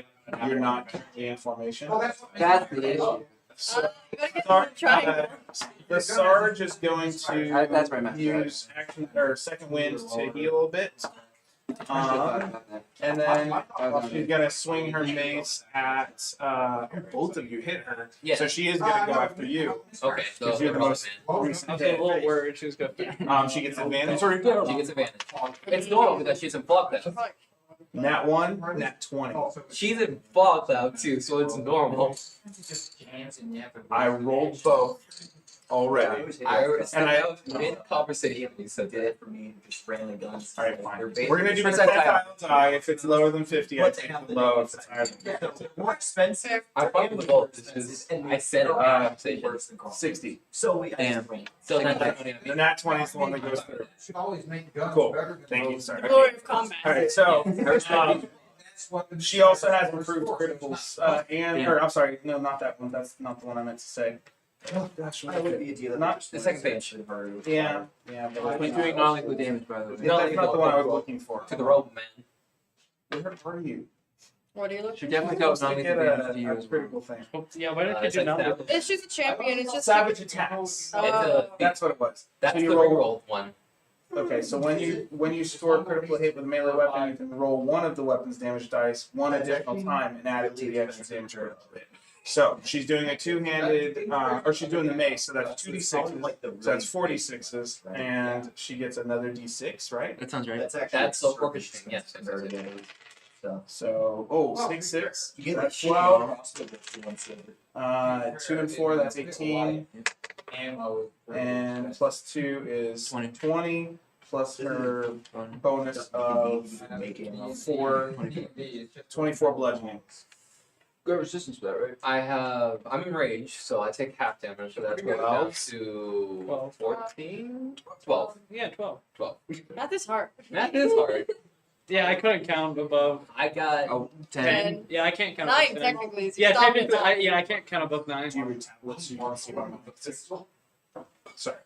Speaker 1: You're not currently in formation.
Speaker 8: That's the issue.
Speaker 1: So,
Speaker 4: you gotta get
Speaker 1: Sar-
Speaker 4: the triangle.
Speaker 1: the Sarge is going to
Speaker 8: That's my math.
Speaker 1: use action or second wind to heal a bit. And then she's gonna swing her mace at both of you. Hit her.
Speaker 5: Yeah.
Speaker 1: So she is gonna go after you.
Speaker 5: Okay. So
Speaker 1: Because you're the most
Speaker 7: I
Speaker 1: recent
Speaker 7: was a
Speaker 1: hit.
Speaker 7: little worried she was going to.
Speaker 1: She gets advantage.
Speaker 5: She gets advantage. It's normal because she's in fog now.
Speaker 1: Nat 1, nat 20.
Speaker 5: She's in fog now too, so it's normal.
Speaker 1: I rolled both already.
Speaker 5: I
Speaker 1: And I-
Speaker 5: mid conversation. You said did it for me. Just randomly guns.
Speaker 1: All right, fine. We're gonna do percentile die. If it's lower than 50, I take the low. If it's higher than 50.
Speaker 6: More expensive.
Speaker 5: I probably both. It's just I said it in conversation.
Speaker 1: 60.
Speaker 8: Damn.
Speaker 5: So then
Speaker 1: The nat 20 is the one that goes through.
Speaker 6: Should always make guns
Speaker 1: Cool.
Speaker 6: better than
Speaker 1: Thank you,
Speaker 6: those.
Speaker 1: sir.
Speaker 4: Glory of combat.
Speaker 1: All right, so
Speaker 6: That's what the-
Speaker 1: she also has improved criticals, or I'm sorry, no, not that one. That's not the one I meant to say. Oh gosh, what would be a deal? Not
Speaker 5: the second page.
Speaker 1: Yeah, yeah. But
Speaker 8: We're doing non-lethal damage, by the way.
Speaker 1: Yeah, that's not the one I was looking for.
Speaker 5: To the rope man.
Speaker 1: Where are you?
Speaker 4: What are you looking
Speaker 8: Should
Speaker 4: for?
Speaker 8: definitely go non-lethal damage to you
Speaker 1: a
Speaker 8: as well.
Speaker 1: critical thing.
Speaker 7: Yeah, why didn't you
Speaker 5: It's
Speaker 7: do
Speaker 5: like
Speaker 7: now?
Speaker 5: that.
Speaker 4: It's she's a champion. It's just
Speaker 1: Savage attacks.
Speaker 4: Oh.
Speaker 1: That's what it was.
Speaker 5: That's
Speaker 1: So you
Speaker 5: the
Speaker 1: roll-
Speaker 5: roll one.
Speaker 1: Okay, so when you score a critical hit with a melee weapon, you can roll one of the weapon's damage dice one additional time and add it to the extra damage critical hit. So she's doing a two-handed, or she's doing the mace, so that's 2d6s, so that's 46s, and she gets another d6, right?
Speaker 8: That sounds right.
Speaker 5: That's the orchestra. Yes.
Speaker 1: So, oh, 6, 6, that's 12, 2 and 4, that's 18, and plus 2 is 20, plus her bonus of 4, 24 bludgeoning.
Speaker 8: Good resistance to that, right?
Speaker 5: I'm enraged, so I take half damage, so that's going down to
Speaker 7: 12.
Speaker 5: 14? 12.
Speaker 7: Yeah, 12.
Speaker 5: 12.
Speaker 4: Math is hard.
Speaker 5: Math is hard.
Speaker 7: Yeah, I couldn't count above.
Speaker 5: I got
Speaker 8: Oh, 10.
Speaker 4: 10.
Speaker 7: Yeah, I can't count
Speaker 4: 9
Speaker 7: above 10.
Speaker 4: technically. So
Speaker 7: Yeah,
Speaker 4: stop
Speaker 7: technically,
Speaker 4: it.
Speaker 7: I can't count above 9.
Speaker 1: Do you read tablets? You want to see what I'm Sorry.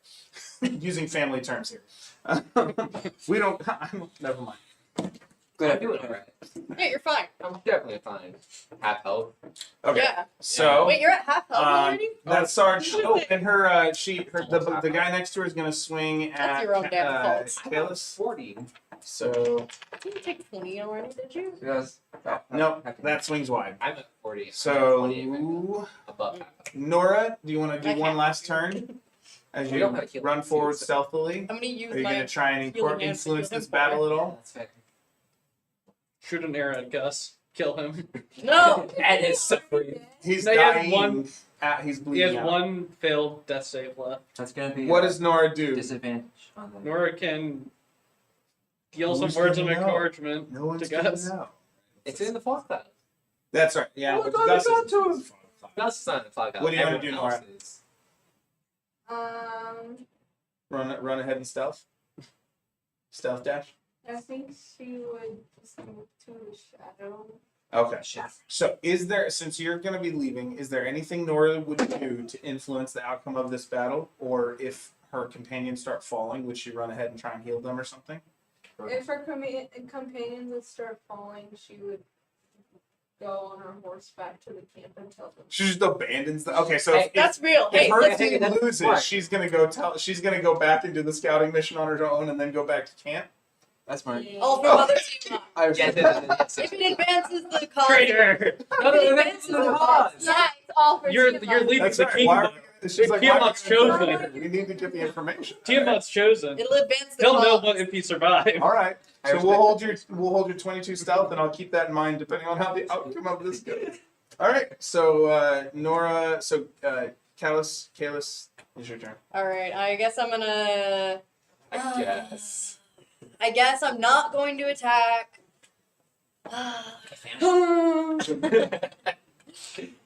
Speaker 1: Using family terms here. We don't. Never mind.
Speaker 8: Good
Speaker 5: I'm
Speaker 8: at
Speaker 5: doing alright.
Speaker 4: Yeah, you're fine.
Speaker 5: I'm definitely fine. Half health.
Speaker 1: Okay.
Speaker 4: Yeah.
Speaker 1: So
Speaker 4: Wait, you're at half health already?
Speaker 1: that Sarge. Oh, and the guy next to her is gonna swing
Speaker 4: That's
Speaker 1: at
Speaker 4: your own damn fault.
Speaker 1: Kalis.
Speaker 5: 40.
Speaker 1: So
Speaker 4: You didn't take 20 already, did you?
Speaker 8: Yes.
Speaker 1: no, that swings wide.
Speaker 5: I'm at 40.
Speaker 1: So
Speaker 5: 20 above half.
Speaker 1: Nora, do you want to do
Speaker 4: Okay.
Speaker 1: one last turn as
Speaker 5: We
Speaker 1: you
Speaker 5: don't have healing
Speaker 1: run forward
Speaker 5: too, so-
Speaker 1: stealthily?
Speaker 4: I'm gonna use
Speaker 1: Are you
Speaker 4: my
Speaker 1: gonna try and
Speaker 4: healing hands to
Speaker 1: influence
Speaker 4: heal
Speaker 1: this
Speaker 4: him
Speaker 1: battle at all?
Speaker 5: That's fair.
Speaker 7: Shoot an arrow at Gus. Kill him.
Speaker 4: No!
Speaker 5: That is suffering.
Speaker 1: He's
Speaker 7: No, he has
Speaker 1: dying.
Speaker 7: one-
Speaker 1: He's
Speaker 7: He
Speaker 1: bleeding
Speaker 7: has
Speaker 1: out.
Speaker 7: one failed death save left.
Speaker 8: That's gonna be
Speaker 1: What does Nora do?
Speaker 8: disadvantage on that.
Speaker 7: Nora can yell some
Speaker 1: Who's
Speaker 7: words of
Speaker 1: gonna know?
Speaker 7: encouragement
Speaker 1: No one's
Speaker 7: to
Speaker 1: gonna
Speaker 7: Gus.
Speaker 1: know.
Speaker 5: It's in the fog cloud.
Speaker 1: That's right. Yeah.
Speaker 5: Oh,
Speaker 1: but
Speaker 5: God,
Speaker 1: Gus
Speaker 5: I got
Speaker 1: is-
Speaker 5: to him. Gus is not in the fog cloud.
Speaker 1: What do you wanna
Speaker 5: Everyone
Speaker 1: do, Nora?
Speaker 5: else is.
Speaker 1: Run ahead and stealth. Stealth dash.
Speaker 9: I think she would just move to the shadow.
Speaker 1: Okay. So, since you're going to be leaving, is there anything Nora would do to influence the outcome of this battle, or if her companions start falling, would she run ahead and try and heal them or something?
Speaker 9: If her companions would start falling, she would go on her horse back to the camp and tell them.
Speaker 1: She just abandons the. Okay, so
Speaker 5: Hey,
Speaker 4: That's real.
Speaker 1: if
Speaker 4: Hey,
Speaker 1: her
Speaker 4: listen.
Speaker 1: team
Speaker 5: that's
Speaker 1: loses,
Speaker 5: smart.
Speaker 1: she's gonna go She's gonna go back and do the scouting mission on her own, and then go back to camp.
Speaker 8: That's smart.
Speaker 4: All for Mother Team Up.
Speaker 8: I
Speaker 5: Yes,
Speaker 8: respect
Speaker 5: yes,
Speaker 8: that.
Speaker 5: yes,
Speaker 4: If
Speaker 5: yes.
Speaker 4: it advances the cause.
Speaker 7: Traitor!
Speaker 5: No,
Speaker 4: If it advances the cause.
Speaker 9: Yeah, it's all for
Speaker 7: You're
Speaker 9: Team
Speaker 7: you're
Speaker 9: Up.
Speaker 7: leading
Speaker 1: That's
Speaker 7: the
Speaker 1: right.
Speaker 7: kingdom.
Speaker 1: Why are we, she's like, why are we
Speaker 7: Tiamat's
Speaker 1: gonna do
Speaker 7: chosen.
Speaker 1: it? We need to get the information.
Speaker 7: Tiamat's chosen.
Speaker 4: It'll advance the
Speaker 7: He'll
Speaker 4: cause.
Speaker 7: know what if he survives.
Speaker 1: All right.
Speaker 8: I
Speaker 1: So
Speaker 8: respect
Speaker 1: we'll hold your 22 stealth, and I'll keep that in mind depending on how the outcome of this goes. All right. So Nora, Kalis, is your turn.
Speaker 4: Alright, I guess I'm gonna.
Speaker 5: I guess.
Speaker 4: I guess I'm not going to attack.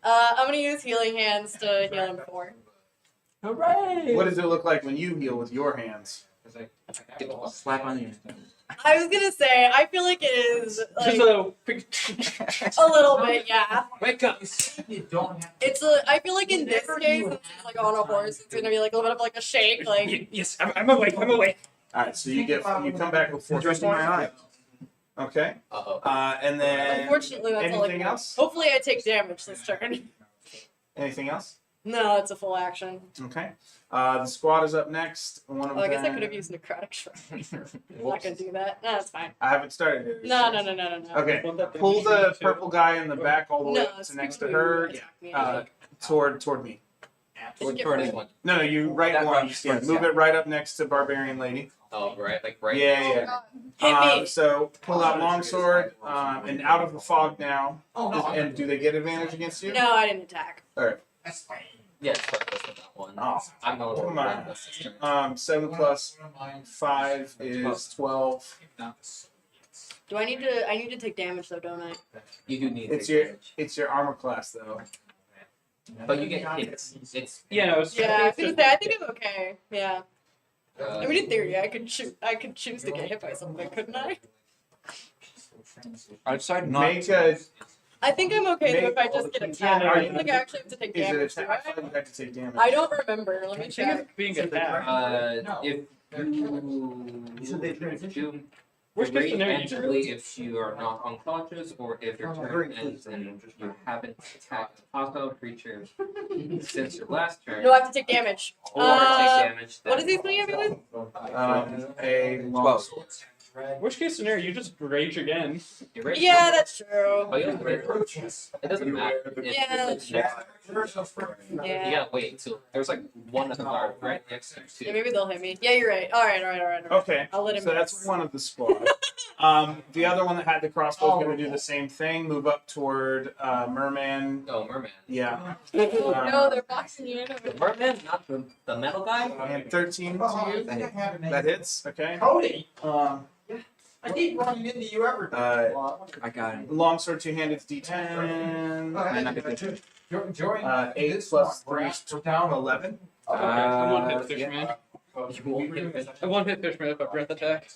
Speaker 4: I'm gonna use healing hands to heal him 4.
Speaker 8: Hooray!
Speaker 1: What does it look like when you heal with your hands?
Speaker 8: Slap on the ear.
Speaker 4: I was gonna say, I feel like it is like
Speaker 7: Just
Speaker 4: a little bit, yeah.
Speaker 5: Wake up.
Speaker 6: You don't have
Speaker 4: It's I feel like in this case, since he's like on a horse, it's gonna be like a little bit of like a shake, like.
Speaker 7: yes, I'm awake. I'm awake.
Speaker 1: All right. So you come back with 4 in my eye. Okay.
Speaker 5: Uh-oh.
Speaker 1: And then
Speaker 4: Unfortunately, that's all I
Speaker 1: anything
Speaker 4: can.
Speaker 1: else?
Speaker 4: Hopefully, I take damage this turn.
Speaker 1: Anything else?
Speaker 4: No, it's a full action.
Speaker 1: Okay. The squad is up next. One of
Speaker 4: Oh, I guess I
Speaker 1: them-
Speaker 4: could have used necrotic shrine. I'm not gonna do that. No, it's fine.
Speaker 1: I haven't started it.
Speaker 4: No.
Speaker 1: Okay. Pull the purple guy in the back all the way
Speaker 4: No,
Speaker 1: up
Speaker 4: it's
Speaker 1: to next to
Speaker 4: people
Speaker 1: her.
Speaker 4: who attack me.
Speaker 1: Toward me.
Speaker 4: Just get
Speaker 5: Toward
Speaker 4: rid
Speaker 5: this
Speaker 4: of
Speaker 5: one.
Speaker 1: No, you right
Speaker 8: That
Speaker 1: one.
Speaker 8: runs,
Speaker 1: Yeah,
Speaker 8: yes,
Speaker 1: move
Speaker 8: yeah.
Speaker 1: it right up next to Barbarian Lady.
Speaker 5: Oh, right, like right.
Speaker 1: Yeah.
Speaker 4: Hit me.
Speaker 1: So pull out longsword and out of the fog now. And do they get advantage against you?
Speaker 4: No, I didn't attack.
Speaker 6: That's fine.
Speaker 5: Yeah, it's reckless with that one.
Speaker 1: Oh.
Speaker 5: I'm not
Speaker 1: Come on.
Speaker 5: reckless this turn.
Speaker 1: 7 plus 5 is 12.
Speaker 4: Do I need to? I need to take damage though, don't I?
Speaker 5: You do need
Speaker 1: It's
Speaker 5: to
Speaker 1: your
Speaker 5: damage.
Speaker 1: it's your armor class though.
Speaker 5: But you get hits. It's
Speaker 7: Yeah, no, it's
Speaker 4: Yeah, I was gonna say I think I'm okay. Yeah.
Speaker 5: uh,
Speaker 4: I mean, in theory, I could choose to get hit by something, couldn't I?
Speaker 8: I decided not
Speaker 1: Make
Speaker 8: to.
Speaker 1: a
Speaker 4: I think I'm okay though if I
Speaker 1: Make-
Speaker 4: just get attacked.
Speaker 1: Yeah,
Speaker 4: I don't think I actually have to take
Speaker 1: is it
Speaker 4: damage. Do
Speaker 1: attack? I
Speaker 4: I?
Speaker 1: thought you had to take damage.
Speaker 4: I don't remember. Let me
Speaker 7: I think
Speaker 4: check.
Speaker 7: it's being attacked.
Speaker 5: if you
Speaker 7: Worst case scenario, you
Speaker 5: randomly if you are not unconscious or if your turn ends and you haven't attacked a hostile creature since your last turn,
Speaker 4: No, I have to take damage.
Speaker 5: or take damage.
Speaker 4: What is he putting at me with?
Speaker 1: A
Speaker 8: 12.
Speaker 7: Worst case scenario, you just rage again.
Speaker 4: Yeah, that's true.
Speaker 5: Oh, you don't rage. It doesn't matter.
Speaker 4: Yeah, that's true.
Speaker 5: You
Speaker 4: Yeah.
Speaker 5: gotta wait till there's like one of the guard right next to
Speaker 4: Yeah,
Speaker 5: you.
Speaker 4: maybe they'll hit me. Yeah, you're right. All right.
Speaker 1: Okay.
Speaker 4: I'll let him
Speaker 1: So that's
Speaker 4: miss.
Speaker 1: one of the squad. The other one that had the crossbow is going to do the same thing. Move up toward Merman.
Speaker 5: Oh, merman.
Speaker 1: Yeah.
Speaker 4: No, they're boxing you in.
Speaker 5: The merman, not the metal guy.
Speaker 1: And 13 to you. That hits. Okay.
Speaker 6: Cody. I keep running into you every day.
Speaker 8: I got him.
Speaker 1: Longsword two-handed D10.
Speaker 8: And I could do it.
Speaker 6: Join
Speaker 1: 8
Speaker 6: this
Speaker 1: plus
Speaker 6: one.
Speaker 1: 3 is down 11.
Speaker 7: I want to hit
Speaker 8: Yeah.
Speaker 7: Fishman.
Speaker 5: You won't hit this.
Speaker 7: I want to hit Fishman if I breath attack.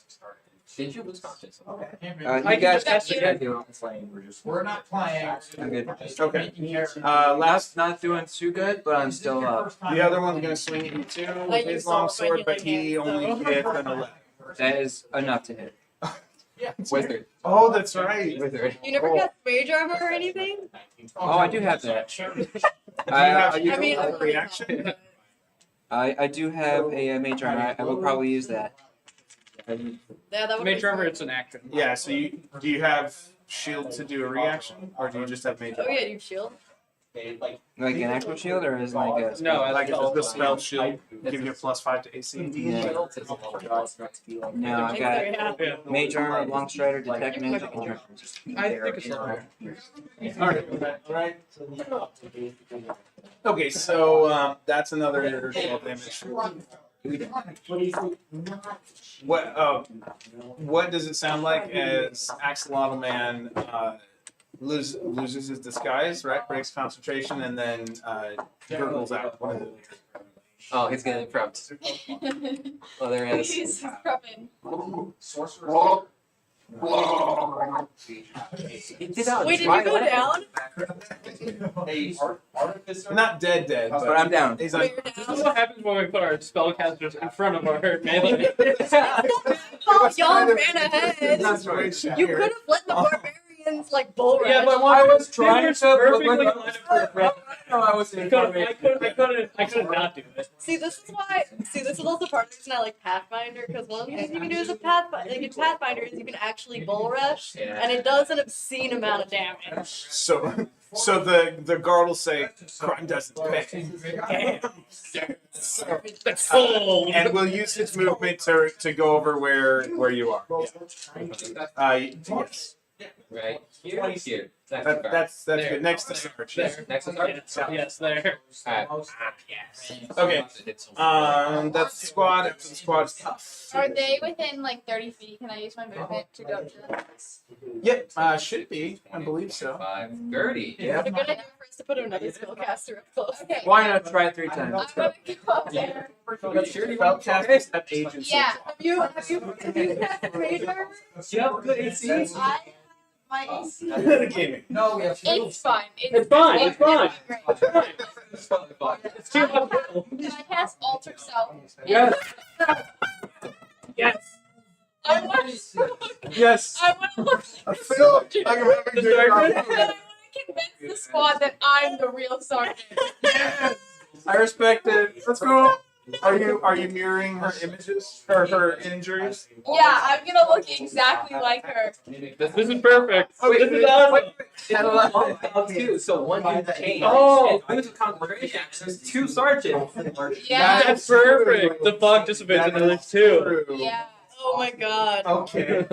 Speaker 5: Did you lose conscience?
Speaker 8: You guys
Speaker 7: just
Speaker 8: can do it.
Speaker 6: We're not playing.
Speaker 8: I'm good.
Speaker 1: Okay.
Speaker 8: Last
Speaker 1: Last,
Speaker 8: not doing too good, but I'm still up.
Speaker 1: the other one's gonna swing at you too
Speaker 4: I
Speaker 1: with his
Speaker 4: used all of my
Speaker 1: longsword, but
Speaker 4: healing
Speaker 1: he
Speaker 4: hands,
Speaker 1: only
Speaker 4: so.
Speaker 1: hit an 11.
Speaker 8: That is enough to hit.
Speaker 5: Wizard.
Speaker 1: Oh, that's right.
Speaker 5: Wizard.
Speaker 4: You never got mage armor or anything?
Speaker 8: Oh, I do have that.
Speaker 1: Do you have
Speaker 4: I mean,
Speaker 1: a reaction?
Speaker 8: I do have a mage armor. I will probably use that.
Speaker 4: Yeah, that would
Speaker 7: Mage
Speaker 4: be
Speaker 7: armor,
Speaker 4: smart.
Speaker 7: it's an action.
Speaker 1: Yeah, so do you have shield to do a reaction, or do you just have mage
Speaker 4: Oh
Speaker 1: armor?
Speaker 4: yeah, you shield.
Speaker 8: Like an actual shield, or is it like a
Speaker 7: No,
Speaker 1: Like
Speaker 7: it's
Speaker 1: the spell shield, give you a +5 to AC.
Speaker 8: Yeah. No, I
Speaker 4: Makes
Speaker 8: got
Speaker 4: her happy.
Speaker 8: mage armor, long strider, detect magic, and
Speaker 7: I think it's alright.
Speaker 1: Alright. Okay, so that's another 12 damage. What does it sound like as Axolotl Man loses his disguise, right? Breaks concentration and then gurgles out.
Speaker 5: Oh, he's gonna interrupt. Oh, there it is.
Speaker 9: He's scrubbing.
Speaker 5: He did not
Speaker 4: Wait, did
Speaker 5: try
Speaker 4: you go
Speaker 5: that.
Speaker 4: down?
Speaker 1: Not dead,
Speaker 8: but I'm down.
Speaker 1: He's
Speaker 4: Wait,
Speaker 1: like,
Speaker 4: you're
Speaker 7: This is
Speaker 4: down?
Speaker 7: what happens when we put our spellcasters in front of our melee.
Speaker 4: Oh, y'all ran ahead.
Speaker 1: that's right.
Speaker 4: You could have let the barbarians like bull rush.
Speaker 7: Yeah, but
Speaker 8: I was
Speaker 7: they
Speaker 8: trying
Speaker 7: were
Speaker 8: to, but
Speaker 7: perfectly
Speaker 8: when-
Speaker 7: lined up for a breath.
Speaker 8: No, I was
Speaker 7: I
Speaker 8: in
Speaker 7: couldn't not do it.
Speaker 4: See, this is why. See, this is also part of the reason I like Pathfinder, because one of the things you can do as a Pathfinder, like in Pathfinder, is you can actually bull rush,
Speaker 5: Yeah.
Speaker 4: and it does an obscene amount of damage.
Speaker 1: So the guard will say, "Crime doesn't pay,"
Speaker 7: That's cold.
Speaker 1: and we'll use his movement to go over where you are. Yes.
Speaker 5: Right here. Here.
Speaker 1: That's
Speaker 7: There.
Speaker 1: good. Next to Sarge.
Speaker 5: There. Next is Sarge.
Speaker 7: Yes, there.
Speaker 5: Alright.
Speaker 1: Okay. That's the squad. After the squad's tough.
Speaker 9: Are they within like 30 feet? Can I use my movement to go to them?
Speaker 1: Yep. Should be. I believe so.
Speaker 5: 5:30.
Speaker 4: It's a good idea for us to put another spellcaster up close.
Speaker 9: Okay.
Speaker 8: Why not try it 3 times?
Speaker 9: I'm gonna go up there.
Speaker 1: Spellcasters have agency.
Speaker 9: Yeah.
Speaker 4: Have you had mage armor?
Speaker 8: Do you have good AC?
Speaker 9: My AC.
Speaker 1: Gaming.
Speaker 6: No, we have
Speaker 9: It's fine.
Speaker 7: It's fine. It's fine.
Speaker 9: Great.
Speaker 7: It's fine. It's too much.
Speaker 9: Can I cast Alter Self?
Speaker 7: Yes. Yes.
Speaker 9: I want
Speaker 1: Yes.
Speaker 9: I want to look
Speaker 1: I feel like I'm having
Speaker 7: The
Speaker 1: good
Speaker 7: sergeant?
Speaker 9: I want to convince the squad that I'm the real sergeant.
Speaker 8: I respect it.
Speaker 1: Let's go. Are you mirroring her images or her injuries?
Speaker 9: Yeah, I'm gonna look exactly like her.
Speaker 7: This is perfect.
Speaker 1: Okay,
Speaker 7: This is awesome.
Speaker 5: Two. So one you change.
Speaker 7: Oh.
Speaker 5: And lose concentration. There's 2 sergeants.
Speaker 9: Yeah.
Speaker 7: That's perfect. The fog dissipates and there's 2.
Speaker 1: True.
Speaker 9: Yeah.
Speaker 4: Oh my god.
Speaker 1: Okay.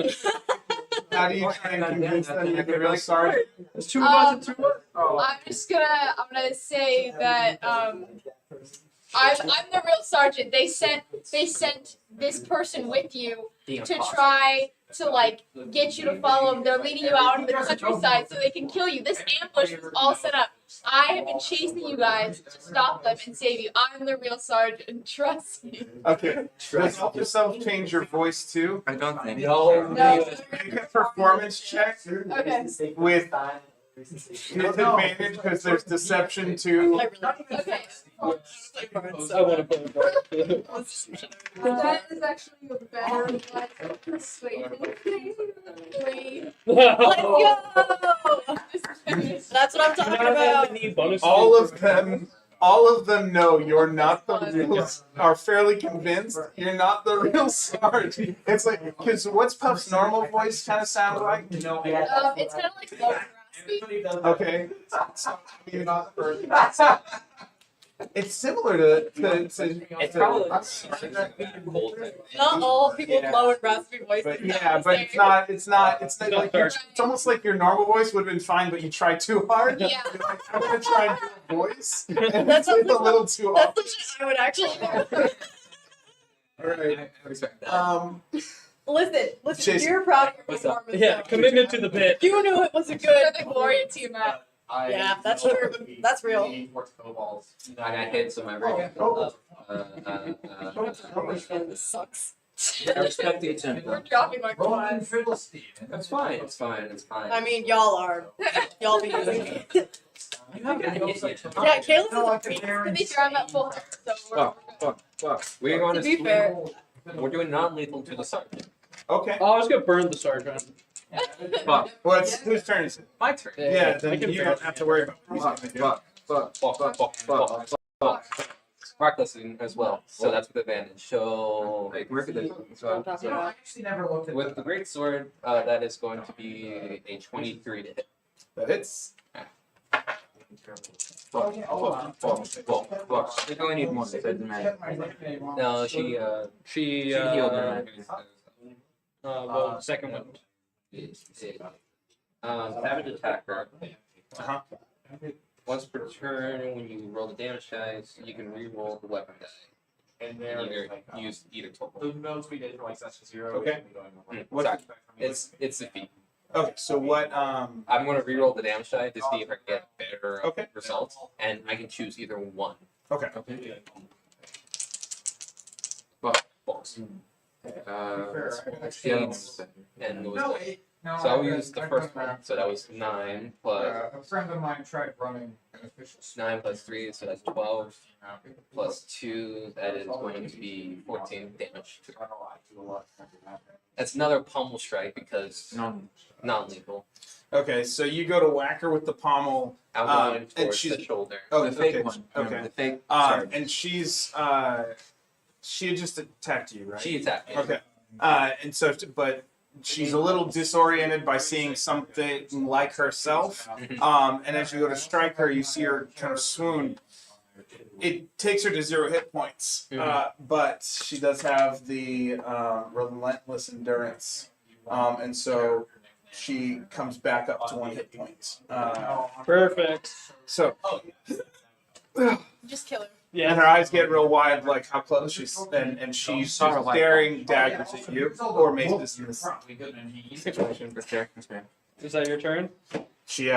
Speaker 1: How do you try and convince them you're the real sergeant?
Speaker 8: There's 2
Speaker 9: Um,
Speaker 8: and 2 Oh.
Speaker 9: I'm gonna say that I'm the real sergeant. They sent this person with you to try to like get you to follow them. They're leading you out into the countryside so they can kill you. This ambush was all set up. I have been chasing you guys to stop them and save you. I'm the real sergeant. Trust me.
Speaker 1: Okay. Does help yourself change your voice too?
Speaker 8: I don't think.
Speaker 9: No.
Speaker 1: Make a performance check
Speaker 9: Okay.
Speaker 1: with disadvantage because there's deception too.
Speaker 4: I really
Speaker 9: Okay.
Speaker 7: I want to play the
Speaker 9: That is actually a better persuasion.
Speaker 4: Let's go! That's what I'm talking about.
Speaker 1: All of them know you're not the real, are fairly convinced you're not the real Sarge. It's like, because what's Puff's normal voice kind of sound like?
Speaker 9: It's kind of like low raspy.
Speaker 1: Okay. It's similar to
Speaker 5: It's probably
Speaker 4: Not all people with low and raspy voices.
Speaker 1: but yeah, but it's not like it's almost like your normal voice would have been fine, but you tried too hard.
Speaker 9: Yeah.
Speaker 1: You're like, I'm gonna try and do a voice. And
Speaker 4: That's
Speaker 1: it's a little too
Speaker 4: That's
Speaker 1: off.
Speaker 4: the shit I would actually do.
Speaker 1: Alright.
Speaker 5: I respect that.
Speaker 4: Listen,
Speaker 1: Chase-
Speaker 4: you're proud of your
Speaker 5: What's up?
Speaker 4: performance.
Speaker 3: Yeah,
Speaker 4: though.
Speaker 3: commitment to the bit.
Speaker 4: You knew it was a
Speaker 9: For
Speaker 4: good
Speaker 9: the glory team, Matt.
Speaker 4: Yeah, that's true. That's real.
Speaker 5: I got hit, so my rate
Speaker 4: This sucks.
Speaker 8: I respect the attempt.
Speaker 9: We're dropping like
Speaker 6: Roman
Speaker 9: flies.
Speaker 6: Philistine.
Speaker 5: It's fine. It's fine. It's fine.
Speaker 4: I mean, y'all be using me.
Speaker 5: You haven't hit yet.
Speaker 4: Yeah, Caleb
Speaker 6: No, I
Speaker 4: is a
Speaker 6: can
Speaker 4: freak.
Speaker 9: To be fair, I'm at full health, so we're
Speaker 5: We're going
Speaker 4: To be fair.
Speaker 5: We're doing non-lethal to the sergeant.
Speaker 1: Okay.
Speaker 3: Oh, I was gonna burn the sergeant.
Speaker 5: Fuck.
Speaker 1: Well, it's whose turn is it?
Speaker 5: My turn.
Speaker 1: Yeah,
Speaker 3: I
Speaker 1: then
Speaker 3: can
Speaker 1: you
Speaker 3: burn
Speaker 1: don't have to worry about what he's gonna do.
Speaker 5: Recklessing as well, so that's with advantage. So
Speaker 8: Work at this.
Speaker 4: I'm talking about.
Speaker 6: Actually, never looked at
Speaker 5: with the great sword, that is going to be a 23 to hit.
Speaker 1: That hits.
Speaker 8: You're going to need more, so it doesn't matter.
Speaker 5: No, she
Speaker 3: She
Speaker 8: healed him.
Speaker 3: well, second one.
Speaker 5: Savage attacker.
Speaker 1: Uh-huh.
Speaker 5: Once per turn, when you roll the damage dice, you can re-roll the weapon die.
Speaker 6: And
Speaker 5: And either use either total.
Speaker 6: the notes we did for like session 0.
Speaker 1: Okay.
Speaker 5: What's sorry, it's a feat.
Speaker 1: Okay, so what
Speaker 5: I'm gonna re-roll the damage die to see if I can get better
Speaker 1: Okay.
Speaker 5: results, and I can choose either one.
Speaker 1: okay.
Speaker 5: Balls.
Speaker 8: The other one's
Speaker 5: And it was
Speaker 6: No, no.
Speaker 5: so I'll use the first one. So that was 9 plus
Speaker 6: A friend of mine tried running an official
Speaker 5: 9 plus 3, so that's 12 plus 2. That is going to be 14 damage. That's another pummel strike because non-lethal.
Speaker 1: Okay, so you go to whack her with the pommel.
Speaker 5: I'm going
Speaker 1: and
Speaker 5: towards
Speaker 1: she's-
Speaker 5: the shoulder.
Speaker 1: Oh,
Speaker 8: The fake
Speaker 1: okay.
Speaker 8: one.
Speaker 1: Okay.
Speaker 8: The fake.
Speaker 1: And she had just attacked you, right?
Speaker 5: She attacked me.
Speaker 1: Okay. And so, but she's a little disoriented by seeing something like herself. And as you go to strike her, you see her kind of swoon. It takes her to 0 hit points, but she does have the relentless endurance, and so she comes back up to 1 hit point.
Speaker 3: Perfect.
Speaker 1: So,
Speaker 9: just kill him.
Speaker 1: and
Speaker 3: Yeah.
Speaker 1: her eyes get real wide, like how close she's, and she's staring daggers at you, or maces in this situation.
Speaker 3: Is that your turn?
Speaker 1: She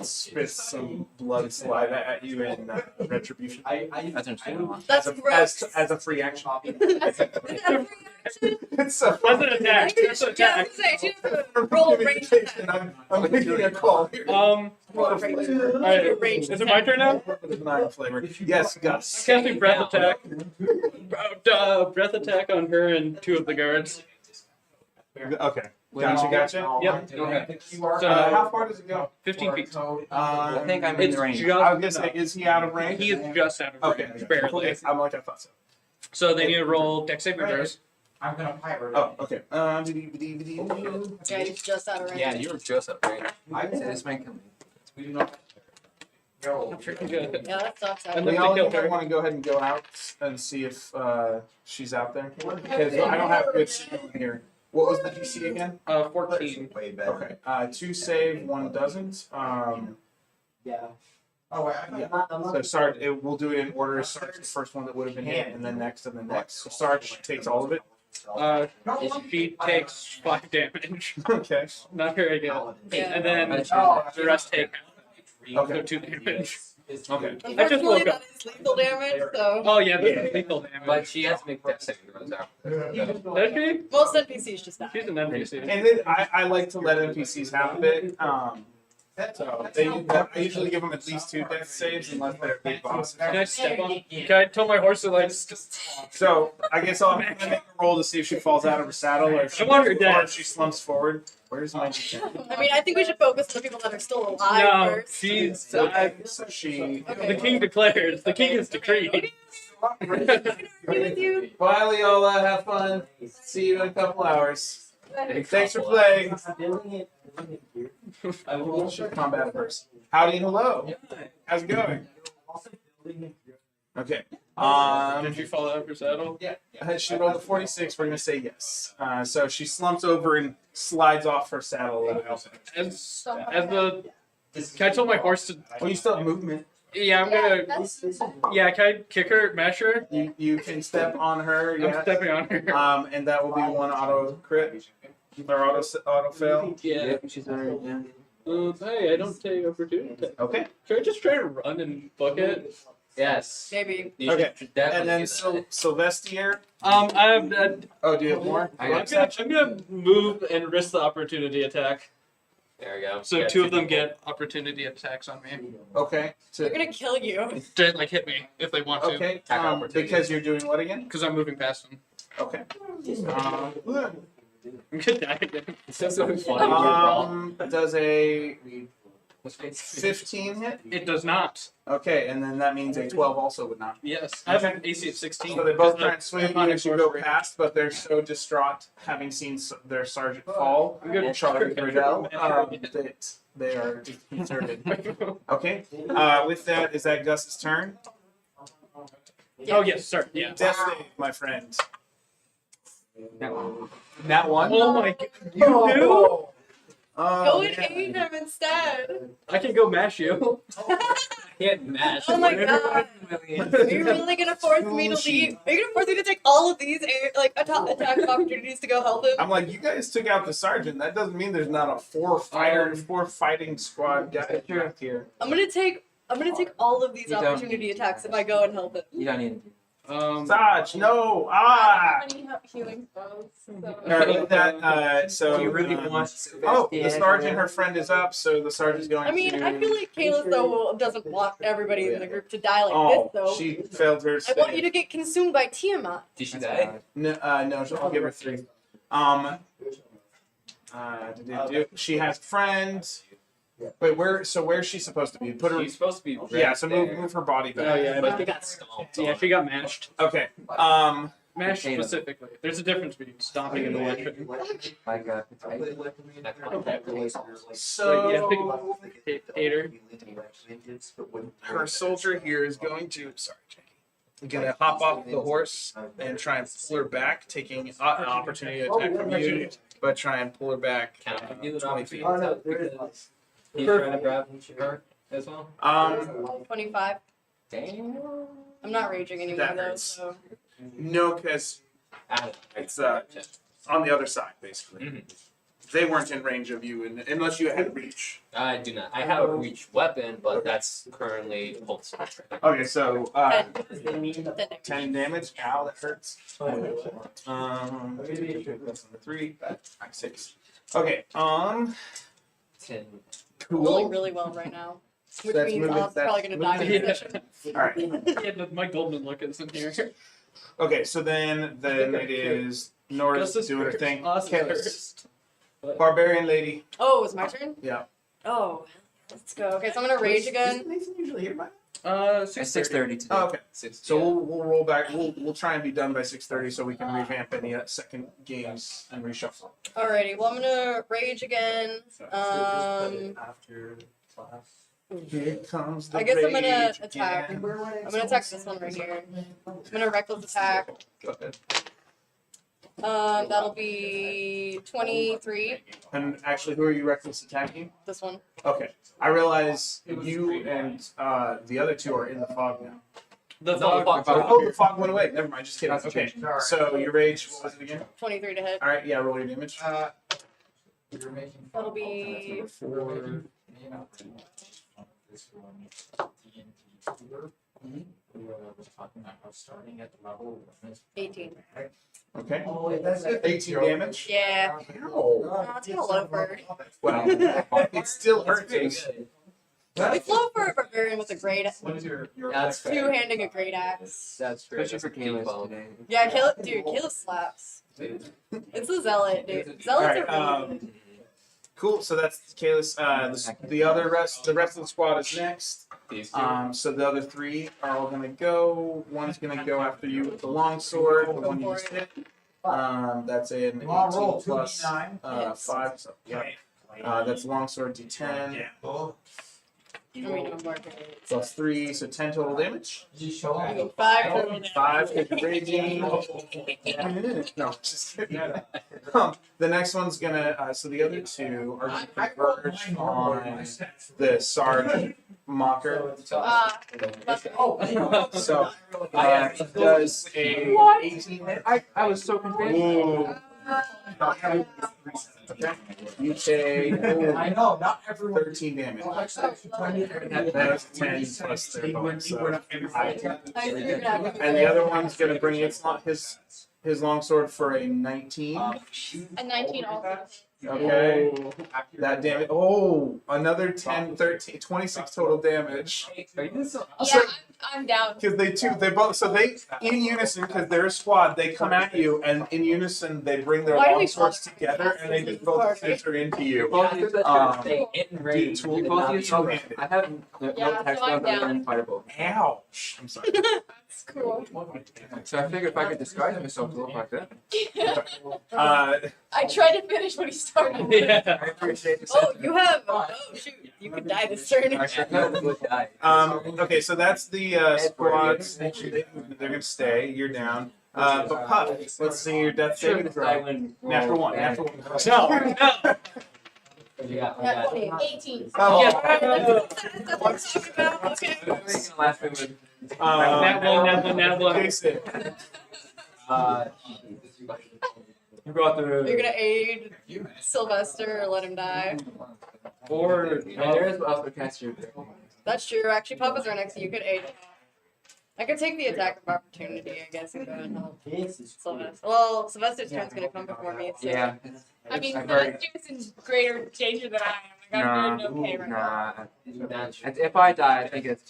Speaker 1: spits some blood saliva at you in retribution
Speaker 8: That's interesting.
Speaker 4: That's gross.
Speaker 1: as a free action.
Speaker 4: Is that a free action?
Speaker 1: It's a
Speaker 3: That's an attack. That's an
Speaker 4: Yeah, I
Speaker 3: attack.
Speaker 4: was gonna say, she has to roll a range attack.
Speaker 1: I'm making a call here.
Speaker 3: Alright.
Speaker 4: Range
Speaker 3: Is it my turn now?
Speaker 1: Nine flavor. Yes, Gus.
Speaker 3: Casting breath attack. Breath attack on her and 2 of the guards.
Speaker 1: Okay. Gotcha.
Speaker 3: Yep.
Speaker 5: Go ahead.
Speaker 3: So
Speaker 1: How far does it go?
Speaker 3: 15 feet.
Speaker 8: I think I'm in
Speaker 3: It's
Speaker 8: the range.
Speaker 1: I was
Speaker 3: just
Speaker 1: gonna say, is he out of range?
Speaker 3: he is just out of
Speaker 1: Okay.
Speaker 3: range, barely.
Speaker 1: I'm like I thought so.
Speaker 3: So they need to roll dex saving throws.
Speaker 6: I'm gonna pirate.
Speaker 1: Oh, okay.
Speaker 4: Yeah, he's just out of range.
Speaker 5: Yeah, you were just up range.
Speaker 8: I would say this might kill me.
Speaker 6: We do not.
Speaker 3: I'm freaking good.
Speaker 4: Yeah, that sucks.
Speaker 3: And
Speaker 1: We
Speaker 3: then
Speaker 1: all
Speaker 3: they killed her.
Speaker 1: want to go ahead and go out and see if she's out there because I don't have good signal in here. What was the DC again?
Speaker 3: 14.
Speaker 1: Okay. 2 save, 1 doesn't.
Speaker 6: Oh, wait, I thought.
Speaker 1: So Sarge, we'll do it in order. Sarge, the first one that would have been hit, and then next, and then next. So Sarge takes all of it.
Speaker 3: She takes 5 damage.
Speaker 1: Okay.
Speaker 3: Not very good.
Speaker 4: Yeah.
Speaker 3: And then
Speaker 6: Oh,
Speaker 3: the rest take
Speaker 1: Okay.
Speaker 3: so 2 damage.
Speaker 1: Okay.
Speaker 3: I just woke
Speaker 4: Unfortunately,
Speaker 3: up.
Speaker 4: that is lethal damage, so.
Speaker 3: Oh yeah, that's lethal damage.
Speaker 5: But she has to make dex saving throws out.
Speaker 3: Does she?
Speaker 4: Most NPCs just die.
Speaker 3: She's an NPC.
Speaker 1: And then I like to let NPCs have a bit. So I usually give them at least 2 death saves unless they're big bosses.
Speaker 3: Can I step on? Can I tell my horse to like?
Speaker 1: So I guess I'll make a roll to see if she falls out of her saddle or if she,
Speaker 3: I want her
Speaker 1: or
Speaker 3: dead.
Speaker 1: if she slumps forward. Where's my?
Speaker 4: I mean, I think we should focus on the people that are still alive
Speaker 3: No,
Speaker 4: first.
Speaker 3: she's.
Speaker 1: Okay, so she.
Speaker 3: The king declares. The king is decreed.
Speaker 4: Argue with you.
Speaker 1: Bye, Leola. Have fun. See you in a couple hours. Thanks for playing. I will combat first. Howdy and hello. How's it going? Okay.
Speaker 3: Did you fall out of your saddle?
Speaker 1: She rolled a 46. We're gonna say yes. So she slumps over and slides off her saddle.
Speaker 3: As the. Can I tell my horse to?
Speaker 1: Well, you still have movement.
Speaker 7: Yeah, I'm
Speaker 9: Yeah,
Speaker 7: gonna. Yeah, can I kick her, mash her?
Speaker 1: You can step on her.
Speaker 7: I'm
Speaker 1: Yeah.
Speaker 7: stepping on her.
Speaker 1: And that will be one auto crit or auto fail.
Speaker 7: Yeah.
Speaker 8: Yep, she's already down.
Speaker 7: Hey, I don't take opportunity.
Speaker 1: Okay.
Speaker 7: Should I just try to run and book it?
Speaker 5: Yes.
Speaker 4: Maybe.
Speaker 5: You
Speaker 1: Okay.
Speaker 5: should definitely
Speaker 1: And then
Speaker 5: do that.
Speaker 1: Sylvester.
Speaker 7: I'm
Speaker 1: Oh, do you have more?
Speaker 5: I got
Speaker 7: I'm gonna move and risk the opportunity attack.
Speaker 5: There we go.
Speaker 7: So
Speaker 5: Yeah,
Speaker 7: two of them
Speaker 5: people.
Speaker 7: get opportunity attacks on me.
Speaker 1: Okay.
Speaker 4: They're gonna kill you.
Speaker 7: To like hit me if they want to.
Speaker 1: Okay.
Speaker 5: Attack opportunity.
Speaker 1: Because you're doing what again?
Speaker 7: Because I'm moving past them.
Speaker 1: Okay.
Speaker 7: I'm gonna die again.
Speaker 5: It's just so funny.
Speaker 1: Does a
Speaker 5: What's face?
Speaker 1: 15 hit?
Speaker 7: It does not.
Speaker 1: Okay, and then that means a 12 also would not.
Speaker 7: Yes. I have an AC of 16.
Speaker 1: So they both try
Speaker 7: because
Speaker 1: and swing at you as you go past, but they're so distraught having seen their sergeant fall,
Speaker 7: I'm gonna
Speaker 1: Charlie
Speaker 7: try-
Speaker 1: Riddell, that they are disconcerted. Okay, with that, is that Gus's turn?
Speaker 7: Oh yes, sir. Yeah.
Speaker 1: Death save, my friend.
Speaker 8: That one.
Speaker 1: That one?
Speaker 7: Oh my god. You do?
Speaker 1: Oh,
Speaker 4: Go and
Speaker 1: man.
Speaker 4: aid him instead.
Speaker 7: I can go mash you.
Speaker 5: Can't match.
Speaker 4: Oh my god. Are you really gonna force me to leave? Are you gonna force me to take all of these attack opportunities to go help him?
Speaker 1: I'm like, you guys took out the sergeant. That doesn't mean there's not a four fighting squad guy here.
Speaker 4: I'm gonna take all of these
Speaker 8: You don't-
Speaker 4: opportunity attacks if I go and help him.
Speaker 8: You don't need
Speaker 1: Sarge, no!
Speaker 9: I don't have any healing spells. So.
Speaker 1: Alright, with that, so.
Speaker 8: Do you really want
Speaker 1: Oh, the
Speaker 8: Sebastian?
Speaker 1: sergeant, her friend is up, so the sergeant's going
Speaker 4: I mean,
Speaker 1: to.
Speaker 4: I feel like Kayla though doesn't want everybody in the group to die like
Speaker 1: Oh,
Speaker 4: this though.
Speaker 1: she failed her
Speaker 4: I want you to get consumed by Tiamat.
Speaker 5: Did she
Speaker 8: That's
Speaker 5: die?
Speaker 8: fine.
Speaker 1: No, I'll give her 3. She has friends. Wait, where's she supposed to be? Put her.
Speaker 5: She's supposed to be.
Speaker 1: Yeah,
Speaker 5: right
Speaker 1: so
Speaker 5: there.
Speaker 1: move her body back.
Speaker 7: Oh yeah.
Speaker 5: But they got stomped.
Speaker 7: Yeah, she got mashed.
Speaker 1: Okay.
Speaker 7: Mashed
Speaker 8: Potato.
Speaker 7: specifically. There's a difference between stomping and electric.
Speaker 8: Like a
Speaker 1: So
Speaker 7: Hater.
Speaker 1: her soldier here is going to. Sorry, Jackie. Gonna hop off the horse and try and pull her back, taking an opportunity attack from you, but try and pull her back
Speaker 5: Can I do an
Speaker 1: 20 feet.
Speaker 5: opportunity attack? He's trying to grab her as well.
Speaker 4: 25.
Speaker 5: Damn.
Speaker 4: I'm not raging anymore
Speaker 1: That
Speaker 4: though,
Speaker 1: hurts.
Speaker 4: so
Speaker 1: No, because it's on the other side basically.
Speaker 5: Mhm.
Speaker 1: They weren't in range of you, unless you had reach.
Speaker 5: I do not. I have a reach weapon, but that's currently pulse.
Speaker 1: Okay, so
Speaker 4: 10.
Speaker 1: 10 damage. Ow, that hurts. That's number 3. That's 6. Okay.
Speaker 5: 10.
Speaker 4: I'm
Speaker 1: Cool.
Speaker 4: rolling really well right now. Which
Speaker 1: That's
Speaker 4: means
Speaker 1: movement-
Speaker 4: I'm probably gonna die
Speaker 1: that's
Speaker 4: this session.
Speaker 1: All right.
Speaker 7: Yeah, my golden look is in here.
Speaker 1: Okay, so then it is Nora's
Speaker 7: Gus is
Speaker 1: doing her
Speaker 7: first.
Speaker 1: thing.
Speaker 7: Us
Speaker 1: Kalis.
Speaker 7: first.
Speaker 1: Barbarian lady.
Speaker 4: Oh, it's my turn?
Speaker 1: Yeah.
Speaker 4: Oh, let's go. Okay, so I'm gonna rage again.
Speaker 1: Isn't Nathan usually here by?
Speaker 8: At
Speaker 7: 6:30.
Speaker 8: 6:30 today.
Speaker 1: Oh, okay. So
Speaker 5: Yeah.
Speaker 1: we'll roll back. We'll try and be done by 6:30 so we can revamp any second games and reshuffle.
Speaker 4: Alrighty, well I'm gonna rage again.
Speaker 1: After class. Here comes the
Speaker 4: I guess I'm gonna
Speaker 1: rage
Speaker 4: attack.
Speaker 1: again.
Speaker 4: I'm gonna attack this one right here. I'm gonna reckless attack.
Speaker 1: Go ahead.
Speaker 4: That'll be 23.
Speaker 1: And actually, who are you reckless attacking?
Speaker 4: This one.
Speaker 1: Okay. I realize you and the other two are in the fog now.
Speaker 7: The
Speaker 5: No,
Speaker 7: fog.
Speaker 1: Oh, the fog went away. Never mind. Just kidding.
Speaker 8: That's
Speaker 1: Okay.
Speaker 8: changed.
Speaker 1: So your rage, what was it again?
Speaker 4: 23 to hit.
Speaker 1: All right. Yeah. Roll your damage.
Speaker 6: You're making
Speaker 4: That'll be
Speaker 1: 4.
Speaker 6: was talking about how starting at the level
Speaker 4: 18.
Speaker 1: Okay.
Speaker 6: Oh, that's it.
Speaker 1: 18 damage.
Speaker 4: Yeah.
Speaker 1: Ow.
Speaker 4: Oh, it's kind of low for.
Speaker 1: Well, it still
Speaker 5: That's pretty
Speaker 1: hurts.
Speaker 5: good.
Speaker 4: It's low for a barbarian with a great.
Speaker 6: What is your
Speaker 5: That's fair.
Speaker 4: Two-handing a great axe.
Speaker 5: That's true.
Speaker 8: Especially for
Speaker 5: That's a deep
Speaker 8: Kalis
Speaker 5: bone.
Speaker 8: today.
Speaker 4: Yeah, Caleb slaps. It's a zealot, dude. Zealots
Speaker 1: Alright,
Speaker 4: are really good.
Speaker 1: Cool. So that's Kalis. The rest of the squad is next.
Speaker 5: These two.
Speaker 1: So the other 3 are all gonna go. One's gonna go after you with the longsword. The one you just hit. That's an 18 plus 5. So, yeah. That's longsword D10. Plus 3, so 10 total damage.
Speaker 4: 5 total damage.
Speaker 1: 5 because you're raging. No, just kidding. The next one's gonna. So the other two are gonna converge on the Sarge Mocker. So it does a 18 hit.
Speaker 8: I was so confused.
Speaker 1: Ooh. Okay. You take
Speaker 6: I know, not everyone.
Speaker 1: 13 damage.
Speaker 6: That
Speaker 1: That was 10 plus their bonus. So
Speaker 4: I figured out.
Speaker 1: and the other one's gonna bring his longsword for a 19.
Speaker 9: A 19 also.
Speaker 1: Okay. That damage. Oh, another 10, 13, 26 total damage.
Speaker 9: Yeah, I'm down.
Speaker 1: Because they both, so they, in unison, because they're a squad, they come at you, and in unison, they bring their
Speaker 4: Why do we
Speaker 1: longswords
Speaker 4: bother
Speaker 1: together, and they just both
Speaker 4: party?
Speaker 1: scissor into you.
Speaker 8: Both use that
Speaker 1: Um,
Speaker 8: they enrage.
Speaker 1: tool-
Speaker 8: You both use
Speaker 1: two-handed.
Speaker 8: I have no
Speaker 9: Yeah,
Speaker 8: text
Speaker 9: so I'm
Speaker 8: on other
Speaker 9: down.
Speaker 8: than firebolt.
Speaker 1: Ouch. I'm sorry.
Speaker 9: That's cool.
Speaker 8: So I figured if I could disguise myself to look like that.
Speaker 9: I tried to finish what he started.
Speaker 7: Yeah.
Speaker 8: I appreciate the
Speaker 4: Oh, you have. Oh, shoot. You could die this turn.
Speaker 1: Okay, so that's the squads. They're gonna stay. You're down. But Puff, let's see your death saving throw. Natural one. Natural one.
Speaker 7: No, no.
Speaker 4: Nat 20.
Speaker 9: 18.
Speaker 1: Oh.
Speaker 4: That's what I'm talking about. Okay.
Speaker 7: That one.
Speaker 1: Jason.
Speaker 8: You brought the.
Speaker 4: You're gonna aid Sylvester or let him die.
Speaker 7: Or
Speaker 8: There is also cast you.
Speaker 4: That's true. Actually, Puppets are next to you. You could aid. I could take the attack of opportunity, I guess, and go and help Sylvester. Well, Sylvester's turn's gonna come before me. So.
Speaker 8: Yeah.
Speaker 9: I mean,
Speaker 8: I've already-
Speaker 9: Sylvester's in greater danger than I am. Like, I'm doing okay right now.
Speaker 8: Nah. If I die, I think it's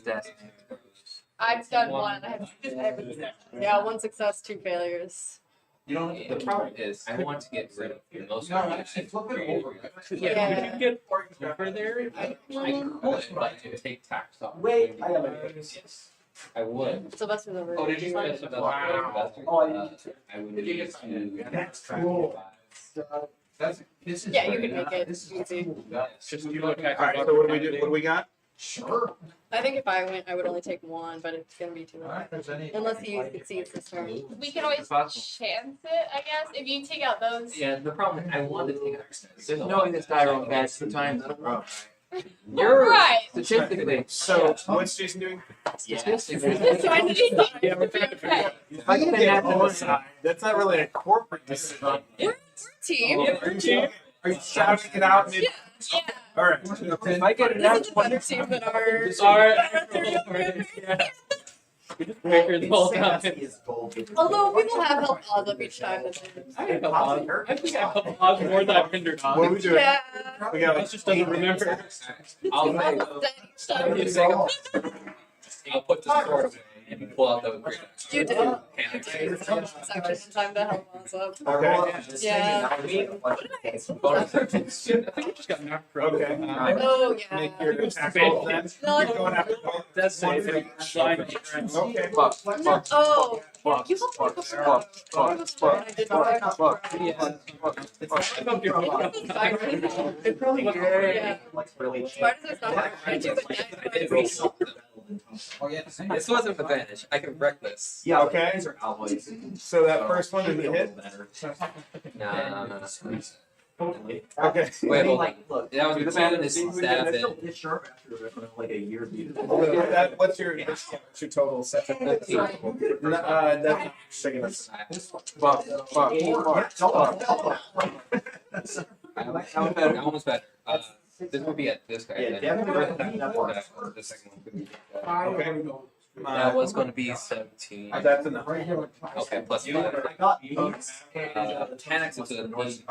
Speaker 8: death.
Speaker 9: I've done one.
Speaker 4: Yeah, 1 success, 2 failures.
Speaker 5: You don't. The problem is, I want to get rid of most
Speaker 6: No,
Speaker 5: of
Speaker 6: actually, flip it over.
Speaker 7: yeah, could you get over there?
Speaker 5: I could, but it would take tax off.
Speaker 6: Wait, I gotta.
Speaker 5: I would.
Speaker 4: Sylvester's over.
Speaker 5: Oh, did you find it? Wow. I would need to.
Speaker 6: That's cool. That's. This is.
Speaker 4: Yeah, you can make it easy.
Speaker 7: Just you look at.
Speaker 1: All right. So what do we do? What do we got?
Speaker 6: Sure.
Speaker 4: I think if I went, I would only take 1, but it's gonna be too late.
Speaker 6: Alright, there's any.
Speaker 4: Unless he succeeds this turn.
Speaker 9: We can always chance it, I guess. If you take out those.
Speaker 5: Yeah, the problem is I want to take it.
Speaker 8: There's no way this die roll bad 2 times in a row.
Speaker 9: You're right.
Speaker 8: Statistically.
Speaker 1: So what's Jason doing?
Speaker 8: Statistically.
Speaker 9: Trying to do
Speaker 7: Yeah, we're trying to figure
Speaker 9: okay.
Speaker 8: If I can have one.
Speaker 1: That's not really a corporate decision.
Speaker 4: Team.
Speaker 1: Are you shouting it out? Mid-
Speaker 9: Yeah.
Speaker 1: All right.
Speaker 8: If I get
Speaker 4: This
Speaker 8: enough
Speaker 4: is a better team than ours.
Speaker 7: Alright. We just figure the whole time.
Speaker 4: Although people have helped pause up each time.
Speaker 7: I think I have a lot more than I've hindered
Speaker 1: What are
Speaker 7: on.
Speaker 1: we doing?
Speaker 4: Yeah.
Speaker 1: We got
Speaker 7: Let's just doesn't remember.
Speaker 5: I'll
Speaker 4: Pause
Speaker 5: take.
Speaker 4: up each time.
Speaker 5: You take I'll put the sword away and pull out the great.
Speaker 4: You did. It's actually time to help us up. Yeah.
Speaker 5: Bonus.
Speaker 7: I think it just got knocked for
Speaker 1: Okay.
Speaker 4: Oh, yeah.
Speaker 1: Make your attack
Speaker 7: big.
Speaker 1: roll then.
Speaker 4: No,
Speaker 1: You're going after both.
Speaker 7: That's safe.
Speaker 1: Okay.
Speaker 4: No, oh. Yeah, you helped me before. I did not.
Speaker 7: I hope you're
Speaker 8: It probably
Speaker 4: Yeah. Spartacus not very hard to, but
Speaker 5: I did roll something.
Speaker 6: Oh, yeah.
Speaker 5: This wasn't advantage. I can wreck this.
Speaker 8: Yeah,
Speaker 1: Okay.
Speaker 8: these are alloys.
Speaker 1: So that first one is a hit.
Speaker 5: No.
Speaker 1: Okay.
Speaker 5: Wait, hold on.
Speaker 8: Look,
Speaker 5: That was between this stab
Speaker 8: it's
Speaker 5: and
Speaker 8: still hit sharp after like a year of use.
Speaker 1: What's your total? That's
Speaker 5: Fifteen.
Speaker 1: that's big enough.
Speaker 5: That one was better. This would be at this guy.
Speaker 8: Yeah,
Speaker 5: then.
Speaker 8: definitely.
Speaker 5: The second one could be.
Speaker 1: Okay.
Speaker 5: That was going to be 17.
Speaker 1: That's enough.
Speaker 5: Okay, plus 5. 10x into the north.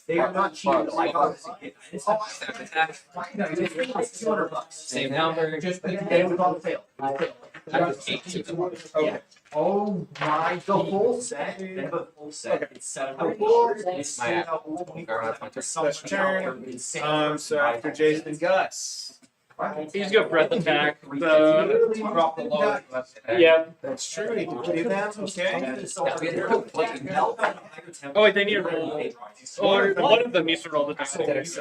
Speaker 8: They are not cheap. Like
Speaker 5: Same number.
Speaker 8: they would all fail.
Speaker 5: I was 8 to them.
Speaker 1: Okay.
Speaker 8: Oh my! The whole set. They have a full set. It's 7.
Speaker 5: It's my app. Or that's my turn.
Speaker 1: That's your turn. So after Jason and Gus.
Speaker 7: He's got breath attack.
Speaker 6: Drop the low.
Speaker 7: Yeah.
Speaker 1: That's true. You can do that. Okay.
Speaker 7: Oh wait, they need to roll. Or one of them needs to roll the dex.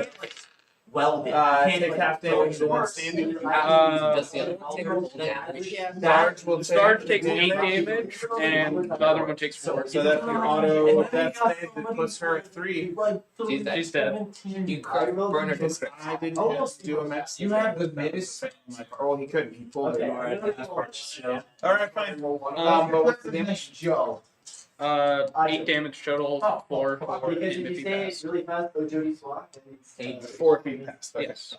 Speaker 6: welded.
Speaker 1: Take half damage to one standing.
Speaker 5: Does the other one take full damage?
Speaker 1: Sarge will take
Speaker 7: Sarge takes 8 damage, and the other one takes 4.
Speaker 1: So that's your auto. That's it. That puts her at 3.
Speaker 5: She's dead.
Speaker 7: She's dead.
Speaker 5: You could burn her to
Speaker 1: Because
Speaker 5: script.
Speaker 1: I didn't have to do a max.
Speaker 6: You have the miss.
Speaker 1: Oh, he couldn't. He pulled it.
Speaker 6: Okay.
Speaker 1: All right, fine.
Speaker 6: But what's the damage, Joe?
Speaker 7: 8 damage total, 4
Speaker 2: Because
Speaker 7: if
Speaker 2: you
Speaker 7: he
Speaker 2: say
Speaker 7: passed.
Speaker 2: really fast, Jody swap.
Speaker 1: 4 feet past. Okay.
Speaker 7: Yes.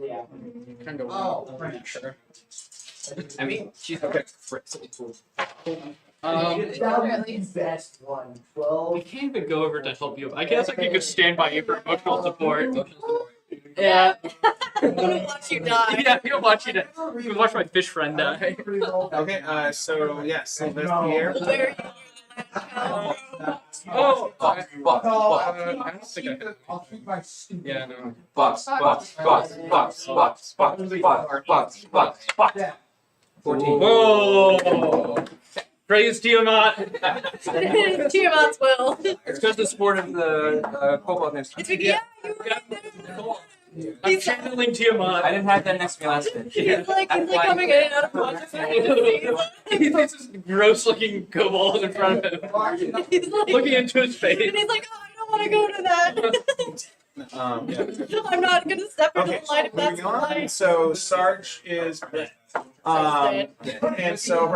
Speaker 2: Yeah.
Speaker 7: Kind of
Speaker 6: Oh,
Speaker 7: pretty sure.
Speaker 5: I mean, she's
Speaker 1: Okay.
Speaker 2: That was the best one. 12.
Speaker 7: We can't even go over to help you. I guess I could just stand by you for emotional support.
Speaker 5: Emotional support.
Speaker 7: Yeah.
Speaker 4: I'm gonna watch you die.
Speaker 7: Yeah, you'll watch it. You can watch my fish friend die.
Speaker 1: Okay. So yes, Sylvester.
Speaker 4: Where you
Speaker 7: Oh!
Speaker 5: Box, box, box,
Speaker 7: I don't think I could.
Speaker 6: I'll keep my stupid.
Speaker 7: Yeah, no.
Speaker 5: box, box, box, box, box, box, box, box, box. 14.
Speaker 7: Whoa! Praise Tiamat!
Speaker 4: Tiamat's will.
Speaker 8: It's just the sport of the cobalt next.
Speaker 4: It's because, yeah, you were right there.
Speaker 7: I'm channeling Tiamat.
Speaker 8: I didn't have that next to me last time.
Speaker 4: He's like coming in and out of consciousness.
Speaker 7: He's this gross looking kobold in front of him,
Speaker 4: He's like,
Speaker 7: looking into his face.
Speaker 4: and he's like, oh, I don't want to go to that.
Speaker 1: Yeah.
Speaker 4: I'm not gonna step into
Speaker 1: Okay.
Speaker 4: the light if that's
Speaker 1: Moving
Speaker 4: the
Speaker 1: on.
Speaker 4: light.
Speaker 1: So Sarge is and so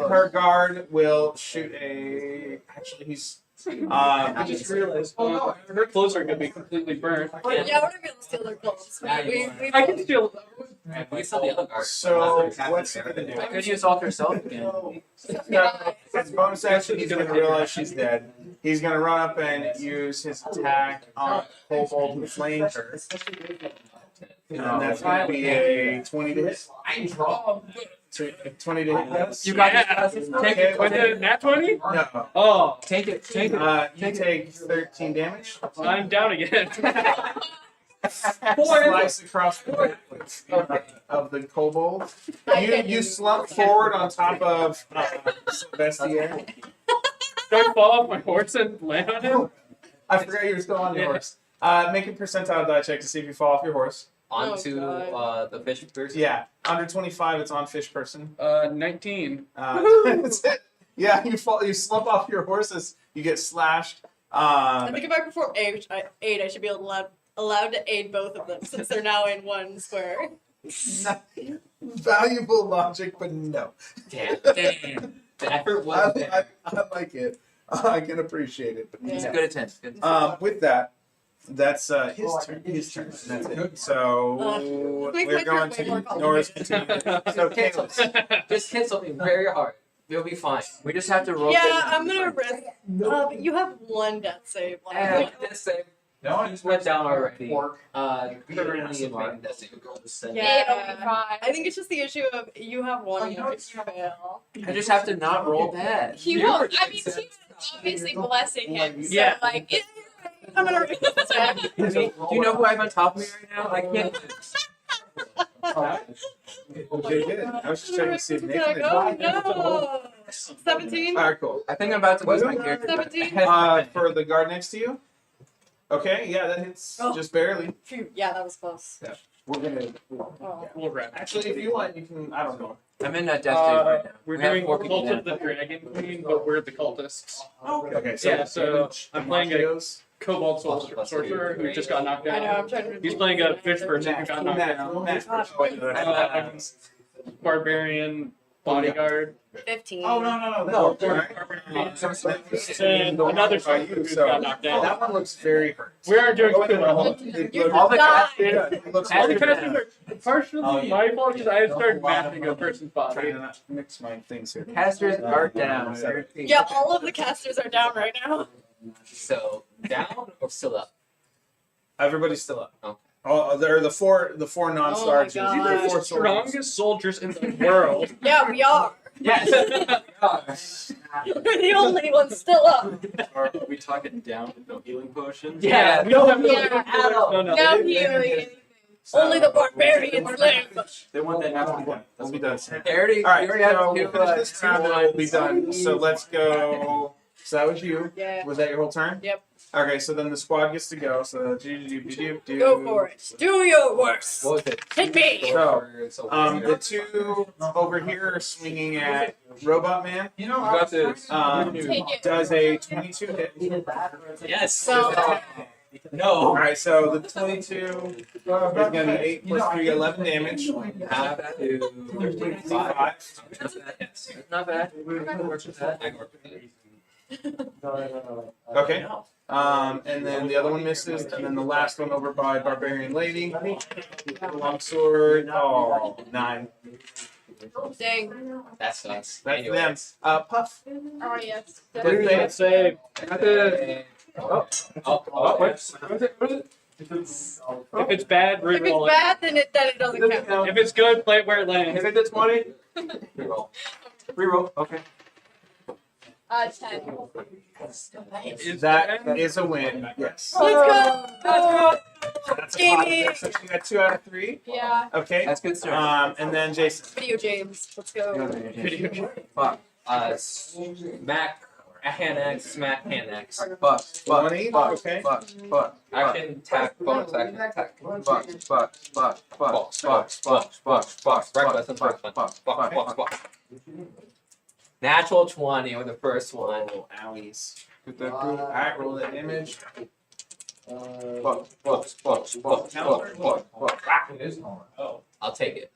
Speaker 1: her guard will shoot a. Actually, he's.
Speaker 7: I just realized her clothes are gonna be completely burnt.
Speaker 4: Yeah, we're not gonna steal their clothes.
Speaker 7: I can steal.
Speaker 5: We saw the other guard.
Speaker 1: So what's he gonna do?
Speaker 8: I could use alt herself again.
Speaker 1: His bonus action, he's gonna realize she's dead. He's gonna run up and use his attack on Kobold who flamed her. And that's gonna be a 20 to hit.
Speaker 6: I draw.
Speaker 1: 20 to hit. Yes.
Speaker 8: You got
Speaker 7: Yeah.
Speaker 8: this.
Speaker 7: Take it. Was it nat 20?
Speaker 1: No.
Speaker 7: Oh,
Speaker 8: Take it. Take it.
Speaker 1: You take 13 damage.
Speaker 7: I'm down again.
Speaker 1: Slice across the back of the kobold. You slump forward on top of Sylvester.
Speaker 7: Do I fall off my horse and land on him?
Speaker 1: I forgot you were still on your horse. Make a percentile die check to see if you fall off your horse.
Speaker 5: Onto
Speaker 4: Oh,
Speaker 5: the fish person.
Speaker 1: Yeah, under 25, it's on fish person.
Speaker 7: 19.
Speaker 1: That's it. Yeah, you fall. You slump off your horses. You get slashed.
Speaker 4: I think if I perform aid, I should be allowed to aid both of them since they're now in one square.
Speaker 1: Valuable logic, but no.
Speaker 5: Damn. The effort was there.
Speaker 1: I like it. I can appreciate it, but
Speaker 8: He's
Speaker 1: no.
Speaker 8: good at 10.
Speaker 1: With that, that's his turn. His turn. That's it. So
Speaker 4: Make
Speaker 1: we're
Speaker 4: my
Speaker 1: going
Speaker 4: turn way more
Speaker 1: to Norris continue. So Kalis.
Speaker 5: Just hit something very hard. It'll be fine.
Speaker 8: We just have to roll.
Speaker 4: Yeah, I'm gonna risk. But you have one death save.
Speaker 5: And this save
Speaker 6: No, I just
Speaker 5: went down already.
Speaker 6: Pork.
Speaker 5: Currently in my death saving throw.
Speaker 4: Yeah.
Speaker 9: 8 will be fine.
Speaker 4: I think it's just the issue of you have one and you fail.
Speaker 8: I just have to not roll bad.
Speaker 9: He will. I mean, he was obviously blessing him. So,
Speaker 7: Yeah.
Speaker 9: like, it,
Speaker 4: I'm gonna risk that.
Speaker 8: I mean, do you know who I have on top of me right now? I can't.
Speaker 1: Okay, good. I was just checking to see if Nathan is.
Speaker 4: Oh no! 17?
Speaker 1: All right, cool.
Speaker 8: I think I'm about to lose my character.
Speaker 4: 17?
Speaker 1: For the guard next to you. Okay, yeah, that hits
Speaker 4: Oh.
Speaker 1: just barely.
Speaker 4: Phew, yeah, that was close.
Speaker 1: We're gonna.
Speaker 4: Oh.
Speaker 7: We'll wrap.
Speaker 1: Actually, if you want, you can. I don't know.
Speaker 8: I'm in a death save right now.
Speaker 7: We're
Speaker 8: We have
Speaker 7: doing
Speaker 8: 4 people
Speaker 7: Cult of
Speaker 8: now.
Speaker 7: the Dragon Queen, but we're the cultists.
Speaker 1: Okay, so
Speaker 7: Yeah, so I'm playing a
Speaker 1: Machios.
Speaker 7: Kobold sorcerer who just got knocked
Speaker 4: I know,
Speaker 7: down.
Speaker 4: I'm trying to.
Speaker 7: He's playing a fish person who got knocked down. Barbarian bodyguard.
Speaker 4: 15.
Speaker 1: Oh no!
Speaker 8: No,
Speaker 7: And another fighter who got knocked down.
Speaker 1: That one looks very hurt.
Speaker 7: We aren't doing too well.
Speaker 8: All the
Speaker 4: Die.
Speaker 1: It looks
Speaker 7: All the
Speaker 1: very
Speaker 7: casters are partially my fault because I started mapping a person's
Speaker 1: I'm trying
Speaker 7: body.
Speaker 1: to not mix my things here.
Speaker 8: casters are down.
Speaker 4: Yeah, all of the casters are down right now.
Speaker 5: So down or still up?
Speaker 1: Everybody's still up.
Speaker 5: Okay.
Speaker 1: Oh, they're the four non-starches.
Speaker 4: God.
Speaker 7: These are the strongest soldiers in the world.
Speaker 4: Yeah, we are.
Speaker 5: Yes.
Speaker 4: We're the only ones still up.
Speaker 11: Are we talking down with no healing potions?
Speaker 7: Yeah, we don't have
Speaker 9: Yeah,
Speaker 4: at all.
Speaker 7: No.
Speaker 9: no healing.
Speaker 4: Only the barbarians live.
Speaker 11: They want that now.
Speaker 1: Let's be done.
Speaker 8: They already,
Speaker 1: All right,
Speaker 8: we already have
Speaker 1: so
Speaker 8: two,
Speaker 1: we'll finish this round and we'll be done. So let's go. So that was you.
Speaker 4: Yeah.
Speaker 1: Was that your whole turn?
Speaker 4: Yep.
Speaker 1: Okay, so then the squad gets to go. So
Speaker 4: Go for it. Do your worst.
Speaker 5: What was it?
Speaker 4: Hit me.
Speaker 1: So, the two over here are swinging at Robot Man.
Speaker 6: You know,
Speaker 11: You got this.
Speaker 9: Take it.
Speaker 1: Does a 22 hit?
Speaker 7: Yes.
Speaker 4: So,
Speaker 7: No.
Speaker 1: All right, so the 22 is going to be 8 plus 3, 11 damage.
Speaker 5: Have to
Speaker 1: 5.
Speaker 5: Not bad. I can work with that.
Speaker 1: Okay. And then the other one misses, and then the last one over by Barbarian Lady. Longsword. Oh, 9.
Speaker 4: dang.
Speaker 5: That sucks.
Speaker 1: That's them.
Speaker 5: Anyways.
Speaker 1: Puff.
Speaker 9: Oh yes.
Speaker 1: Death save.
Speaker 11: Save.
Speaker 7: If it's bad,
Speaker 4: If it's
Speaker 7: reroll it.
Speaker 4: bad, then it doesn't count.
Speaker 7: If it's good, play it where it lands.
Speaker 11: Hit it to 20.
Speaker 5: Reroll.
Speaker 11: Reroll. Okay.
Speaker 9: 10.
Speaker 1: That is a win. Yes.
Speaker 4: Let's go.
Speaker 1: That's a
Speaker 4: Jamie.
Speaker 1: positive. So you got 2 out of 3.
Speaker 9: Yeah.
Speaker 1: Okay.
Speaker 8: That's good stuff.
Speaker 1: And then Jason.
Speaker 4: Video James. Let's go.
Speaker 8: Fuck.
Speaker 5: Smack hand X, smack hand X.
Speaker 8: Fuck.
Speaker 1: 20.
Speaker 8: Fuck.
Speaker 1: Okay.
Speaker 8: Fuck. Fuck.
Speaker 5: Action, attack, bonus action, attack.
Speaker 8: Fuck. Fuck. Fuck. Fuck. Fuck. Fuck. Fuck.
Speaker 5: Reckless, that's the first one. Fuck. Natural 20 with the first one.
Speaker 1: Oh, owies. Alright, roll that damage.
Speaker 8: Fuck.
Speaker 6: It is hard.
Speaker 5: I'll take it.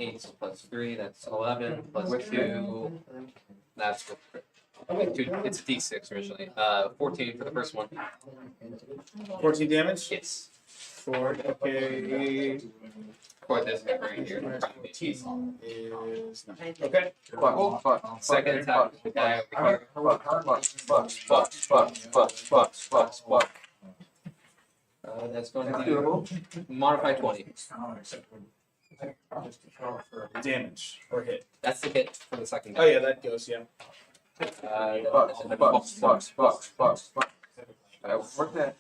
Speaker 5: 8 plus 3, that's 11, plus 2, that's it's a d6 originally. 14 for the first one.
Speaker 1: 14 damage?
Speaker 5: Yes.
Speaker 1: Ford, okay.
Speaker 5: For this guy right here.
Speaker 1: Is 9. Okay.
Speaker 8: Fuck.
Speaker 5: Second attack, the guy over
Speaker 8: Fuck.
Speaker 5: here. That's going to be modify 20.
Speaker 1: Damage or hit.
Speaker 5: That's the hit for the second
Speaker 1: Oh
Speaker 5: guy.
Speaker 1: yeah, that goes, yeah.
Speaker 8: Fuck. Work that.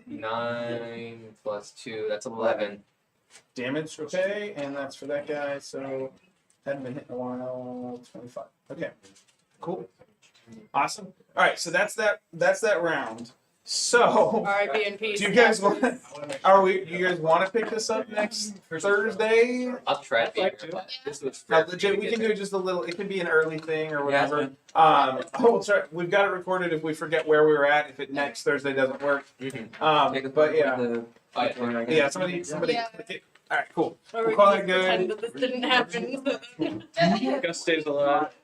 Speaker 5: 9 plus 2, that's 11.
Speaker 1: Damage, okay, and that's for that guy, so hadn't been hit in a while. 25. Okay. Cool. Awesome. Alright, so that's that round. So
Speaker 4: R.I.P. in peace.
Speaker 1: do you guys want you guys want to pick this up next Thursday?
Speaker 5: I'll try to be here, but this was
Speaker 1: Legit, we can do just a little. It can be an early thing or
Speaker 5: Yeah,
Speaker 1: whatever. We've got it recorded. If we forget where we were at, if it next Thursday doesn't work. But yeah, somebody.
Speaker 9: Yeah.
Speaker 1: Click it. All right, cool.
Speaker 4: Or
Speaker 1: We'll
Speaker 4: we
Speaker 1: call
Speaker 4: can
Speaker 1: it
Speaker 4: just pretend
Speaker 1: good.
Speaker 4: that this didn't happen.
Speaker 7: Gus stays alive.